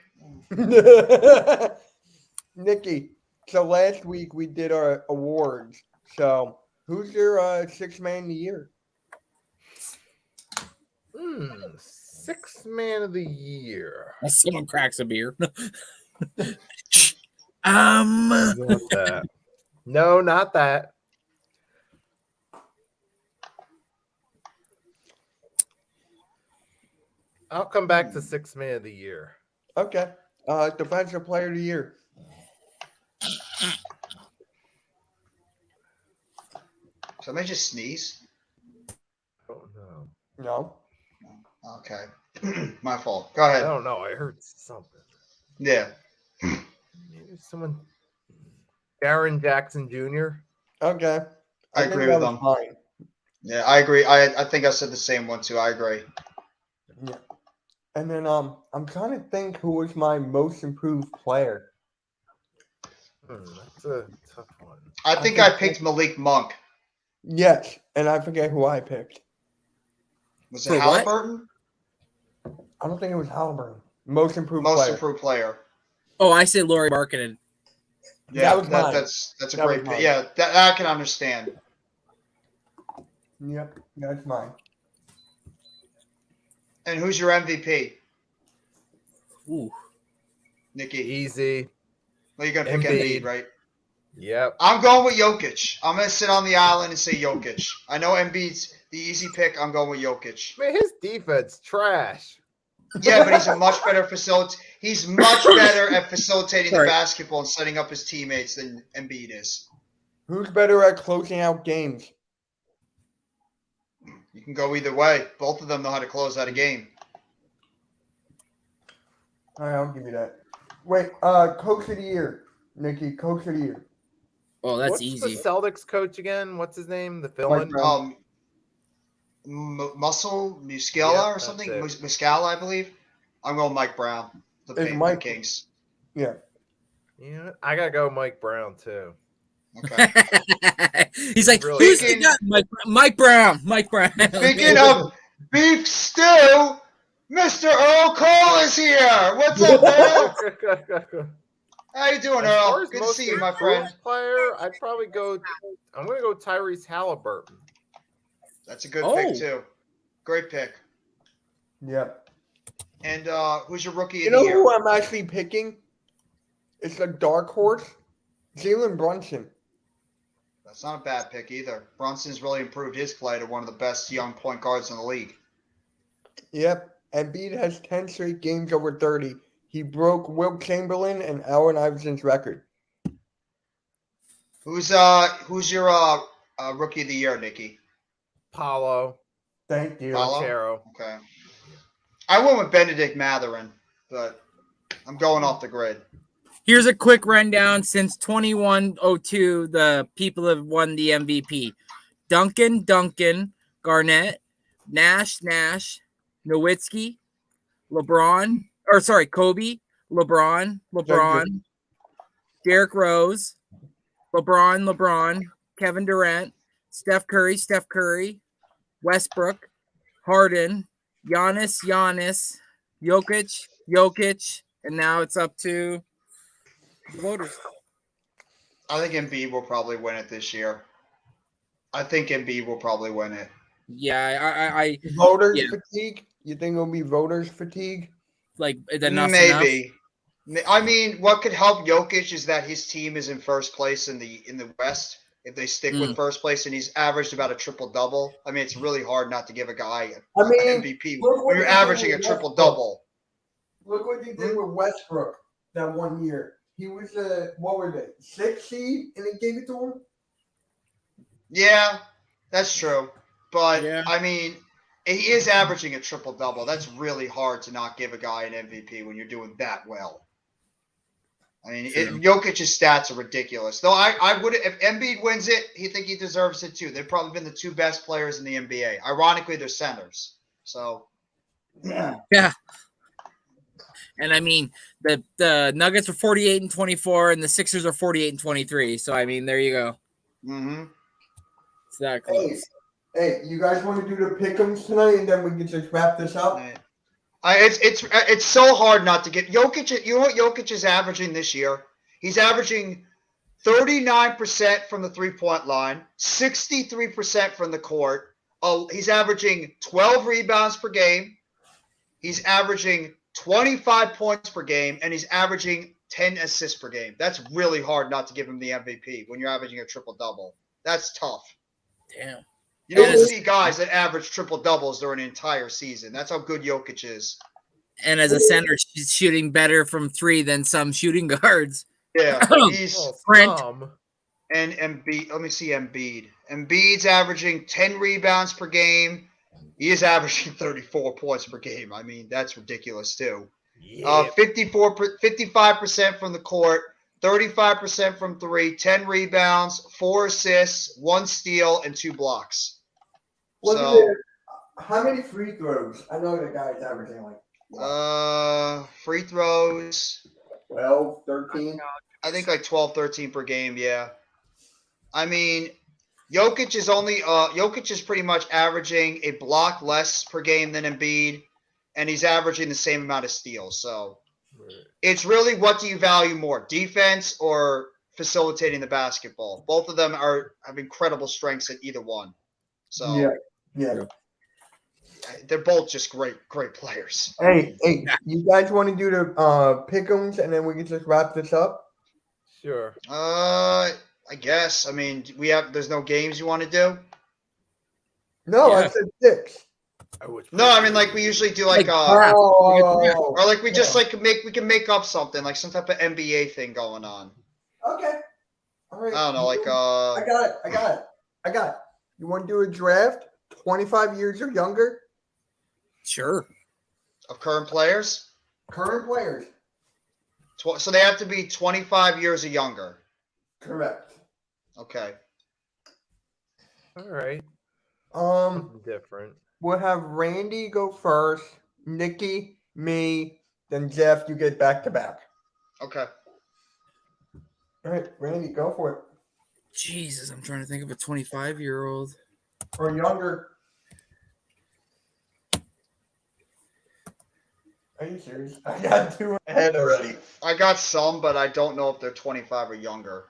Speaker 3: Nikki, so last week we did our awards. So who's your sixth man of the year?
Speaker 4: Sixth man of the year.
Speaker 6: Someone cracks a beer.
Speaker 4: What's that? No, not that. I'll come back to sixth man of the year.
Speaker 3: Okay. Defensive player of the year.
Speaker 5: Somebody just sneeze?
Speaker 4: Oh no.
Speaker 3: No.
Speaker 5: Okay. My fault. Go
Speaker 4: I
Speaker 5: ahead.
Speaker 4: don't know. I heard something.
Speaker 5: Yeah.
Speaker 4: Maybe someone. Darren Jackson Jr.
Speaker 3: Okay.
Speaker 5: I
Speaker 3: think
Speaker 5: agree
Speaker 3: that
Speaker 5: with
Speaker 3: was
Speaker 5: them.
Speaker 3: mine.
Speaker 5: Yeah, I agree. I think I said the same one too. I agree.
Speaker 3: Yeah. And then I'm trying to think who was my most improved player.
Speaker 4: That's a tough one.
Speaker 5: I think I picked Malik Monk.
Speaker 3: Yes, and I forget who I picked.
Speaker 5: Was
Speaker 6: For
Speaker 5: it
Speaker 6: what?
Speaker 5: Halliburton?
Speaker 3: I don't think it was Halliburton. Most improved
Speaker 5: Most
Speaker 3: player.
Speaker 5: improved player.
Speaker 6: Oh, I said Laurie Markkinen.
Speaker 5: Yeah,
Speaker 3: That was mine.
Speaker 5: that's a
Speaker 3: That
Speaker 5: great
Speaker 3: was
Speaker 5: pick.
Speaker 3: mine.
Speaker 5: Yeah, that I can understand.
Speaker 3: Yep, that's mine.
Speaker 5: And who's your MVP?
Speaker 6: Ooh.
Speaker 5: Nikki.
Speaker 4: Easy.
Speaker 5: Well, you're gonna pick
Speaker 4: Embiid.
Speaker 5: Embiid, right?
Speaker 4: Yep.
Speaker 5: I'm going with Jokic. I'm gonna sit on the island and say Jokic. I know Embiid's the easy pick. I'm going with Jokic.
Speaker 4: Man, his defense trash.
Speaker 5: Yeah, but he's a much better He's much better at facilitating the
Speaker 6: Sorry.
Speaker 5: basketball and setting up his teammates than Embiid is.
Speaker 3: Who's better at closing out games?
Speaker 5: You can go either way. Both of them know how to close out a game.
Speaker 3: All right, I'll give you that. Wait, coach of the year, Nikki. Coach of the year.
Speaker 6: Oh, that's
Speaker 4: What's
Speaker 6: easy.
Speaker 4: the Celtics coach again? What's his name? The villain?
Speaker 3: Brown.
Speaker 5: Muscle Muscala
Speaker 4: Yeah,
Speaker 5: or
Speaker 4: that's
Speaker 5: something.
Speaker 4: it.
Speaker 5: Muscala, I believe. I'm going Mike Brown. The
Speaker 3: It's
Speaker 5: the
Speaker 3: Mike.
Speaker 5: Kings.
Speaker 3: Yeah.
Speaker 4: Yeah, I gotta go Mike Brown too.
Speaker 5: Okay.
Speaker 6: He's like,
Speaker 4: Really
Speaker 6: who's
Speaker 5: good.
Speaker 6: the guy? Mike Brown. Mike Brown.
Speaker 5: Speaking of beef stew, Mr. Earl Cole is here. What's up, Earl? How you doing,
Speaker 4: As far
Speaker 5: Earl?
Speaker 4: as
Speaker 5: Good to
Speaker 4: most
Speaker 5: see you, my friend.
Speaker 4: improved player, I'd probably go. I'm gonna go Tyrese Halliburton.
Speaker 5: That's a good
Speaker 6: Oh.
Speaker 5: pick too. Great pick.
Speaker 3: Yep.
Speaker 5: And who's your rookie
Speaker 3: You
Speaker 5: of the
Speaker 3: know
Speaker 5: year?
Speaker 3: who I'm actually picking? It's a dark horse. Jalen Brunson.
Speaker 5: That's not a bad pick either. Brunson's really improved his play to one of the best young point guards in the league.
Speaker 3: Yep. Embiid has 10 straight games over 30. He broke Wilt Chamberlain and Allen Iverson's record.
Speaker 5: Who's your rookie of the year, Nikki?
Speaker 4: Paulo
Speaker 3: Thank you.
Speaker 5: Paulo?
Speaker 4: Banchero.
Speaker 5: Okay. I went with Benedict Matherin, but I'm going off the grid.
Speaker 6: Here's a quick rundown. Since 2102, the people have won the MVP. Duncan, Garnett, Nash, Nowitzki, Kobe, LeBron, Derrick Rose, LeBron, Kevin Durant, Steph Curry, Westbrook, Harden, Giannis, Jokic, and now it's up to the voters.
Speaker 5: I think Embiid will probably win it this year. I think Embiid will probably win it.
Speaker 6: Yeah, I
Speaker 3: Voters
Speaker 6: Yeah.
Speaker 3: fatigue? You think it'll be voters fatigue?
Speaker 6: like enough.
Speaker 5: Maybe. I mean, what could help Jokic is that his team is in first place in the West. If they stick with first place, and he's averaged about a triple double. I mean, it's really hard not to give a guy
Speaker 3: I mean,
Speaker 5: an MVP
Speaker 3: look what
Speaker 5: when you're
Speaker 3: he did
Speaker 5: averaging a
Speaker 3: with
Speaker 5: triple
Speaker 3: Westbrook.
Speaker 5: double.
Speaker 3: Look what he did with Westbrook that one year. He was what was it, 6th seed, and they gave it to him?
Speaker 5: Yeah, that's true. But
Speaker 6: Yeah.
Speaker 5: I mean, he is averaging a triple double. That's really hard to not give a guy an MVP when you're doing that well. I mean,
Speaker 6: True.
Speaker 5: Jokic's stats are ridiculous. Though I would, if Embiid wins it, he think he deserves it too. They've probably been the two best players in the NBA. Ironically, they're centers. So,
Speaker 6: Yeah. And I mean, the Nuggets are 48-24, and the Sixers are 48-23. So I mean, there you go.
Speaker 5: hmm
Speaker 6: It's that
Speaker 3: Hey,
Speaker 6: close.
Speaker 3: hey, you guys want to do the pick'ems tonight, and then we can just wrap this up?
Speaker 5: it's so hard not to get Jokic. You know what Jokic is averaging this year? He's averaging 39% from the 3-point line, 63% from the court. He's averaging 12 rebounds per game. He's averaging 25 points per game, and he's averaging 10 assists per game. That's really hard not to give him the MVP when you're averaging a triple-double. That's tough.
Speaker 6: Damn.
Speaker 5: You don't
Speaker 6: And-
Speaker 5: see guys that average triple-doubles during an entire season. That's how good Jokic is.
Speaker 6: And as a center, she's shooting better from three than some shooting guards.
Speaker 5: Yeah, he's
Speaker 4: Well,
Speaker 6: Brent.
Speaker 4: some.
Speaker 5: and Embiid. Let me see Embiid. Embiid's averaging 10 rebounds per game. He is averaging 34 points per game. I mean, that's ridiculous too.
Speaker 4: Yeah.
Speaker 5: 55% from the court, 35% from three, 10 rebounds, 4 assists, 1 steal, and 2 blocks.
Speaker 3: Look at
Speaker 5: So,
Speaker 3: this. How many free throws? I know the guy's averaging like
Speaker 5: free throws.
Speaker 3: 12, 13.
Speaker 5: I think like 12, 13 per game. Yeah. I mean, Jokic is pretty much averaging a block less per game than Embiid, and he's averaging the same amount of steals. So it's really, what do you value more, defense or facilitating the basketball? Both of them have incredible strengths at either one. So
Speaker 3: Yeah.
Speaker 5: they're both just great players.
Speaker 3: Hey, you guys want to do the pick'ems, and then we can just wrap this up?
Speaker 4: Sure.
Speaker 5: I guess. I mean, there's no games you want to do?
Speaker 3: No, I
Speaker 6: Yeah.
Speaker 3: said 6.
Speaker 5: No, I mean, like we usually do like
Speaker 6: crap.
Speaker 5: or like we just like we can make up something, like some type of NBA thing going on.
Speaker 3: Okay. All right.
Speaker 5: I don't know, like
Speaker 3: I got it. You want to do a draft? 25 years or younger?
Speaker 6: Sure.
Speaker 5: of current players.
Speaker 3: Current players.
Speaker 5: So they have to be 25 years or younger.
Speaker 3: Correct.
Speaker 5: Okay.
Speaker 4: All right.
Speaker 3: Um,
Speaker 4: Different.
Speaker 3: we'll have Randy go first, Nikki, me, then Jeff. You get back to back.
Speaker 5: Okay.
Speaker 3: All right, Randy, go for it.
Speaker 6: Jesus, I'm trying to think of a 25-year-old.
Speaker 3: Or younger. Are you serious? I got 2 ahead already.
Speaker 5: I got some, but I don't know if they're 25 or younger.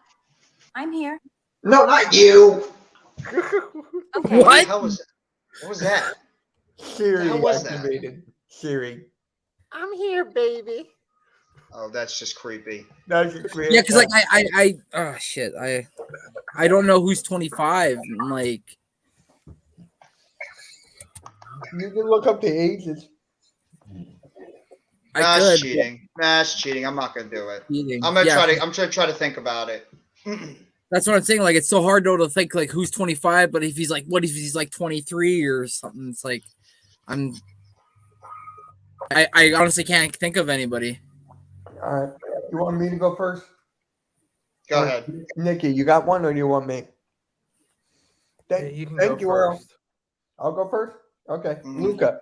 Speaker 7: I'm here.
Speaker 3: No, not you.
Speaker 7: Okay.
Speaker 5: What
Speaker 6: What?
Speaker 5: the hell was that? What was that?
Speaker 3: Siri
Speaker 5: The hell was that?
Speaker 3: activated. Siri.
Speaker 4: I'm here, baby.
Speaker 5: Oh, that's just creepy.
Speaker 3: That's just weird.
Speaker 6: Yeah, because like I oh shit, I don't know who's 25. Like
Speaker 3: You can look up the ages.
Speaker 6: I
Speaker 5: That's
Speaker 6: could.
Speaker 5: cheating. That's cheating. I'm not gonna do it.
Speaker 6: Cheating.
Speaker 5: I'm gonna
Speaker 6: Yeah,
Speaker 5: try to think about it.
Speaker 6: That's what I'm saying. Like it's so hard though to think like who's 25, but if he's like, what if he's like 23 or something? It's like I honestly can't think of anybody.
Speaker 3: All right. You want me to go first?
Speaker 5: Go ahead.
Speaker 3: Nikki, you got one or do you want me?
Speaker 4: Yeah,
Speaker 3: Thank,
Speaker 4: you can
Speaker 3: thank
Speaker 4: go
Speaker 3: you, Earl.
Speaker 4: first.
Speaker 3: I'll go first? Okay.
Speaker 5: Mhm.
Speaker 3: Luca.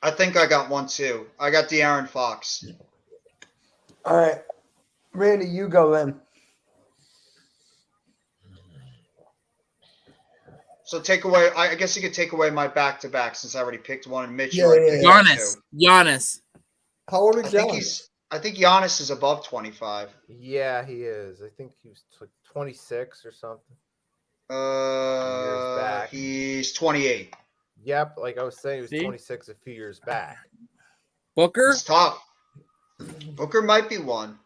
Speaker 5: I think I got one too. I got De'Aaron Fox.
Speaker 3: All right. Randy, you go then.
Speaker 5: So take away. I guess you could take away my back-to-back since I already picked one, and Mitch
Speaker 3: Yeah,
Speaker 5: already
Speaker 3: yeah,
Speaker 5: picked
Speaker 3: yeah.
Speaker 5: one,
Speaker 6: Giannis.
Speaker 5: too.
Speaker 6: Giannis.
Speaker 3: How old
Speaker 5: I
Speaker 3: is
Speaker 5: think
Speaker 3: Giannis?
Speaker 5: I think Giannis is above 25.
Speaker 4: Yeah, he is. I think he was like 26 or something. back.
Speaker 5: He's 28.
Speaker 4: Yep, like I was saying, he was
Speaker 6: See?
Speaker 4: 26 a few years back.
Speaker 6: Booker.
Speaker 5: It's tough. Booker might be one.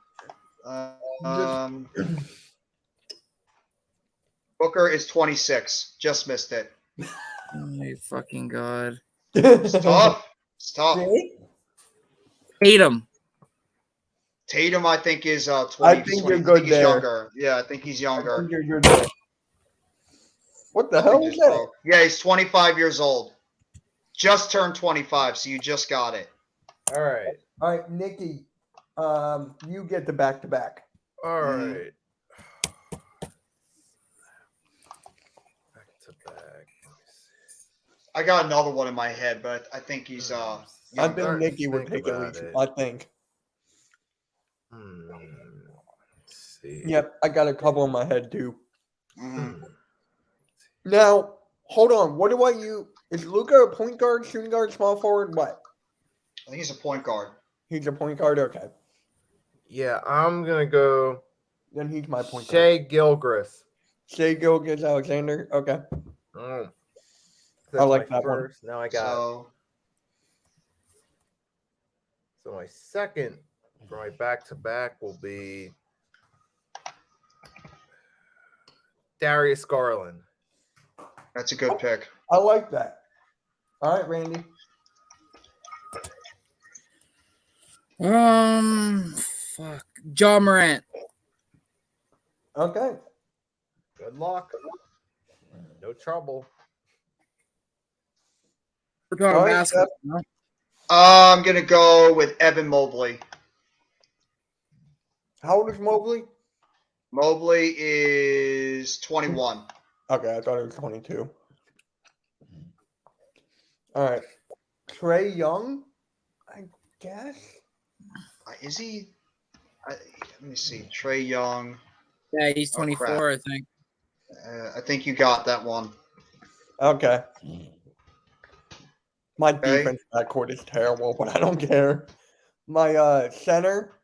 Speaker 5: Booker is 26. Just missed it.
Speaker 6: Oh my fucking god.
Speaker 5: It's tough. It's tough.
Speaker 3: See?
Speaker 6: Tatum.
Speaker 5: Tatum, I think, is 20.
Speaker 3: I think you're good
Speaker 5: he's
Speaker 3: there.
Speaker 5: younger. Yeah, I think he's
Speaker 3: I
Speaker 5: younger.
Speaker 3: think you're good there. What the hell was that?
Speaker 5: Yeah, he's 25 years old. Just turned 25, so you just got it.
Speaker 4: All right.
Speaker 3: All right, Nikki. You get the back-to-back.
Speaker 4: All right. Back to back. Let me see.
Speaker 5: I got another one in my head, but I think he's
Speaker 3: I
Speaker 5: younger.
Speaker 3: think Nikki would
Speaker 4: Think
Speaker 3: pick at
Speaker 4: about
Speaker 3: least.
Speaker 4: it.
Speaker 3: I think.
Speaker 4: Let's see.
Speaker 3: Yep, I got a couple in my head too.
Speaker 5: Mhm.
Speaker 3: Now, hold on. What do I use? Is Luca a point guard, shooting guard, small forward? What?
Speaker 5: I think he's a point guard.
Speaker 3: He's a point guard. Okay,
Speaker 4: Yeah, I'm gonna go
Speaker 3: then he's my point guard.
Speaker 4: Shea Gilgris.
Speaker 3: Shea Gilgeous-Alexander. Okay,
Speaker 4: Mm.
Speaker 3: I like
Speaker 4: my
Speaker 3: that one.
Speaker 4: first. Now I got
Speaker 5: So
Speaker 4: so my second for my back-to-back will be Darius Garland.
Speaker 5: that's a good pick.
Speaker 3: I like that. All right, Randy.
Speaker 6: Fuck. John Morant.
Speaker 3: Okay.
Speaker 4: Good luck. No trouble.
Speaker 6: We're talking
Speaker 3: All right,
Speaker 6: basketball. no?
Speaker 5: I'm gonna go with Evan Mobley.
Speaker 3: How old is Mobley?
Speaker 5: Mobley is 21.
Speaker 3: Okay, I thought it was 22. All right, Trey Young. I guess.
Speaker 5: Is he? Let me see. Trey Young.
Speaker 6: Yeah, he's
Speaker 5: Oh,
Speaker 6: 24,
Speaker 5: crap.
Speaker 6: I think.
Speaker 5: I think you got that one.
Speaker 3: Okay. My
Speaker 5: Okay.
Speaker 3: defense backcourt is terrible, but I don't care. My center,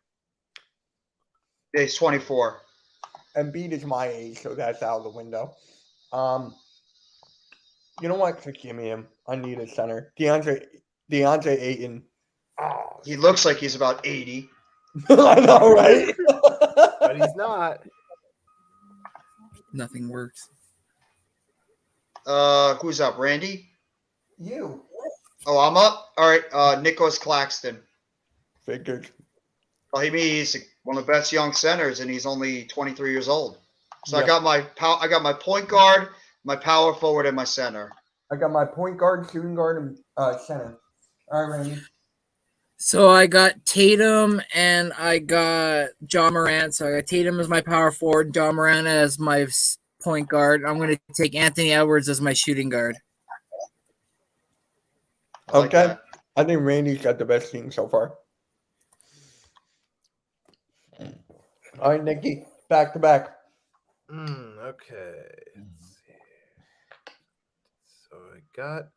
Speaker 5: He's 24.
Speaker 3: Embiid is my age, so that's out of the window. You know what? Just give me him. I need a center. DeAndre Ayton.
Speaker 4: Oh,
Speaker 5: He looks like he's about 80.
Speaker 3: I know, right?
Speaker 4: but he's not.
Speaker 6: Nothing works.
Speaker 5: Who's up? Randy?
Speaker 3: You
Speaker 5: Oh, I'm up. All right. Nicholas Claxton.
Speaker 3: figured.
Speaker 5: Well, he's one of the best young centers, and he's only 23 years old. So
Speaker 3: Yeah.
Speaker 5: I got my point guard, my power forward, and my center.
Speaker 3: I got my point guard, shooting guard, and center. All right, Randy.
Speaker 6: So I got Tatum and I got John Morant. So I got Tatum as my power forward, John Morant as my point guard. I'm going to take Anthony Edwards as my shooting guard.
Speaker 5: I like
Speaker 3: Okay.
Speaker 5: that.
Speaker 3: I think Randy's got the best team so far. All right, Nikki, back to back.
Speaker 4: Okay. Let's see. So I got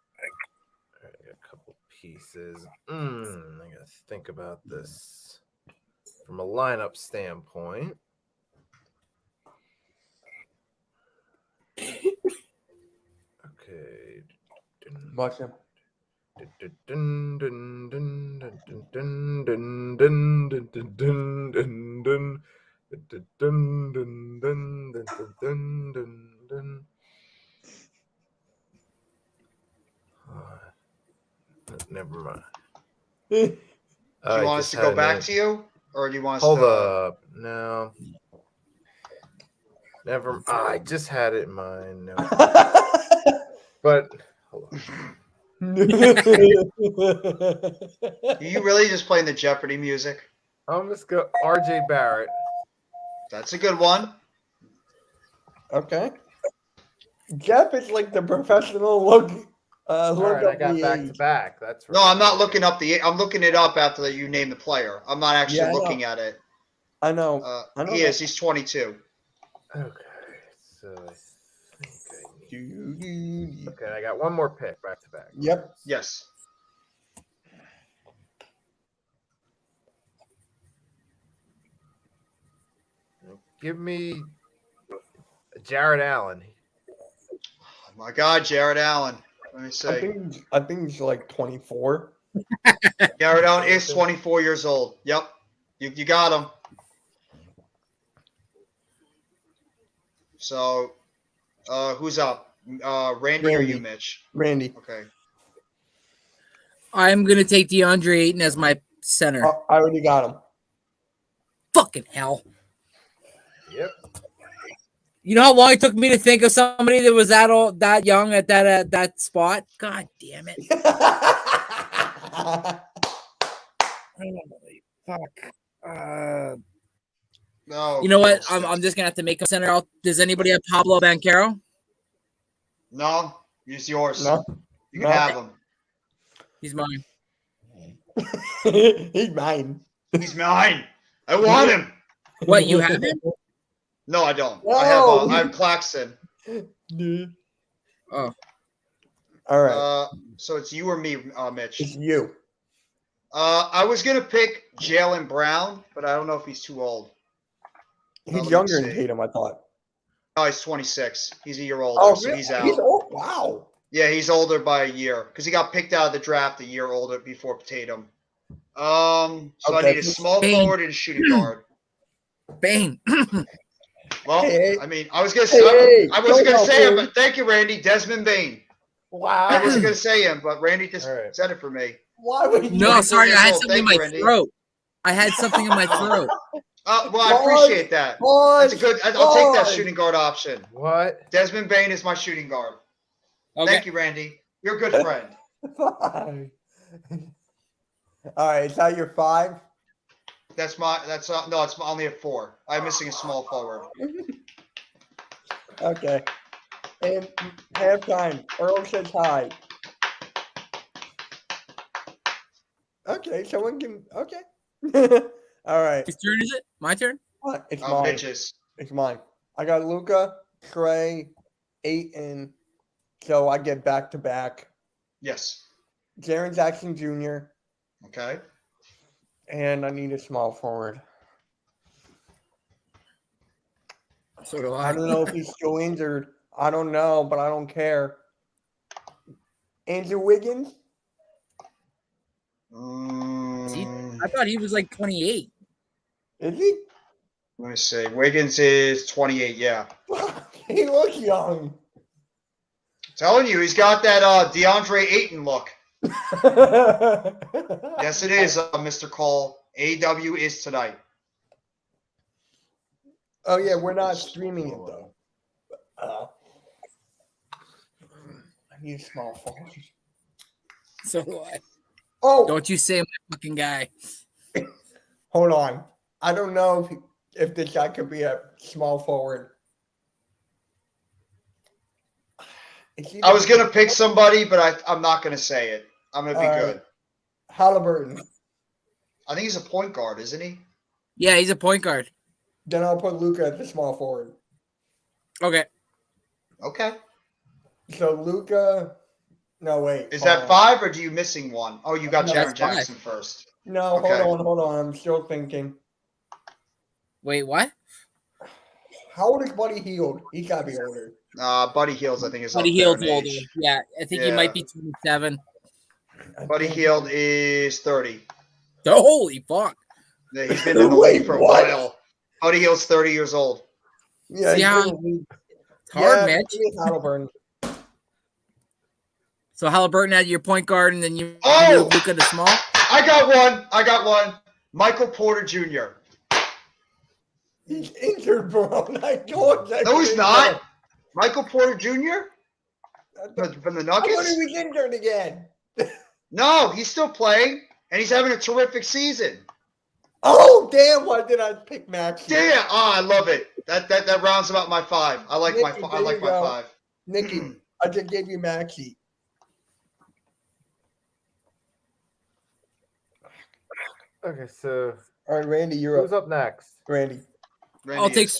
Speaker 4: a couple pieces. I gotta think about this from a lineup standpoint. Okay.
Speaker 3: Watch him.
Speaker 4: Never mind.
Speaker 5: Do you want us to go back to you, or do you want us
Speaker 4: Hold
Speaker 5: to?
Speaker 4: up. No. Never. I just had it in mind. No. But hold on.
Speaker 5: Are you really just playing the Jeopardy music?
Speaker 4: I'm just go RJ Barrett.
Speaker 5: That's a good one.
Speaker 3: Okay. Jeff is like the professional look.
Speaker 4: All
Speaker 3: Look
Speaker 4: right, I
Speaker 3: up
Speaker 4: got
Speaker 3: the
Speaker 4: back
Speaker 3: age.
Speaker 4: to back. That's right.
Speaker 5: No, I'm not looking up I'm looking it up after you name the player. I'm not actually
Speaker 3: Yeah, I know.
Speaker 5: looking at it.
Speaker 3: I know. I know
Speaker 5: He
Speaker 3: that.
Speaker 5: is. He's 22.
Speaker 4: Okay, so I think I need. Okay, I got one more pick back to back.
Speaker 3: Yep.
Speaker 5: Yes.
Speaker 4: Give me Jared Allen.
Speaker 5: Oh my God, Jared Allen. Let me
Speaker 3: I
Speaker 5: see.
Speaker 3: think he's like 24.
Speaker 5: Jared Allen is 24 years old. Yep. You got him. So, who's up? Randy or you,
Speaker 3: Randy.
Speaker 5: Mitch?
Speaker 3: Randy.
Speaker 5: Okay.
Speaker 6: I'm going to take DeAndre Ayton as my center.
Speaker 3: I already got him.
Speaker 6: Fucking hell.
Speaker 4: Yep.
Speaker 6: You know how long it took me to think of somebody that was that young at that spot? God damn it. Fuck.
Speaker 5: No.
Speaker 6: You know what? I'm just gonna have to make a center out. Does anybody have Pablo Banquero?
Speaker 5: No, it's yours.
Speaker 3: No.
Speaker 5: You can have him.
Speaker 6: He's mine.
Speaker 3: He's mine.
Speaker 5: He's mine. I want him.
Speaker 6: What, you have him?
Speaker 5: No, I don't.
Speaker 3: No.
Speaker 5: I have Claxton.
Speaker 6: Oh,
Speaker 3: All right.
Speaker 5: So it's you or me, Mitch.
Speaker 3: It's you.
Speaker 5: I was gonna pick Jalen Brown, but I don't know if he's too old.
Speaker 3: He's
Speaker 5: let me
Speaker 3: younger than
Speaker 5: see.
Speaker 3: Tatum, I thought.
Speaker 5: Oh, he's 26. He's a year older,
Speaker 3: Oh,
Speaker 5: so
Speaker 3: really?
Speaker 5: he's out.
Speaker 3: He's old? Wow.
Speaker 5: Yeah, he's older by a year because he got picked out of the draft a year older before Tatum. So I
Speaker 3: Okay.
Speaker 5: need a small
Speaker 6: Hey.
Speaker 5: forward and a shooting guard.
Speaker 6: Bang.
Speaker 5: Well,
Speaker 3: Hey.
Speaker 5: I mean, I was gonna say,
Speaker 3: Hey,
Speaker 5: I wasn't
Speaker 3: don't
Speaker 5: gonna say him,
Speaker 3: help
Speaker 5: but thank you, Randy. Desmond Bain.
Speaker 3: Wow.
Speaker 5: I wasn't gonna say him, but Randy just
Speaker 4: All right.
Speaker 5: said it for me.
Speaker 3: Why would you?
Speaker 6: No, sorry, I had
Speaker 5: old.
Speaker 6: something in
Speaker 5: Thank
Speaker 6: my
Speaker 5: you, Randy.
Speaker 6: throat. I had something in my throat.
Speaker 5: Well, I appreciate that. That's a good. I'll take that shooting guard option.
Speaker 4: What?
Speaker 5: Desmond Bain is my shooting guard.
Speaker 6: Okay.
Speaker 5: Thank you, Randy. You're a good friend.
Speaker 3: Fine. All right, is that your 5?
Speaker 5: That's no, it's only a 4. I'm missing a small forward.
Speaker 3: Okay. And halftime. Earl says hi. Okay, someone can. Okay. All right.
Speaker 6: Whose turn is it? My turn?
Speaker 3: It's mine.
Speaker 5: Bitches.
Speaker 3: It's mine. I got Luca, Trey, Ayton. So I get back to back.
Speaker 5: Yes.
Speaker 3: Jaren Jackson Jr.
Speaker 5: Okay.
Speaker 3: And I need a small forward.
Speaker 6: So do
Speaker 3: I don't know if he's still injured. I don't know, but I don't care. Andrew Wiggins?
Speaker 5: Mm,
Speaker 6: I thought he was like 28.
Speaker 3: Is he?
Speaker 5: let me see. Wiggins is 28. Yeah.
Speaker 3: He looks young.
Speaker 5: Telling you, he's got that DeAndre Ayton look. Yes, it is, Mr. Cole. AW is tonight.
Speaker 3: Oh yeah, we're not streaming it though. I need a small forward.
Speaker 6: So do I.
Speaker 3: Oh,
Speaker 6: Don't you say my fucking guy.
Speaker 3: hold on. I don't know if this guy could be a small forward.
Speaker 5: I was gonna pick somebody, but I'm not gonna say it. I'm gonna be
Speaker 3: All right.
Speaker 5: good.
Speaker 3: Halliburton.
Speaker 5: I think he's a point guard, isn't he?
Speaker 6: Yeah, he's a point guard.
Speaker 3: Then I'll put Luca at the small forward.
Speaker 6: Okay.
Speaker 5: Okay.
Speaker 3: So Luca. No wait.
Speaker 5: Is
Speaker 3: hold
Speaker 5: that
Speaker 3: on.
Speaker 5: 5 or do you missing one? Oh, you got
Speaker 3: No,
Speaker 5: Jaren
Speaker 6: that's 5.
Speaker 5: Jackson first.
Speaker 3: No,
Speaker 5: Okay.
Speaker 3: hold on. I'm still thinking.
Speaker 6: Wait, what?
Speaker 3: How old is Buddy Hield? He's gotta be older.
Speaker 5: Buddy Hield, I think, is
Speaker 6: Buddy
Speaker 5: up there
Speaker 6: Hield's
Speaker 5: in
Speaker 6: older.
Speaker 5: age.
Speaker 6: Yeah, I think he
Speaker 5: Yeah.
Speaker 6: might be 27.
Speaker 3: I
Speaker 5: Buddy
Speaker 3: think-
Speaker 5: Hield is 30.
Speaker 6: Oh, holy fuck.
Speaker 5: Yeah, he's been in the
Speaker 3: Wait,
Speaker 5: league for a
Speaker 3: what?
Speaker 5: while. Buddy Hield's 30 years old.
Speaker 3: Yeah,
Speaker 6: See
Speaker 3: he's
Speaker 6: how-
Speaker 3: in the league.
Speaker 6: It's hard,
Speaker 3: Yeah,
Speaker 6: Mitch.
Speaker 3: he is Halliburton.
Speaker 6: So Halliburton had your point guard, and then you
Speaker 5: Oh!
Speaker 6: moved Luka to small.
Speaker 5: I got one. Michael Porter Jr.
Speaker 3: He's injured, bro. I told you.
Speaker 5: No, he's not. Michael Porter Jr. From the
Speaker 3: I
Speaker 5: Nuggets?
Speaker 3: thought he was injured again.
Speaker 5: No, he's still playing, and he's having a terrific season.
Speaker 3: Oh damn! Why did I pick Max?
Speaker 5: Damn! Oh, I love it. That rounds about my 5. I like
Speaker 3: Nicky,
Speaker 5: my
Speaker 3: there you go.
Speaker 5: 5.
Speaker 3: Nikki, I just gave you Maxie.
Speaker 4: Okay, so
Speaker 3: All right, Randy, you're
Speaker 4: who's
Speaker 3: up.
Speaker 4: up next?
Speaker 3: Randy,
Speaker 5: Randy
Speaker 6: I'll take
Speaker 5: is-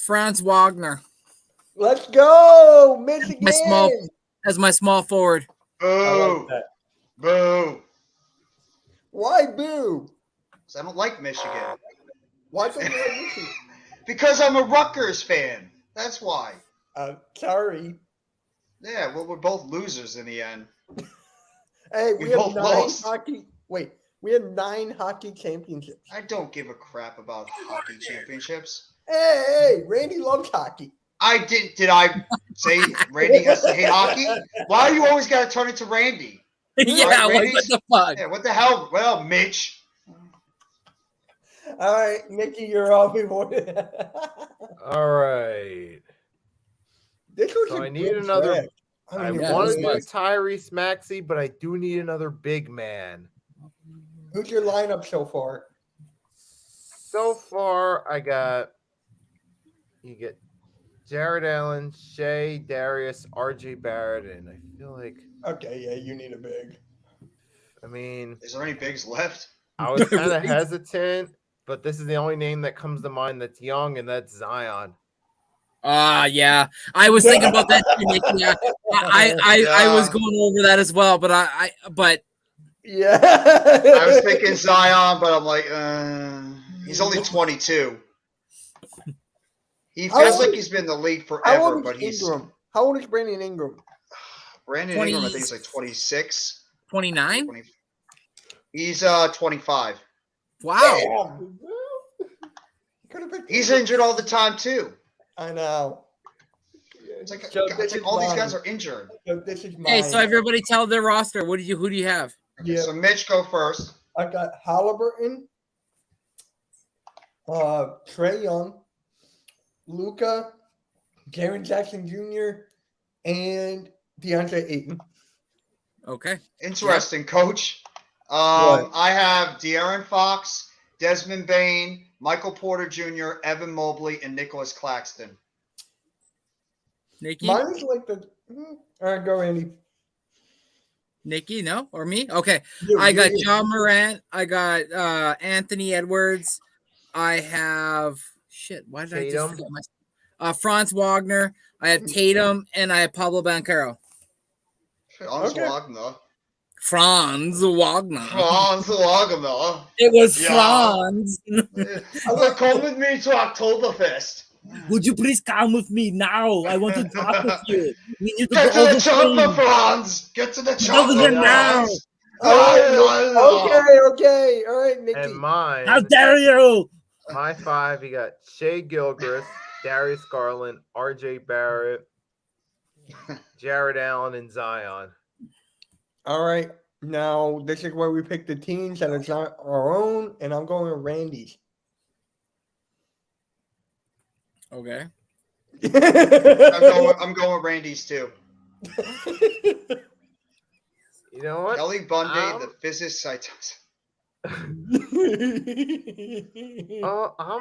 Speaker 6: Franz Wagner
Speaker 3: let's go, Michigan.
Speaker 6: My small- as my small forward.
Speaker 3: I
Speaker 5: Boo!
Speaker 3: like that.
Speaker 5: Boo!
Speaker 3: Why boo?
Speaker 5: 'Cause I don't like Michigan.
Speaker 3: Why don't you like Michigan?
Speaker 5: Because I'm a Rutgers fan. That's why.
Speaker 3: Sorry.
Speaker 5: Yeah, well, we're both losers in the end.
Speaker 3: Hey,
Speaker 5: We
Speaker 3: we have
Speaker 5: both
Speaker 3: 9
Speaker 5: lost.
Speaker 3: hockey. Wait, we have 9 hockey championships.
Speaker 5: I don't give a crap about hockey championships.
Speaker 3: Hey, Randy loves hockey.
Speaker 5: Did I say Randy has to hate hockey? Why do you always got to turn it to Randy?
Speaker 6: Yeah,
Speaker 5: Right,
Speaker 6: what
Speaker 5: Randy's-
Speaker 6: the fuck?
Speaker 5: Yeah, what the hell? Well, Mitch.
Speaker 3: All right, Nikki, you're up.
Speaker 4: All right.
Speaker 3: This was
Speaker 4: So
Speaker 3: a
Speaker 4: I need
Speaker 3: good
Speaker 4: another-
Speaker 3: draft.
Speaker 4: I
Speaker 3: mean,
Speaker 6: Yeah,
Speaker 4: want
Speaker 6: this
Speaker 4: to
Speaker 6: was-
Speaker 4: do Tyrese Maxey, but I do need another big man.
Speaker 3: Who's your lineup so far?
Speaker 4: So far, you get Jared Allen, Shea, Darius, RJ Barrett, and I feel like,
Speaker 3: Okay, yeah, you need a big.
Speaker 4: I mean,
Speaker 5: Is there any bigs left?
Speaker 4: I was kind of
Speaker 6: Right.
Speaker 4: hesitant, but this is the only name that comes to mind that's young, and that's Zion.
Speaker 6: Yeah. I was thinking about that too, Nicky. Yeah. I was going over that as well, but but
Speaker 3: Yeah.
Speaker 5: I was thinking Zion, but I'm like, he's only 22. He
Speaker 3: How
Speaker 5: feels
Speaker 3: old-
Speaker 5: like he's been in the league
Speaker 3: How
Speaker 5: forever,
Speaker 3: old
Speaker 5: but
Speaker 3: is
Speaker 5: he's
Speaker 3: Ingram? How old is Brandon Ingram?
Speaker 5: Brandon
Speaker 6: 20
Speaker 5: Ingram. I think he's like 26.
Speaker 6: 29?
Speaker 5: 20, he's 25.
Speaker 6: Wow.
Speaker 3: Could've picked
Speaker 5: He's
Speaker 3: Ingram.
Speaker 5: injured all the time too.
Speaker 3: I know.
Speaker 5: It's like,
Speaker 3: So
Speaker 5: it's
Speaker 3: this
Speaker 5: like
Speaker 3: is
Speaker 5: all these guys
Speaker 3: mine.
Speaker 5: are injured.
Speaker 3: So this is mine.
Speaker 6: Hey, so everybody tell their roster. Who do you have?
Speaker 5: Okay,
Speaker 3: Yeah.
Speaker 5: So Mitch, go first.
Speaker 3: I got Halliburton, Trey Young, Luca, Jaren Jackson Jr., and DeAndre Ayton.
Speaker 6: Okay.
Speaker 5: Interesting, Coach.
Speaker 3: What?
Speaker 5: I have De'Aaron Fox, Desmond Bain, Michael Porter Jr., Evan Mobley, and Nicholas Claxton.
Speaker 6: Nikki?
Speaker 3: Mine is like the. All right, go, Andy.
Speaker 6: Nikki, no? Or me? Okay.
Speaker 3: You,
Speaker 6: I got
Speaker 3: you.
Speaker 6: John Morant. I got Anthony Edwards. I have why did I just
Speaker 4: Tatum.
Speaker 6: forget my Franz Wagner. I have Tatum and I have Pablo Banchero.
Speaker 5: Hans
Speaker 3: Okay.
Speaker 5: Wagner.
Speaker 6: Franz Wagner.
Speaker 5: Hans Wagner.
Speaker 6: It was
Speaker 5: Yeah.
Speaker 6: Franz.
Speaker 5: Come with me to Oktoberfest.
Speaker 8: Would you please come with me now? I want to talk with you. We need to
Speaker 5: Get
Speaker 8: go
Speaker 5: to the chopper,
Speaker 8: overseas.
Speaker 5: Franz. Get to the
Speaker 8: Over
Speaker 5: chopper,
Speaker 8: there now.
Speaker 5: Franz.
Speaker 3: Okay. All right, Nikki.
Speaker 4: And mine,
Speaker 8: How dare you?
Speaker 4: my five, you got Shea Gilchrist, Darius Garland, RJ Barrett, Jared Allen, and Zion.
Speaker 3: All right. Now, this is where we pick the teams that are not our own, and I'm going with Randy's.
Speaker 6: Okay.
Speaker 5: I'm going with Randy's too.
Speaker 4: You know what?
Speaker 5: Kelly Bundy,
Speaker 4: Um,
Speaker 5: the physicist.
Speaker 4: I'm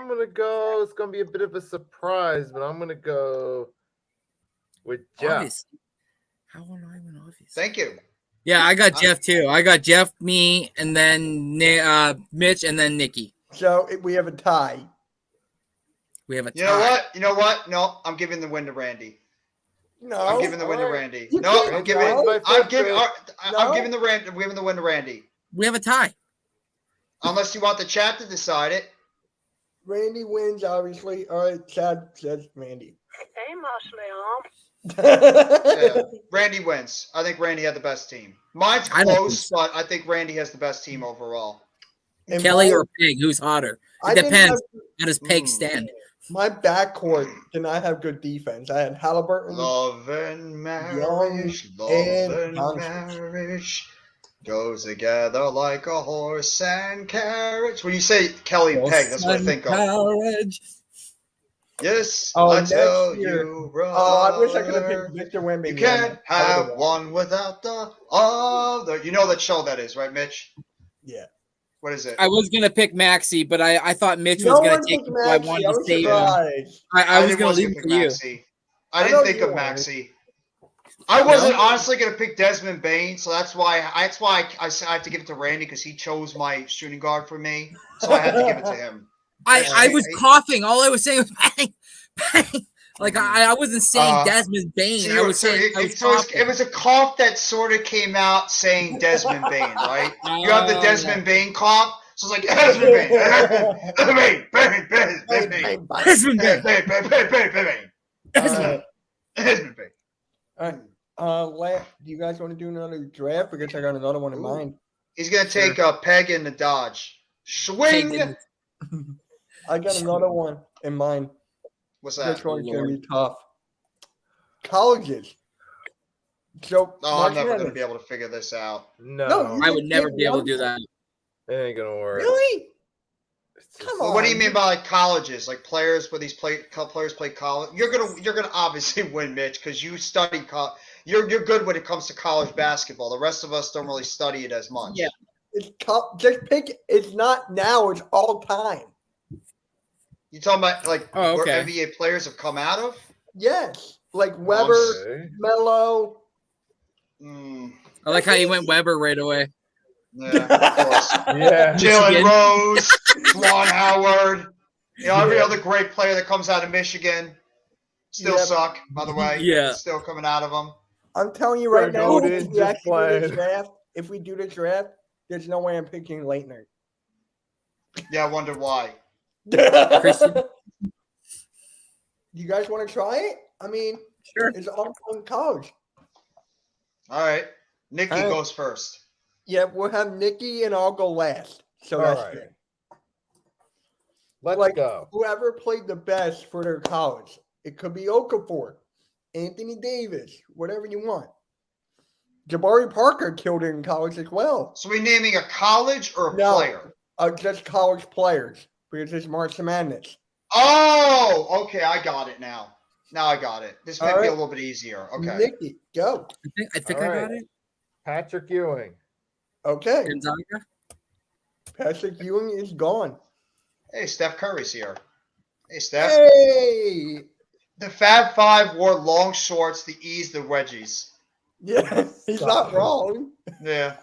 Speaker 4: gonna go. It's gonna be a bit of a surprise, but I'm gonna go with Jeff.
Speaker 6: Obviously. How will I win obvious?
Speaker 5: Thank you.
Speaker 6: Yeah, I got Jeff too. I got Jeff, me, and then Mitch, and then Nikki.
Speaker 3: So we have a tie.
Speaker 6: We have a tie.
Speaker 5: You know what? No, I'm giving the win to Randy.
Speaker 3: No.
Speaker 5: I'm giving the win to
Speaker 4: alright.
Speaker 5: Randy.
Speaker 3: You
Speaker 5: No,
Speaker 3: can't
Speaker 5: I'm giving.
Speaker 3: go.
Speaker 5: I'm giving.
Speaker 3: No.
Speaker 5: I'm giving the Randy. I'm giving the win to Randy.
Speaker 6: We have a tie.
Speaker 5: Unless you want the chat to decide it.
Speaker 3: Randy wins, obviously. All right, Chad says Randy.
Speaker 5: Yeah, Randy wins. I think Randy had the best team. Mine's
Speaker 6: I don't
Speaker 5: close,
Speaker 6: think
Speaker 5: but I think Randy has the best team overall.
Speaker 3: And
Speaker 6: Kelly
Speaker 3: my-
Speaker 6: or Peg, who's hotter?
Speaker 3: I
Speaker 6: It
Speaker 3: didn't
Speaker 6: depends.
Speaker 3: have-
Speaker 6: How does Peg stand?
Speaker 3: My backcourt did not have good defense. I had Halliburton.
Speaker 5: Love and marriage, love
Speaker 3: and
Speaker 5: and
Speaker 3: Johnson.
Speaker 5: marriage goes together like a horse and carriage. When you say Kelly and Peg, that's what I think of.
Speaker 6: Courage.
Speaker 5: Yes,
Speaker 3: Oh,
Speaker 5: I
Speaker 3: next
Speaker 5: tell
Speaker 3: year.
Speaker 5: you, brother.
Speaker 3: Oh, I wish I could have picked Victor Wembanyama.
Speaker 5: You can't have one without the other. You know that show that is, right, Mitch?
Speaker 3: Yeah.
Speaker 5: What is it?
Speaker 6: I was gonna pick Maxi, but I thought Mitch
Speaker 3: No
Speaker 6: was gonna
Speaker 3: one
Speaker 6: take
Speaker 3: picked
Speaker 6: him, so I
Speaker 3: Maxey.
Speaker 6: wanted
Speaker 3: I
Speaker 6: to
Speaker 3: was
Speaker 6: save him.
Speaker 3: surprised.
Speaker 6: I was
Speaker 5: didn't
Speaker 6: gonna
Speaker 5: want
Speaker 6: leave it
Speaker 5: pick
Speaker 6: for you.
Speaker 5: Maxey. I
Speaker 3: I
Speaker 5: didn't
Speaker 3: know
Speaker 5: think
Speaker 3: you
Speaker 5: of
Speaker 3: weren't.
Speaker 5: Maxi. I wasn't
Speaker 6: No?
Speaker 5: honestly gonna pick Desmond Bain, so that's why I had to give it to Randy because he chose my shooting guard for me, so I had to give it to him.
Speaker 6: I was coughing. All I was saying was bang, bang. Like I wasn't saying Desmond Bain.
Speaker 5: So
Speaker 6: I was saying I was coughing.
Speaker 5: it was a cough that sort of came out saying Desmond Bain, right? You have the Desmond Bain cough, so it's like Desmond Bain, Desmond Bain,
Speaker 6: Desmond Bain.
Speaker 5: Desmond Bain.
Speaker 3: All right. Do you guys want to do another draft? Because I got another one in
Speaker 5: Ooh.
Speaker 3: mind.
Speaker 5: He's gonna take a Peg in the Dodge. Swing.
Speaker 6: Peg
Speaker 3: I got another one in mind.
Speaker 5: What's
Speaker 3: This
Speaker 5: that?
Speaker 3: one's going to be tough. Colleges. So,
Speaker 5: Oh, I'm never
Speaker 3: Mark
Speaker 5: gonna be able to figure this out.
Speaker 4: No,
Speaker 3: No,
Speaker 6: I would never be able to do that.
Speaker 4: it ain't gonna work.
Speaker 3: Really?
Speaker 4: It's just-
Speaker 3: Come
Speaker 5: Well,
Speaker 3: on.
Speaker 5: what do you mean by like colleges? Like players where these players play college? You're gonna obviously win, Mitch, because you study You're good when it comes to college basketball. The rest of us don't really study it as much.
Speaker 6: Yeah.
Speaker 3: It's tough. Just pick. It's not now. It's all time.
Speaker 5: You talking about like
Speaker 6: Oh,
Speaker 5: where
Speaker 6: okay.
Speaker 5: NBA players have come out of?
Speaker 3: Yes, like
Speaker 5: I'm
Speaker 3: Weber,
Speaker 4: Okay.
Speaker 3: Melo.
Speaker 5: Mm,
Speaker 6: I like how you went Weber right away.
Speaker 5: yeah, of course.
Speaker 4: Yeah.
Speaker 5: Jalen
Speaker 6: Michigan.
Speaker 5: Rose, Ron Howard. You know, every
Speaker 3: Yeah.
Speaker 5: other great player that comes out of Michigan still
Speaker 3: Yep.
Speaker 5: suck, by the way.
Speaker 6: Yeah.
Speaker 5: It's still coming out of them.
Speaker 3: I'm telling you right
Speaker 4: Greg
Speaker 3: now,
Speaker 4: Oden
Speaker 3: if we
Speaker 4: just
Speaker 3: actually do the
Speaker 4: played.
Speaker 3: draft, if we do the draft, there's no way I'm picking Leitner.
Speaker 5: Yeah, I wonder why.
Speaker 6: Christian?
Speaker 3: You guys want to try it? I mean,
Speaker 6: Sure.
Speaker 3: it's all in college.
Speaker 5: All right. Nikki
Speaker 3: All right.
Speaker 5: goes first.
Speaker 3: Yeah, we'll have Nikki and I'll go last. So
Speaker 4: All
Speaker 3: that's
Speaker 4: right.
Speaker 3: good.
Speaker 4: Let's
Speaker 3: Like-
Speaker 4: go.
Speaker 3: Whoever played the best for their college. It could be Okafor, Anthony Davis, whatever you want. Jabari Parker killed it in college as well.
Speaker 5: So we naming a college or a
Speaker 3: No.
Speaker 5: player?
Speaker 3: Just college players because it's March Madness.
Speaker 5: Oh, okay. I got it now. Now I got it. This might
Speaker 3: All
Speaker 5: be a
Speaker 3: right.
Speaker 5: little bit easier. Okay.
Speaker 3: Nikki, go.
Speaker 6: I think
Speaker 4: All
Speaker 6: I
Speaker 4: right.
Speaker 6: got it.
Speaker 4: Patrick Ewing.
Speaker 3: Okay.
Speaker 6: Gonzaga?
Speaker 3: Patrick Ewing is gone.
Speaker 5: Hey, Steph Curry's here. Hey, Steph.
Speaker 3: Hey.
Speaker 5: The Fab Five wore long shorts to ease the wedgies.
Speaker 3: Yeah, he's not wrong.
Speaker 5: Yeah.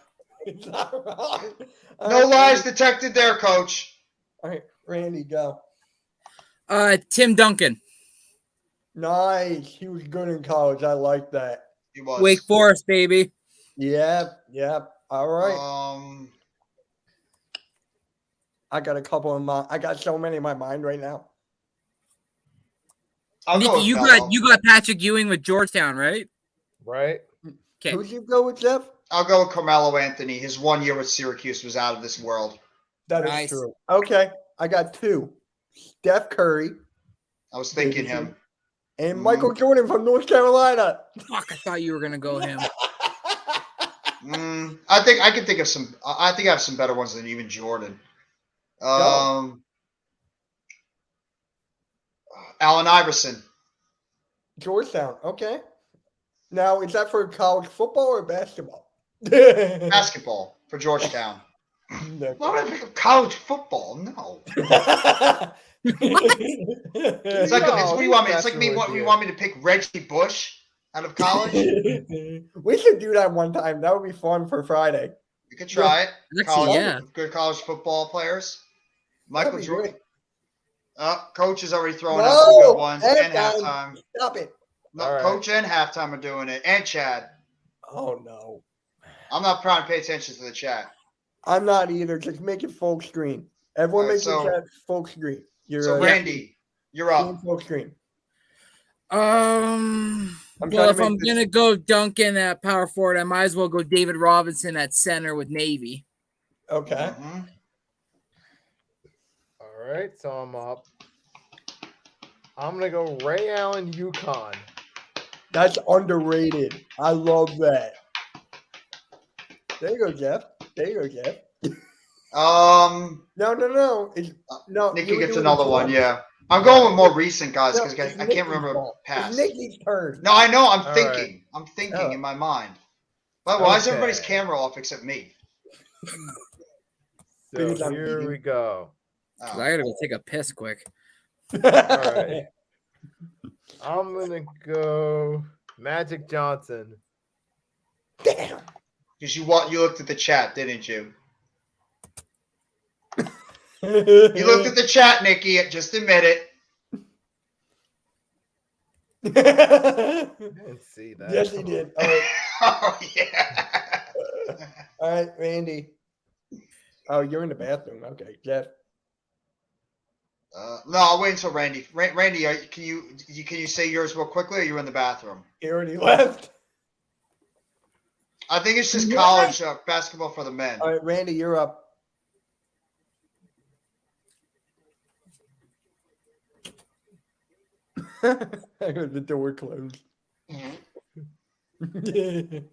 Speaker 3: He's not wrong. All
Speaker 5: No
Speaker 3: right,
Speaker 5: lies
Speaker 3: Randy.
Speaker 5: detected there, coach.
Speaker 3: All right, Randy, go.
Speaker 6: Tim Duncan.
Speaker 3: Nice. He was good in college. I like that.
Speaker 5: He was.
Speaker 6: Wake Forest, baby.
Speaker 3: Yep, yep. All right. I got a couple in my. I got so many in my mind right now.
Speaker 5: I'll go
Speaker 6: Nikki,
Speaker 5: with
Speaker 6: you
Speaker 5: Melo.
Speaker 6: got Patrick Ewing with Georgetown, right?
Speaker 4: Right?
Speaker 6: Okay.
Speaker 3: Who'd you go with, Jeff?
Speaker 5: I'll go with Carmelo Anthony. His 1 year with Syracuse was out of this world.
Speaker 3: That is
Speaker 6: Nice.
Speaker 3: true. Okay, I got two. Steph Curry
Speaker 5: I was thinking
Speaker 3: Davidson.
Speaker 5: him.
Speaker 3: and Michael Jordan from North Carolina.
Speaker 6: Fuck, I thought you were gonna go him.
Speaker 5: I think I can think of some. I think I have some better ones than even Jordan. Allen Iverson.
Speaker 3: Georgetown. Okay. Now, is that for college football or basketball?
Speaker 5: Basketball for Georgetown.
Speaker 3: No.
Speaker 5: Why would I pick up college football? No. It's like
Speaker 4: No,
Speaker 5: it's, what do you want me? It's
Speaker 4: he's
Speaker 5: like me.
Speaker 4: messing
Speaker 5: What
Speaker 4: with
Speaker 5: you
Speaker 4: you.
Speaker 5: want me to pick Reggie Bush out of college?
Speaker 3: We should do that one time. That would be fun for Friday.
Speaker 5: You could try it.
Speaker 6: Actually, yeah.
Speaker 5: Good college football players. Michael
Speaker 3: That'd be
Speaker 5: Jordan.
Speaker 3: great.
Speaker 5: Coach is already throwing out
Speaker 3: No,
Speaker 5: some good ones. And
Speaker 3: halftime.
Speaker 5: halftime.
Speaker 3: Stop it.
Speaker 5: No,
Speaker 4: All right.
Speaker 5: Coach and halftime are doing it. And Chad.
Speaker 3: Oh, no.
Speaker 5: I'm not trying to pay attention to the chat.
Speaker 3: I'm not either. Just make it full screen. Everyone
Speaker 5: All right,
Speaker 3: make
Speaker 5: so-
Speaker 3: the chat full screen. You're
Speaker 5: So Randy, you're up.
Speaker 3: full screen.
Speaker 6: Um.
Speaker 3: I'm
Speaker 6: Well,
Speaker 3: trying
Speaker 6: if
Speaker 3: to make
Speaker 6: I'm
Speaker 3: this-
Speaker 6: gonna go Duncan at power forward, I might as well go David Robinson at center with Navy.
Speaker 3: Okay.
Speaker 5: Mhm.
Speaker 4: All right, so I'm up. I'm gonna go Ray Allen, UConn.
Speaker 3: That's underrated. I love that. There you go, Jeff. There you go, Jeff. No. It's no.
Speaker 5: Nikki
Speaker 3: you were
Speaker 5: gets
Speaker 3: doing
Speaker 5: another
Speaker 3: it
Speaker 5: one.
Speaker 3: wrong.
Speaker 5: Yeah, I'm going with more recent guys
Speaker 3: No,
Speaker 5: because
Speaker 3: it's
Speaker 5: I
Speaker 3: Nikki's
Speaker 5: can't remember
Speaker 3: fault.
Speaker 5: past.
Speaker 3: It's Nikki's turn.
Speaker 5: No, I know. I'm
Speaker 4: All
Speaker 5: thinking. I'm thinking
Speaker 3: Oh.
Speaker 5: in my mind. But why is everybody's
Speaker 4: Okay.
Speaker 5: camera off except me?
Speaker 3: Because
Speaker 4: So
Speaker 3: I'm
Speaker 4: here
Speaker 3: eating.
Speaker 4: we go.
Speaker 6: I
Speaker 5: Oh.
Speaker 6: gotta go take a piss quick.
Speaker 4: All right. I'm gonna go Magic Johnson.
Speaker 3: Damn.
Speaker 5: Because you looked at the chat, didn't you? You looked at the chat, Nikki. Just admit it.
Speaker 4: I didn't see that.
Speaker 3: Yes, he did. All right.
Speaker 5: Oh yeah.
Speaker 3: All right, Randy. Oh, you're in the bathroom. Okay, Jeff.
Speaker 5: No, I'll wait until Randy. Randy, can you say yours real quickly? Or are you in the bathroom?
Speaker 3: He already left.
Speaker 5: I think it's just college basketball for the men.
Speaker 3: All right, Randy, you're up. I heard the door closed.
Speaker 4: Okay.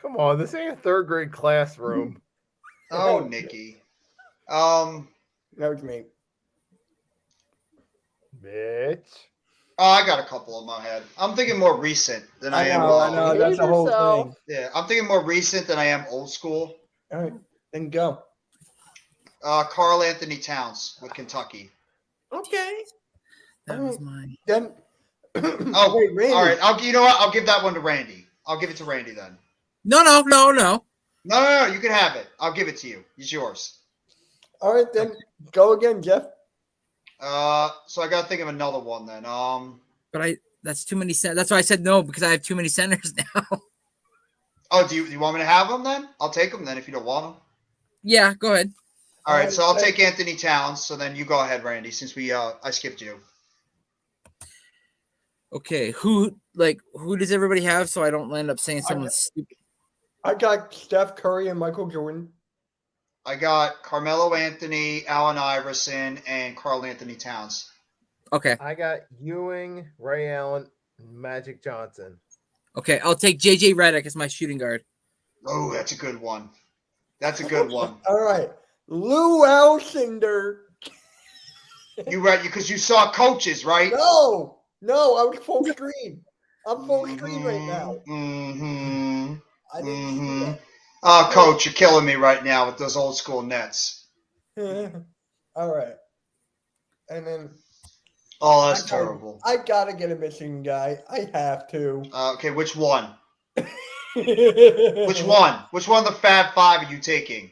Speaker 4: Come on, this ain't a third grade classroom.
Speaker 5: Oh, Nikki.
Speaker 3: That was me.
Speaker 4: Bitch.
Speaker 5: Oh, I got a couple in my head. I'm thinking more recent than I am.
Speaker 3: I know.
Speaker 4: Behave
Speaker 3: That's the whole
Speaker 4: yourself.
Speaker 3: thing.
Speaker 5: Yeah, I'm thinking more recent than I am old school.
Speaker 3: All right, then go.
Speaker 5: Carl Anthony Towns with Kentucky.
Speaker 3: Okay.
Speaker 6: That was mine.
Speaker 3: Then.
Speaker 5: Oh,
Speaker 3: wait, Randy.
Speaker 5: all right. You know what? I'll give that one to Randy. I'll give it to Randy then.
Speaker 6: No.
Speaker 5: No. You can have it. I'll give it to you. It's yours.
Speaker 3: All right, then go again, Jeff.
Speaker 5: So I gotta think of another one then.
Speaker 6: But that's too many. That's why I said no, because I have too many centers now.
Speaker 5: Oh, do you want me to have them then? I'll take them then if you don't want them.
Speaker 6: Yeah, go ahead.
Speaker 5: All right, so I'll take Anthony Towns. So then you go ahead, Randy, since I skipped you.
Speaker 6: Okay, who does everybody have? So I don't end up saying someone stupid.
Speaker 3: I got Steph Curry and Michael Jordan.
Speaker 5: I got Carmelo Anthony, Allen Iverson, and Carl Anthony Towns.
Speaker 6: Okay.
Speaker 4: I got Ewing, Ray Allen, Magic Johnson.
Speaker 6: Okay, I'll take JJ Redick as my shooting guard.
Speaker 5: Oh, that's a good one. That's a good one.
Speaker 3: All right, Lou Alcindor.
Speaker 5: You right, because you saw coaches, right?
Speaker 3: No, I was full screen. I'm full screen right now.
Speaker 5: Mm-hmm.
Speaker 3: I didn't see that.
Speaker 5: Oh, coach, you're killing me right now with those old school Nets.
Speaker 3: All right. And then
Speaker 5: Oh, that's terrible.
Speaker 3: I gotta get a missing guy. I have to.
Speaker 5: Okay, which one? Which one? Which one of the Fab Five are you taking?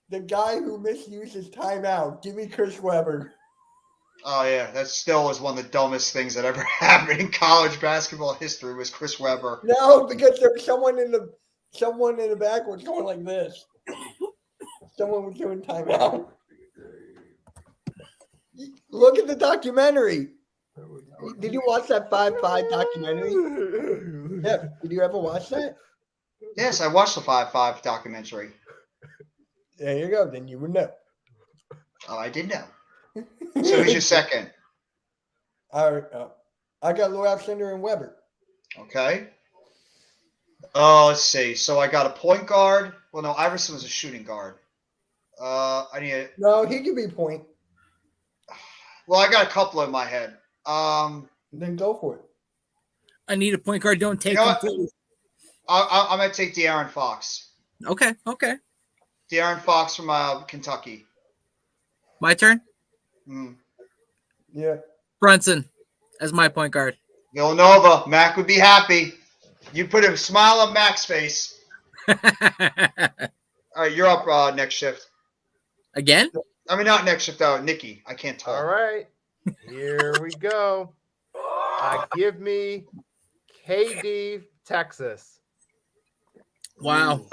Speaker 3: The guy who misuses timeout. Give me Chris Webber.
Speaker 5: Oh yeah, that still was one of the dumbest things that ever happened in college basketball history was Chris Webber.
Speaker 3: No, because there was someone in the back was going like this. Someone was doing timeout. Look at the documentary. Did you watch that 5-5 documentary? Yeah. Did you ever watch that?
Speaker 5: Yes, I watched the 5-5 documentary.
Speaker 3: There you go. Then you would know.
Speaker 5: Oh, I did know. So who's your second?
Speaker 3: All right. I got Lou Alcindor and Weber.
Speaker 5: Okay. Let's see. So I got a point guard. Well, no, Iverson was a shooting guard. I need a,
Speaker 3: No, he could be point.
Speaker 5: well, I got a couple in my head.
Speaker 3: Then go for it.
Speaker 6: I need a point guard. Don't take
Speaker 5: You know
Speaker 6: him,
Speaker 5: what?
Speaker 6: please.
Speaker 5: I'm gonna take De'Aaron Fox.
Speaker 6: Okay.
Speaker 5: De'Aaron Fox from Kentucky.
Speaker 6: My turn.
Speaker 3: Yeah.
Speaker 6: Brunson as my point guard.
Speaker 5: Villanova. Mac would be happy. You put a smile on Mac's face. All right, you're up next shift.
Speaker 6: Again?
Speaker 5: I mean, not next shift, though. Nikki. I can't talk.
Speaker 4: All right, here we go. Give me KD, Texas.
Speaker 6: Wow.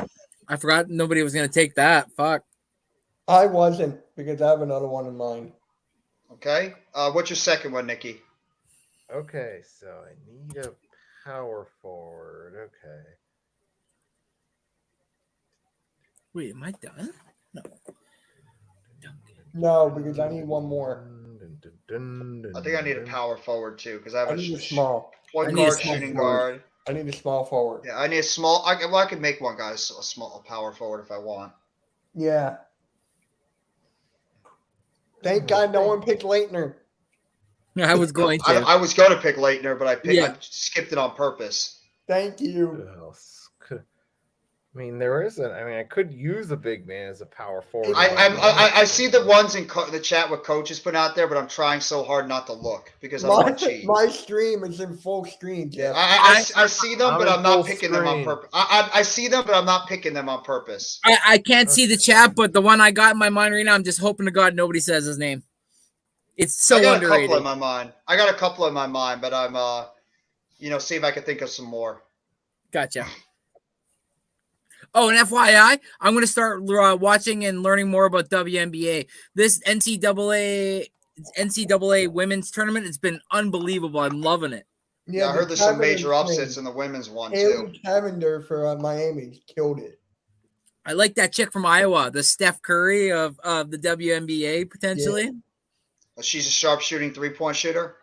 Speaker 6: I forgot nobody was going to take that. Fuck.
Speaker 3: I wasn't because I have another one in mind.
Speaker 5: Okay. What's your second one, Nikki?
Speaker 4: Okay, so I need a power forward. Okay.
Speaker 6: Wait, am I done? No.
Speaker 3: No, because I need one more.
Speaker 5: I think I need a power forward, too, because I have
Speaker 3: I
Speaker 5: a
Speaker 3: need a small. I
Speaker 5: point
Speaker 3: need a
Speaker 5: guard,
Speaker 3: small
Speaker 5: shooting
Speaker 3: forward.
Speaker 5: guard.
Speaker 3: I need a small forward.
Speaker 5: Yeah, I need a small. I could make one, guys, a small power forward if I want.
Speaker 3: Yeah. Thank God no one picked Leitner.
Speaker 6: I was going to.
Speaker 5: I was going to pick Leitner, but I
Speaker 6: Yeah.
Speaker 5: skipped it on purpose.
Speaker 3: Thank you.
Speaker 4: Who else could- I mean, there isn't. I mean, I could use a big man as a power forward.
Speaker 5: I see the ones in the chat what coaches put out there, but I'm trying so hard not to look because I don't want to cheat.
Speaker 3: My stream is in full screen, Jeff.
Speaker 5: I see them,
Speaker 4: I'm
Speaker 5: but
Speaker 4: in
Speaker 5: I'm not
Speaker 4: full
Speaker 5: picking them on
Speaker 4: screen.
Speaker 5: purpose. I see them, but I'm not picking them on purpose.
Speaker 6: I can't see the chat, but the one I got in my mind right now, I'm just hoping to God nobody says his name. It's so
Speaker 5: I got
Speaker 6: underrated.
Speaker 5: a couple in my mind. But I'm see if I can think of some more.
Speaker 6: Gotcha. Oh, and FYI, I'm going to start watching and learning more about WNBA. This NCAA women's tournament, it's been unbelievable. I'm loving it.
Speaker 5: Yeah, I heard there's some major upsets in the women's one too.
Speaker 3: Haley Cavender for Miami killed it.
Speaker 6: I like that chick from Iowa, the Steph Curry of the WNBA potentially.
Speaker 5: She's a sharp shooting 3-point shooter.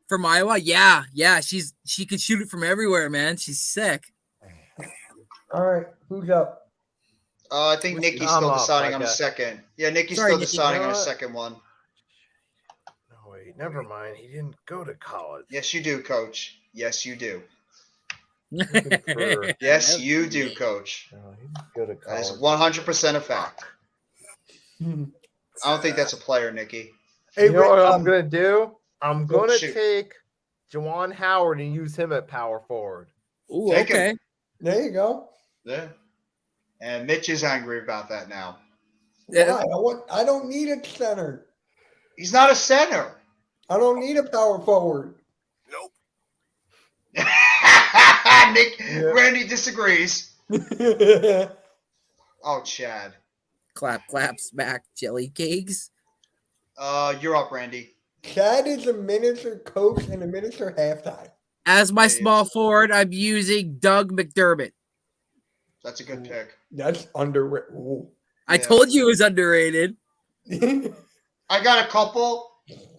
Speaker 6: From Iowa, yeah, she could shoot it from everywhere, man. She's sick.
Speaker 3: All right, who's up?
Speaker 5: I think Nikki's
Speaker 4: I'm
Speaker 5: still
Speaker 4: up,
Speaker 5: deciding on a
Speaker 4: okay.
Speaker 5: second. Yeah, Nikki's
Speaker 6: Sorry,
Speaker 5: still
Speaker 6: Nikki.
Speaker 5: deciding
Speaker 4: You know
Speaker 5: on a
Speaker 4: what?
Speaker 5: second one.
Speaker 4: No, wait. wait, never mind. He didn't go to college.
Speaker 5: Yes, you do, Coach. Yes, you do.
Speaker 4: Looking for-
Speaker 5: Yes, you do, Coach.
Speaker 4: No, he didn't go to
Speaker 5: That is
Speaker 4: college.
Speaker 5: 100% a fact. I don't think that's a player, Nikki.
Speaker 3: Hey,
Speaker 4: You know what I'm
Speaker 3: um,
Speaker 4: gonna do? I'm
Speaker 5: Oh,
Speaker 4: gonna
Speaker 5: shoot.
Speaker 4: take Juwan Howard and use him at power forward.
Speaker 6: Ooh,
Speaker 5: Take him.
Speaker 6: okay.
Speaker 3: there you go.
Speaker 5: Yeah. And Mitch is angry about that now.
Speaker 6: Yeah.
Speaker 3: Why? I don't need a center.
Speaker 5: He's not a center.
Speaker 3: I don't need a power forward.
Speaker 5: Nick,
Speaker 4: Yeah.
Speaker 5: Randy disagrees.
Speaker 3: Chad
Speaker 5: Oh, Chad.
Speaker 6: Clap, clap, smack, jelly cakes.
Speaker 5: You're up, Randy.
Speaker 3: is a miniature coach and a miniature halftime.
Speaker 6: As my
Speaker 5: Yeah, he
Speaker 6: small
Speaker 5: is.
Speaker 6: forward, I'm using Doug McDermott.
Speaker 5: That's a good pick.
Speaker 3: That's underrated. Ooh.
Speaker 6: I
Speaker 5: Yeah.
Speaker 6: told you it was underrated.
Speaker 5: I got a couple,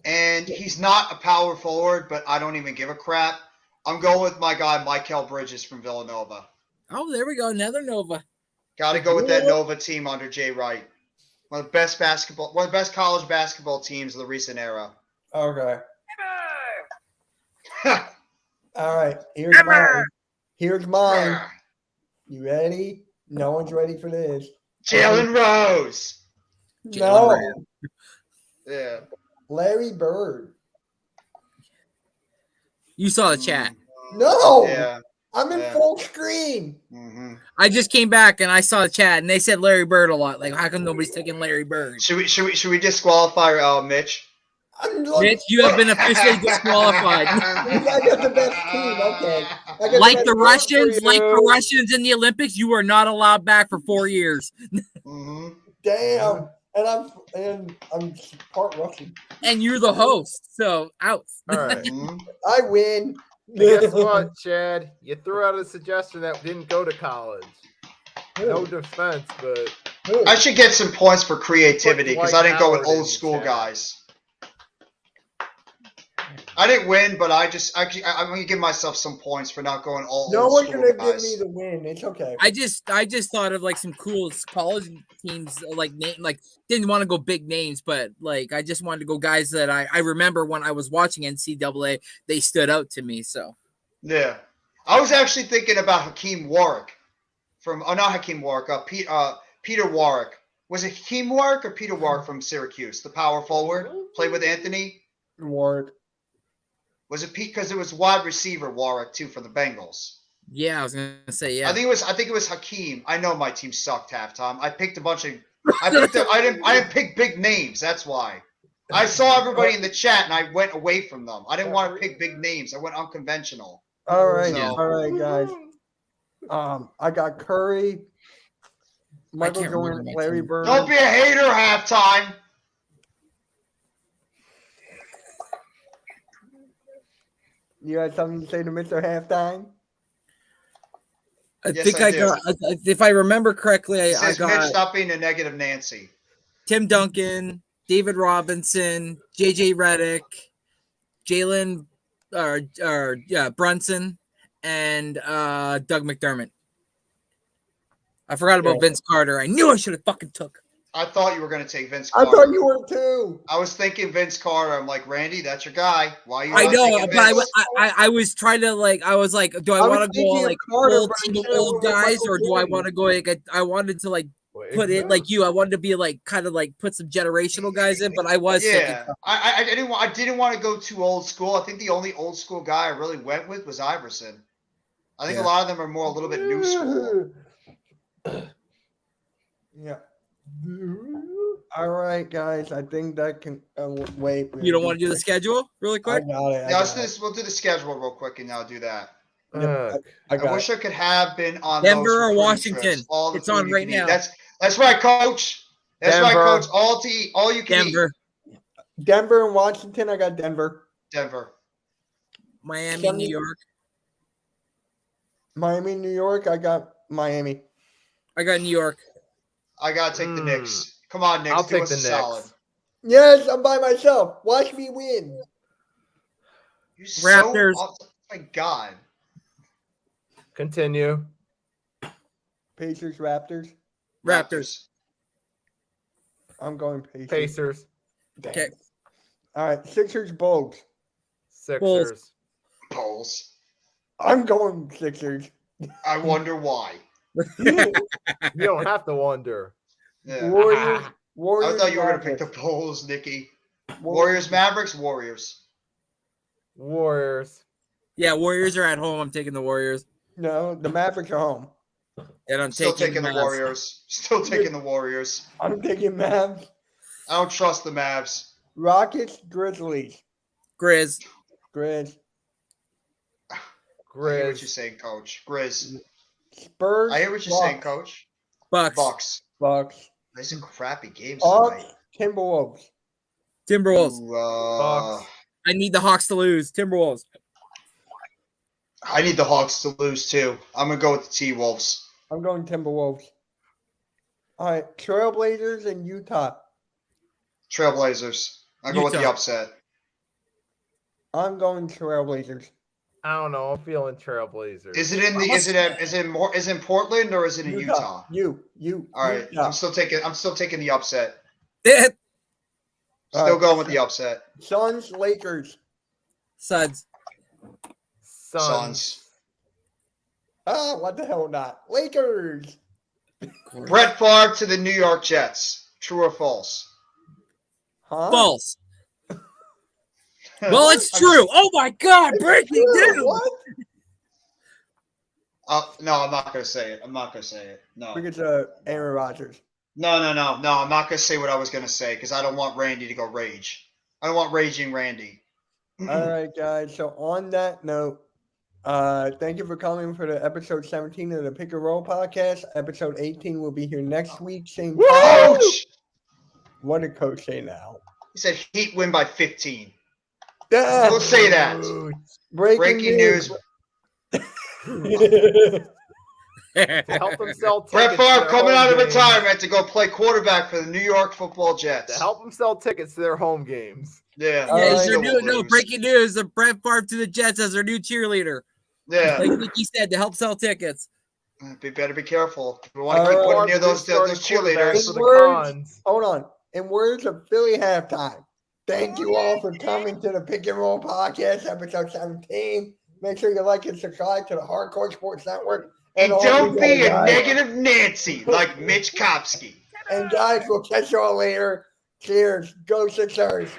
Speaker 5: and he's not a power forward, but I don't even give a crap. I'm going with my guy, Michael Bridges from Villanova.
Speaker 6: Oh, there we go. Another Nova.
Speaker 5: Got to go with that Nova team under Jay Wright. One of the best college basketball teams of the recent era.
Speaker 3: Okay. All right. Here's mine. Here's mine. You ready? No one's ready for this.
Speaker 5: Jalen Rose.
Speaker 3: No.
Speaker 5: Yeah.
Speaker 3: Larry Bird.
Speaker 6: You saw the chat.
Speaker 3: No.
Speaker 5: Yeah.
Speaker 3: I'm in
Speaker 5: Yeah.
Speaker 3: full screen.
Speaker 5: hmm
Speaker 6: I just came back and I saw the chat and they said Larry Bird a lot. Like, how come nobody's taking Larry Bird?
Speaker 5: Should we disqualify Mitch?
Speaker 3: I'm looking.
Speaker 6: Mitch, you have been officially disqualified.
Speaker 3: I got the best team. Okay. I got
Speaker 6: Like
Speaker 3: best
Speaker 6: the
Speaker 3: team.
Speaker 6: Russians, like the
Speaker 4: you.
Speaker 6: Russians in the Olympics, you are not allowed back for 4 years.
Speaker 5: hmm
Speaker 3: Damn. And I'm part Russian.
Speaker 6: And you're the host. So out.
Speaker 4: All right.
Speaker 3: I win.
Speaker 4: Guess what, Chad? You threw out a suggestion that didn't go to college. No defense, but
Speaker 5: I should get some points for creativity because I didn't go with old school
Speaker 4: Howard in,
Speaker 5: guys. I didn't win, but I'm gonna give myself some points for not going all
Speaker 3: No
Speaker 5: old
Speaker 3: one's
Speaker 5: school
Speaker 3: gonna give
Speaker 5: guys.
Speaker 3: me the win. It's okay.
Speaker 6: I just thought of like some cool college teams like didn't want to go big names, but like I just wanted to go guys that I remember when I was watching NCAA, they stood out to me. So
Speaker 5: Yeah, I was actually thinking about Hakeem Warwick from not Hakeem Warwick, Peter Warwick. Was it Hakeem Warwick or Peter Warwick from Syracuse, the power forward, played with Anthony?
Speaker 3: Ward.
Speaker 5: Was it Pete? Because it was wide receiver Warwick too for the Bengals.
Speaker 6: yeah, I was gonna say yeah.
Speaker 5: I think it was Hakeem. I know my team sucked halftime. I picked a bunch of. I didn't pick big names. That's why. I saw everybody in the chat and I went away from them. I didn't want to pick big names. I went unconventional.
Speaker 3: All right,
Speaker 5: No.
Speaker 3: all right, guys. I got Curry, Michael
Speaker 6: can't remember
Speaker 3: Jordan,
Speaker 6: my
Speaker 3: Larry
Speaker 6: team.
Speaker 3: Bird.
Speaker 5: Don't be a hater halftime.
Speaker 3: You had something to say to Mr. Halftime?
Speaker 6: I
Speaker 5: Yes,
Speaker 6: think
Speaker 5: I
Speaker 6: I
Speaker 5: do.
Speaker 6: got if I remember correctly,
Speaker 5: It
Speaker 6: I
Speaker 5: says Mitch,
Speaker 6: got
Speaker 5: stop being a negative Nancy.
Speaker 6: Tim Duncan, David Robinson, JJ Redick, Jalen Brunson, and Doug McDermott. I forgot about
Speaker 3: Yeah.
Speaker 6: Vince Carter. I knew I should have fucking took.
Speaker 5: I thought you were going to take Vince
Speaker 3: I
Speaker 5: Carter.
Speaker 3: thought you were too.
Speaker 5: I was thinking Vince Carter. I'm like, Randy, that's your guy. Why are you
Speaker 6: I
Speaker 5: not
Speaker 6: know,
Speaker 5: taking
Speaker 6: but
Speaker 5: Vince?
Speaker 6: I was trying to like I was like, do I
Speaker 3: I was
Speaker 6: want to go
Speaker 3: thinking of
Speaker 6: like
Speaker 3: Carter,
Speaker 6: old
Speaker 3: but I
Speaker 6: team
Speaker 3: should've
Speaker 6: old
Speaker 3: went with
Speaker 6: guys,
Speaker 3: Michael
Speaker 6: or do I
Speaker 3: Jordan.
Speaker 6: want to go like I wanted to like put it like you. I wanted to be like kind of like put some generational guys in, but I was
Speaker 5: Yeah,
Speaker 6: thinking,
Speaker 5: I didn't want to go too old school. I think the only old school guy I really went with was Iverson. I think
Speaker 6: Yeah.
Speaker 5: a lot of them are more a little bit new school.
Speaker 3: Yeah. All right, guys. I think that can wait.
Speaker 6: you don't want to do the schedule really
Speaker 3: I
Speaker 6: quick.
Speaker 3: got it.
Speaker 5: Yeah, let's do this. We'll do the schedule real quick and now do that.
Speaker 3: I
Speaker 5: I
Speaker 3: got
Speaker 5: wish
Speaker 3: it.
Speaker 5: I could have been on
Speaker 6: Denver
Speaker 5: those
Speaker 6: or
Speaker 5: recruiting
Speaker 6: Washington?
Speaker 5: trips. All the
Speaker 6: It's on
Speaker 5: food you
Speaker 6: right
Speaker 5: can eat.
Speaker 6: now.
Speaker 5: That's right, Coach. That's right,
Speaker 4: Denver.
Speaker 5: Coach. All to eat, all you can
Speaker 6: Denver,
Speaker 3: Denver and Washington. I got Denver.
Speaker 5: eat. Denver.
Speaker 6: Miami,
Speaker 3: Send
Speaker 6: New
Speaker 3: me-
Speaker 6: York.
Speaker 3: Miami, New York. I got Miami.
Speaker 6: I got New York.
Speaker 5: I gotta take the Knicks. Come on, Knicks.
Speaker 4: I'll
Speaker 5: do
Speaker 4: take
Speaker 5: us
Speaker 4: the
Speaker 5: a
Speaker 4: Knicks.
Speaker 5: solid.
Speaker 3: Yes, I'm by myself. Watch me win.
Speaker 5: You're
Speaker 6: Raptors.
Speaker 5: So, oh my God.
Speaker 4: Continue.
Speaker 3: Pacers, Raptors.
Speaker 6: Raptors.
Speaker 3: I'm going Pacers.
Speaker 4: Pacers.
Speaker 3: Damn.
Speaker 6: Okay.
Speaker 3: All right, Sixers, Bulls.
Speaker 4: Sixers.
Speaker 5: Polls.
Speaker 3: I'm going Sixers.
Speaker 5: I wonder why.
Speaker 4: You don't have to wonder.
Speaker 5: Yeah.
Speaker 3: Warriors.
Speaker 5: I
Speaker 3: Warriors.
Speaker 5: thought you were going to pick the
Speaker 3: Mavericks.
Speaker 5: Polls, Nikki. Warriors, Mavericks, Warriors.
Speaker 4: Warriors.
Speaker 6: Yeah, Warriors are at home. I'm taking the Warriors.
Speaker 3: No, the Mavericks are home.
Speaker 6: And I'm
Speaker 5: Still taking the
Speaker 6: Mavs.
Speaker 5: Warriors. Still taking the Warriors.
Speaker 3: I'm taking Mavs.
Speaker 5: I don't trust the Mavs.
Speaker 3: Rockets, Grizzlies.
Speaker 6: Grizz.
Speaker 3: Grizz.
Speaker 5: I hear what you're
Speaker 4: Grizz.
Speaker 5: saying, Coach. Grizz.
Speaker 3: Spurs.
Speaker 5: I hear what you're
Speaker 3: Bucks.
Speaker 5: saying, Coach.
Speaker 6: Bucks.
Speaker 5: Bucks.
Speaker 3: Bucks.
Speaker 5: These are crappy games
Speaker 3: Hawks,
Speaker 5: tonight.
Speaker 3: Timberwolves.
Speaker 6: Timberwolves.
Speaker 5: Ooh,
Speaker 4: Bucks.
Speaker 6: I need the Hawks to lose. Timberwolves.
Speaker 5: I need the Hawks to lose too. I'm gonna go with the T-Wolves.
Speaker 3: I'm going Timberwolves. All right, Trailblazers and Utah.
Speaker 5: Trailblazers. I go with the
Speaker 6: Utah.
Speaker 5: upset.
Speaker 3: I'm going Trailblazers.
Speaker 4: I don't know. I'm feeling Trailblazers.
Speaker 5: Is it in the? Is it in Portland or is it in Utah?
Speaker 3: You.
Speaker 5: All right,
Speaker 3: Utah.
Speaker 5: I'm still taking the upset.
Speaker 6: Eh,
Speaker 3: All
Speaker 5: Still
Speaker 3: right.
Speaker 5: going with the upset.
Speaker 3: Suns, Lakers.
Speaker 6: Suds.
Speaker 5: Suns.
Speaker 3: Ah, what the hell not? Lakers.
Speaker 5: Brett Favre to the New York Jets. True or false?
Speaker 3: Huh?
Speaker 6: False. Well, it's true. Oh my God! Breaking news.
Speaker 3: What?
Speaker 5: No, I'm not gonna say it. I'm not gonna say it. No.
Speaker 3: Because Aaron Rodgers.
Speaker 5: No. I'm not gonna say what I was gonna say because I don't want Randy to go rage. I don't want raging Randy.
Speaker 3: All right, guys. So on that note, thank you for coming for the episode 17 of the Pick and Roll podcast. Episode 18 will be here next week. Same time.
Speaker 5: Coach!
Speaker 3: What did Coach say now?
Speaker 5: He said Heat win by 15.
Speaker 3: Ah,
Speaker 5: Don't say that. Breaking news.
Speaker 4: To help them sell tickets.
Speaker 5: Brett
Speaker 4: to
Speaker 5: Favre
Speaker 4: their
Speaker 5: coming
Speaker 4: home
Speaker 5: out of
Speaker 4: games.
Speaker 5: retirement to go play quarterback for the New York Football
Speaker 4: To
Speaker 5: Jets.
Speaker 4: help them sell tickets to their home games.
Speaker 5: Yeah.
Speaker 3: All
Speaker 6: Yeah,
Speaker 3: right.
Speaker 6: it's
Speaker 5: Still
Speaker 6: their
Speaker 5: will
Speaker 6: new, no
Speaker 5: lose.
Speaker 6: breaking news. The Brett Favre to the Jets as their new cheerleader.
Speaker 5: Yeah.
Speaker 6: Like Nikki said, to help sell tickets.
Speaker 5: Better be careful. We want to
Speaker 3: All
Speaker 5: keep
Speaker 3: right.
Speaker 5: putting near those
Speaker 4: Starting quarterbacks
Speaker 5: cheerleaders.
Speaker 4: for the
Speaker 3: Words.
Speaker 4: cons.
Speaker 3: Hold on. In words of Philly halftime, thank you all for coming to the Pick and Roll podcast, episode 17. Make sure you like and subscribe to the Hardcore Sports Network.
Speaker 5: And
Speaker 3: all
Speaker 5: don't
Speaker 3: you
Speaker 5: be a
Speaker 3: guys.
Speaker 5: negative Nancy like Mitch Kopsky.
Speaker 3: And guys, we'll catch you all later. Cheers. Go Sixers.